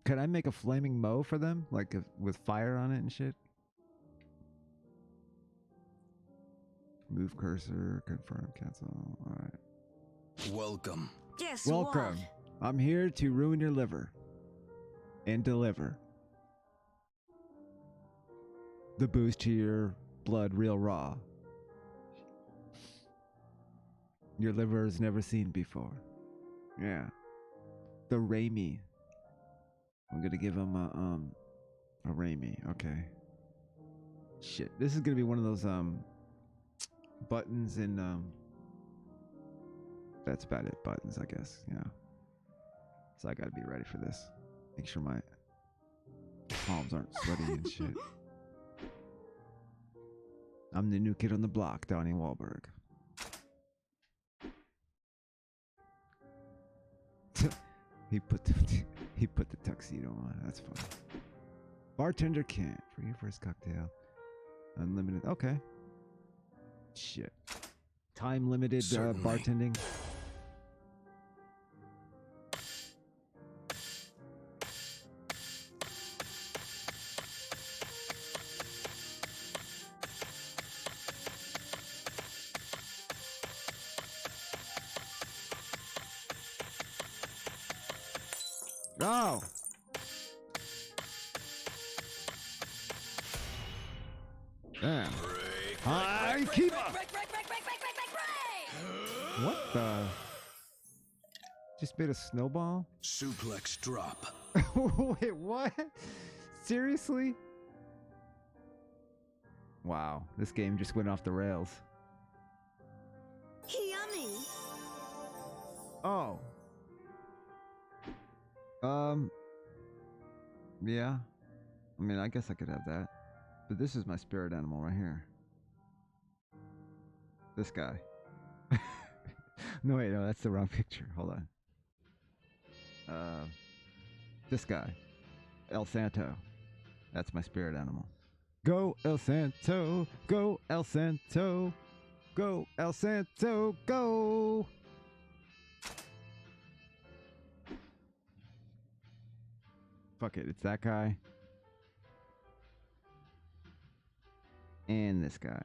Could I make a flaming moe for them? Like with fire on it and shit? Move cursor, confirm, cancel. All right. Welcome. Guess Welcome. what? I'm here to ruin your liver. And deliver. The booze to your blood real raw. Your liver is never seen before. Yeah. The Raimi. I'm gonna give him a Raimi. Okay. Shit. This is gonna be one of those buttons in that's about it. Buttons, I guess. Yeah. So I gotta be ready for this. Make sure my palms aren't sweaty and shit. I'm the new kid on the block, Donnie Wahlberg. He put the tuxedo on. That's fun. Bartender can't. For your first cocktail. Unlimited. Okay. Shit. Time limited bartending. Oh. Damn. I keep up. What the? Just made a snowball? Suplex drop. Wait, what? Seriously? Wow, this game just went off the rails. Yummy. Oh. Yeah. I mean, I guess I could have that. But this is my spirit animal right here. This guy. No, wait, no, that's the wrong picture. Hold on. This guy. El Santo. That's my spirit animal. Go El Santo. Go El Santo. Go El Santo. Go. Fuck it, it's that guy. And this guy.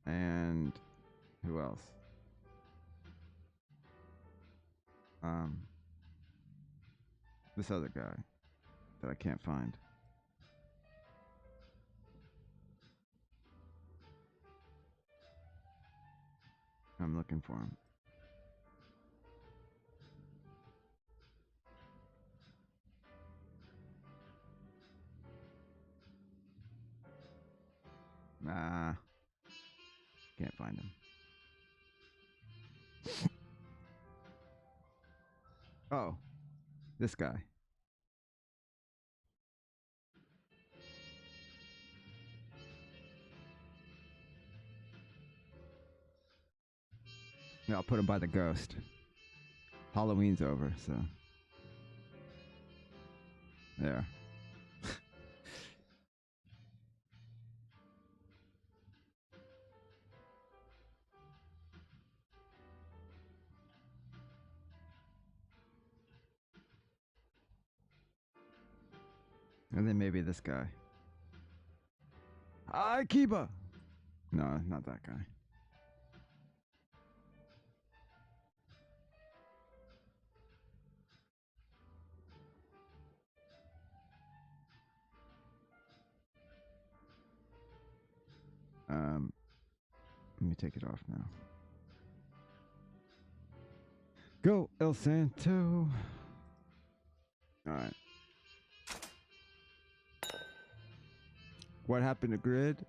And who else? This other guy that I can't find. I'm looking for him. Nah. Can't find him. Oh. This guy. Yeah, I'll put him by the ghost. Halloween's over, so. There. And then maybe this guy. Kiba! No, not that guy. Let me take it off now. Go, El Santo. Alright. What happened to Grid?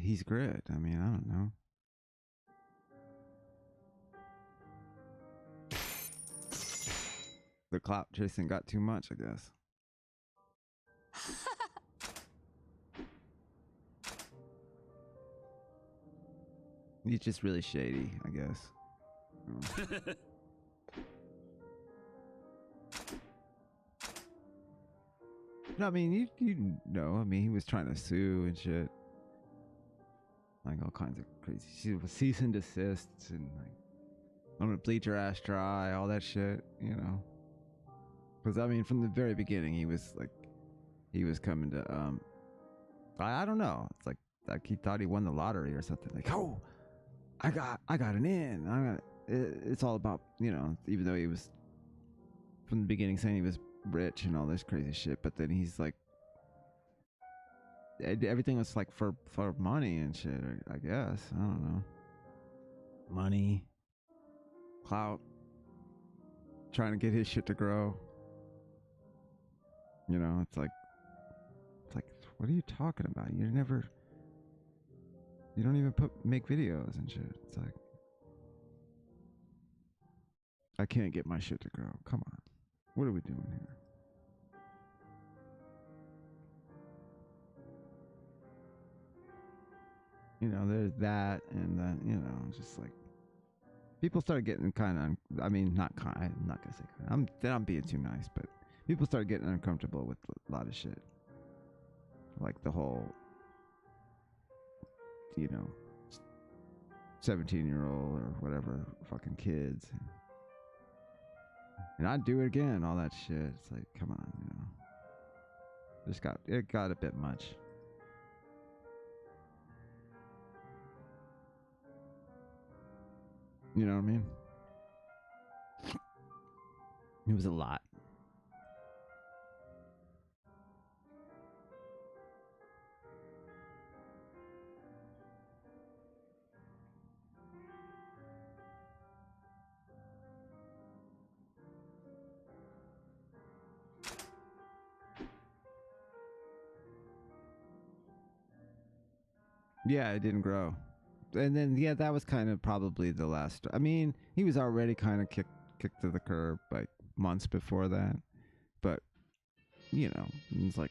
He's Grid. I mean, I don't know. the clout chasing got too much, I guess. He's just really shady, I guess. No, I mean, you know, I mean, he was trying to sue and shit. Like all kinds of crazy shit with cease and desists and like, I'm gonna bleach your ass dry, all that shit, you know. Because I mean, from the very beginning, he was coming to, I don't know. It's like he thought he won the lottery or something. Like, oh, I got an in. It's all about, you know, even though he was from the beginning saying he was rich and all this crazy shit, but then he's like, everything was like for money and shit, I guess. I don't know. Money, clout, trying to get his shit to grow. You know, it's like, what are you talking about? You don't even make videos and shit. It's like, I can't get my shit to grow. Come on. What are we doing here? You know, there's that, and then, you know, just like, people started getting kind of, I mean, I'm not gonna say kind of, I'm being too nice, but people started getting uncomfortable with a lot of shit. Like the whole, you know, 17-year-old or whatever, fucking kids. And I'd do it again, all that shit. It's like, come on, you know. It got a bit much. You know what I mean? It was a lot. Yeah, it didn't grow. And then, yeah, that was kind of probably the last. I mean, he was already kind of kicked to the curb like months before that. But, you know, it's like,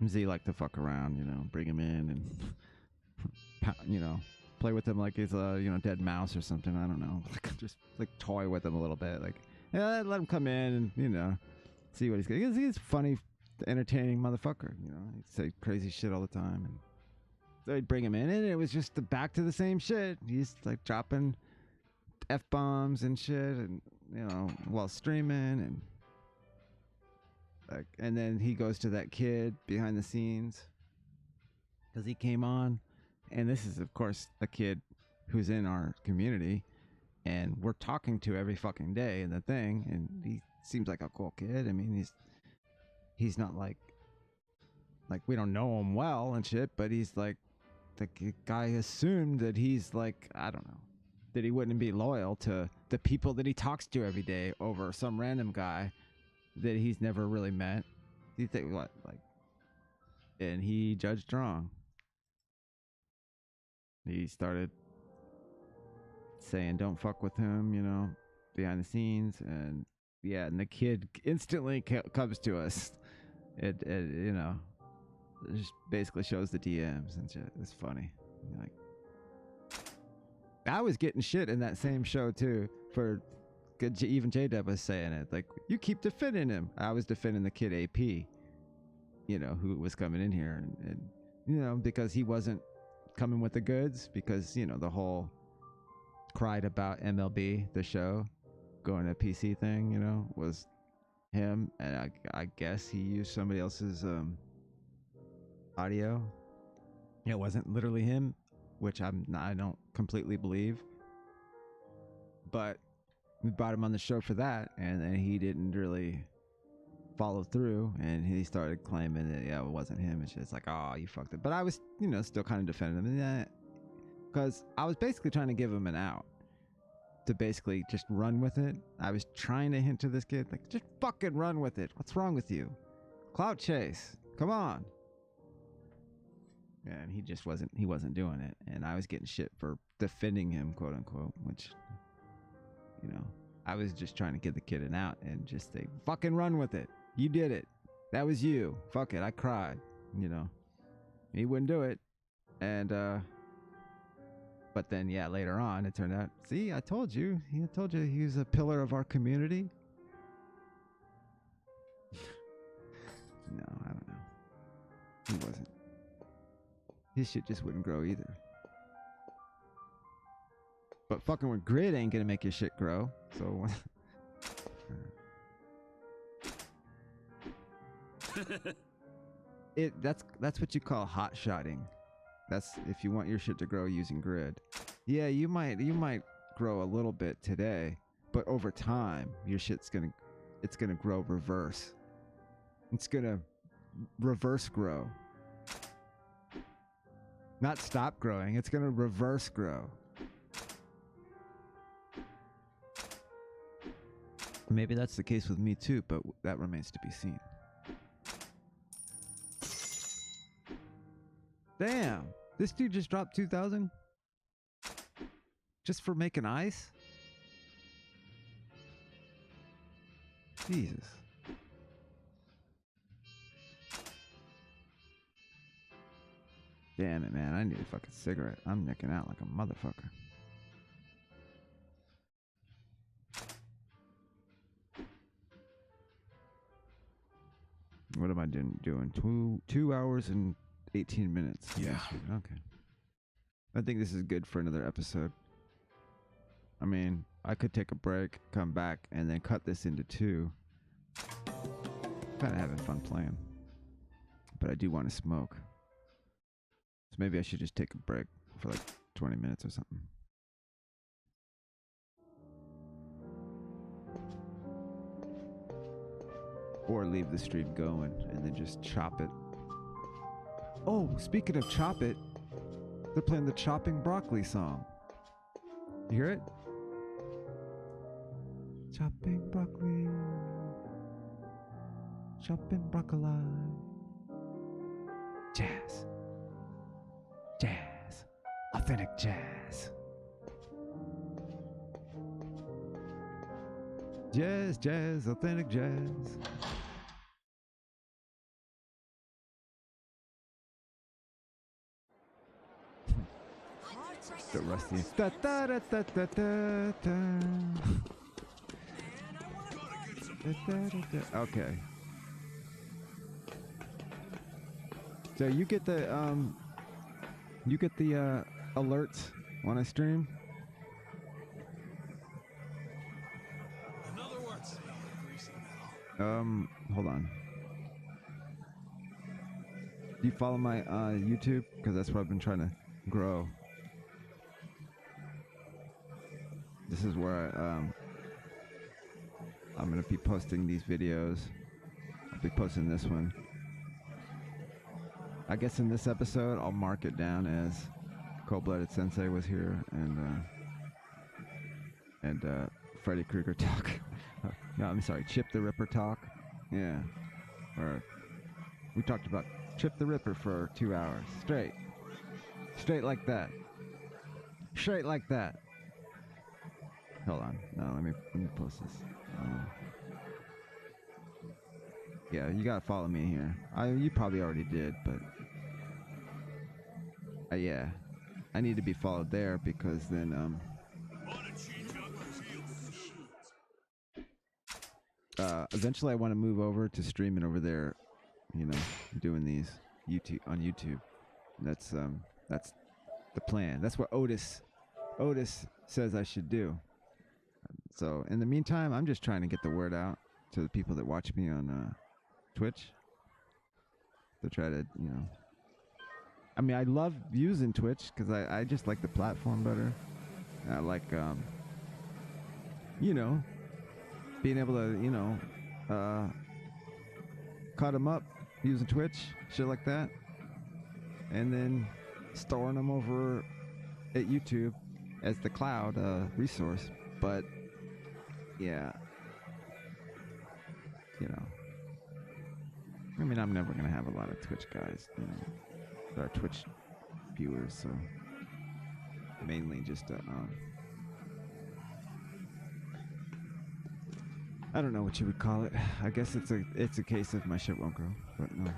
Z liked to fuck around, you know, bring him in and, you know, play with him like he's a, you know, dead mouse or something. I don't know. Just like toy with him a little bit. Like, yeah, let him come in and, you know, see what he's got. He's a funny, entertaining motherfucker, you know. He'd say crazy shit all the time. And so he'd bring him in, and it was just back to the same shit. He's like dropping F-bombs and shit, and, you know, while streaming, and like, and then he goes to that kid behind the scenes because he came on, and this is, of course, a kid who's in our community, and we're talking to every fucking day in the thing, and he seems like a cool kid. I mean, he's not like we don't know him well and shit, but he's like, the guy assumed that he's like, I don't know, that he wouldn't be loyal to the people that he talks to every day over some random guy that he's never really met. You think what? Like, and he judged wrong. He started saying, don't fuck with him, you know, behind the scenes. And yeah, and the kid instantly comes to us. It you know, it just basically shows the DMs and shit. It's funny. Like, I was getting shit in that same show too. For even J-Dub was saying it. Like, you keep defending him. I was defending the kid AP, you know, who was coming in here, and you know, because he wasn't coming with the goods. Because, you know, the whole cried about MLB, the show, going to PC thing, you know, was him, and I guess he used somebody else's audio. It wasn't literally him, which I don't completely believe, but we brought him on the show for that, and then he didn't really follow through, and he started claiming that, yeah, it wasn't him, and shit. It's like, oh, you fucked it. But I was, you know, still kind of defending him, because I was basically trying to give him an out to basically just run with it. I was trying to hint to this kid, like, just fucking run with it. What's wrong with you? Clout chase. Come on. And he just wasn't doing it. And I was getting shit for defending him, quote unquote, which, you know, I was just trying to get the kid out and just say, fucking run with it. You did it. That was you. Fuck it. I cried. You know. He wouldn't do it. And, but then, yeah, later on, it turned out, see, I told you. I told you he was a pillar of our community. No, I don't know. He wasn't. His shit just wouldn't grow either. But fucking with grid ain't gonna make your shit grow. So that's what you call hot shotting. That's if you want your shit to grow using grid. Yeah, you might grow a little bit today, but over time your shit's gonna grow reverse. It's gonna reverse grow. Not stop growing, it's gonna reverse grow. Maybe that's the case with me too, but that remains to be seen. Damn, this dude just dropped 2,000? Just for making ice? Jesus. Damn it, man, I need a fucking cigarette. I'm nicking out like a motherfucker. What am I doing? 2 hours and 18 minutes. Yeah. Okay. I think this is good for another episode. I mean, I could take a break, come back, and then cut this into 2. Kind of having fun playing. But I do want to smoke. So maybe I should just take a break for like 20 minutes or something. Or leave the stream going and then just chop it. Oh, speaking of chop it, they're playing the Chopping Broccoli song. You hear it? Chopping broccoli. Chopping broccoli. Jazz. Jazz. Authentic jazz. Jazz, jazz, authentic jazz. The rusty. Da, da, da, da, da, da, da. Da, da, da, da. Okay. So you get the alerts when I stream. Hold on. Do you follow my YouTube? Because that's what I've been trying to grow. This is where I'm gonna be posting these videos. I'll be posting this one. I guess in this episode I'll mark it down as Coldblooded Sensei was here and Freddy Krueger talk. No, I'm sorry, Chip the Ripper talk. Yeah. Or we talked about Chip the Ripper for 2 hours straight. Straight like that. Straight like that. Hold on. No, let me post this. Yeah, you gotta follow me here. You probably already did, but yeah, I need to be followed there because then eventually I want to move over to streaming over there. You know, doing these on YouTube. That's the plan. That's what Otis says I should do. So in the meantime, I'm just trying to get the word out to the people that watch me on Twitch. To try to, you know. I mean, I love using Twitch because I just like the platform better. I like, you know, being able to, you know, cut them up using Twitch, shit like that. And then storing them over at YouTube as the cloud resource. But yeah, you know, I mean, I'm never gonna have a lot of Twitch guys, you know, that are Twitch viewers, so mainly just I don't know what you would call it. I guess it's a case of my shit won't grow, but no.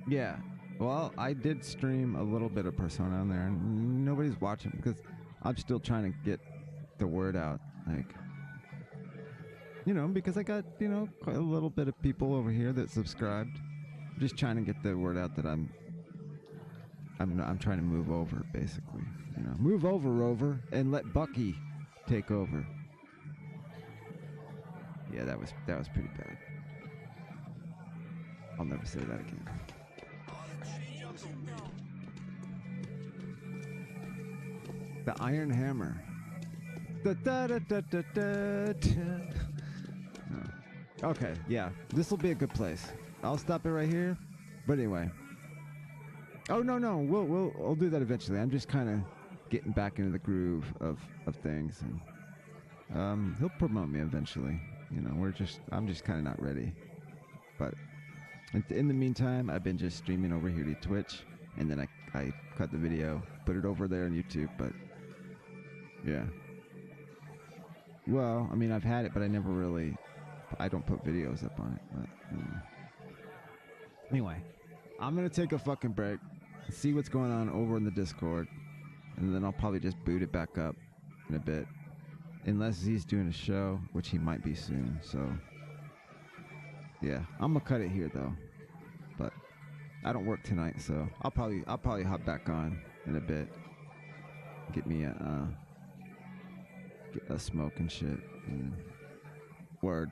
Yeah. Well, I did stream a little bit of Persona on there, and nobody's watching because I'm still trying to get the word out. Like, you know, because I got, you know, quite a little bit of people over here that subscribed. I'm just trying to get the word out that I'm trying to move over, basically. You know, move over, Rover, and let Bucky take over. Yeah, that was pretty bad. I'll never say that again. The Iron Hammer. Da, da, da, da, da, da, da. Okay, yeah, this will be a good place. I'll stop it right here. But anyway. Oh no, we'll do that eventually. I'm just kind of getting back into the groove of things, and he'll promote me eventually. You know, I'm just kind of not ready. But in the meantime, I've been just streaming over here to Twitch, and then I cut the video, put it over there on YouTube. But yeah. Well, I mean, I've had it, but I don't put videos up on it. But anyway, I'm gonna take a fucking break, see what's going on over in the Discord, and then I'll probably just boot it back up in a bit, unless he's doing a show, which he might be soon. So yeah, I'm gonna cut it here though. But I don't work tonight, so I'll probably hop back on in a bit, get me a smoke and shit. Word.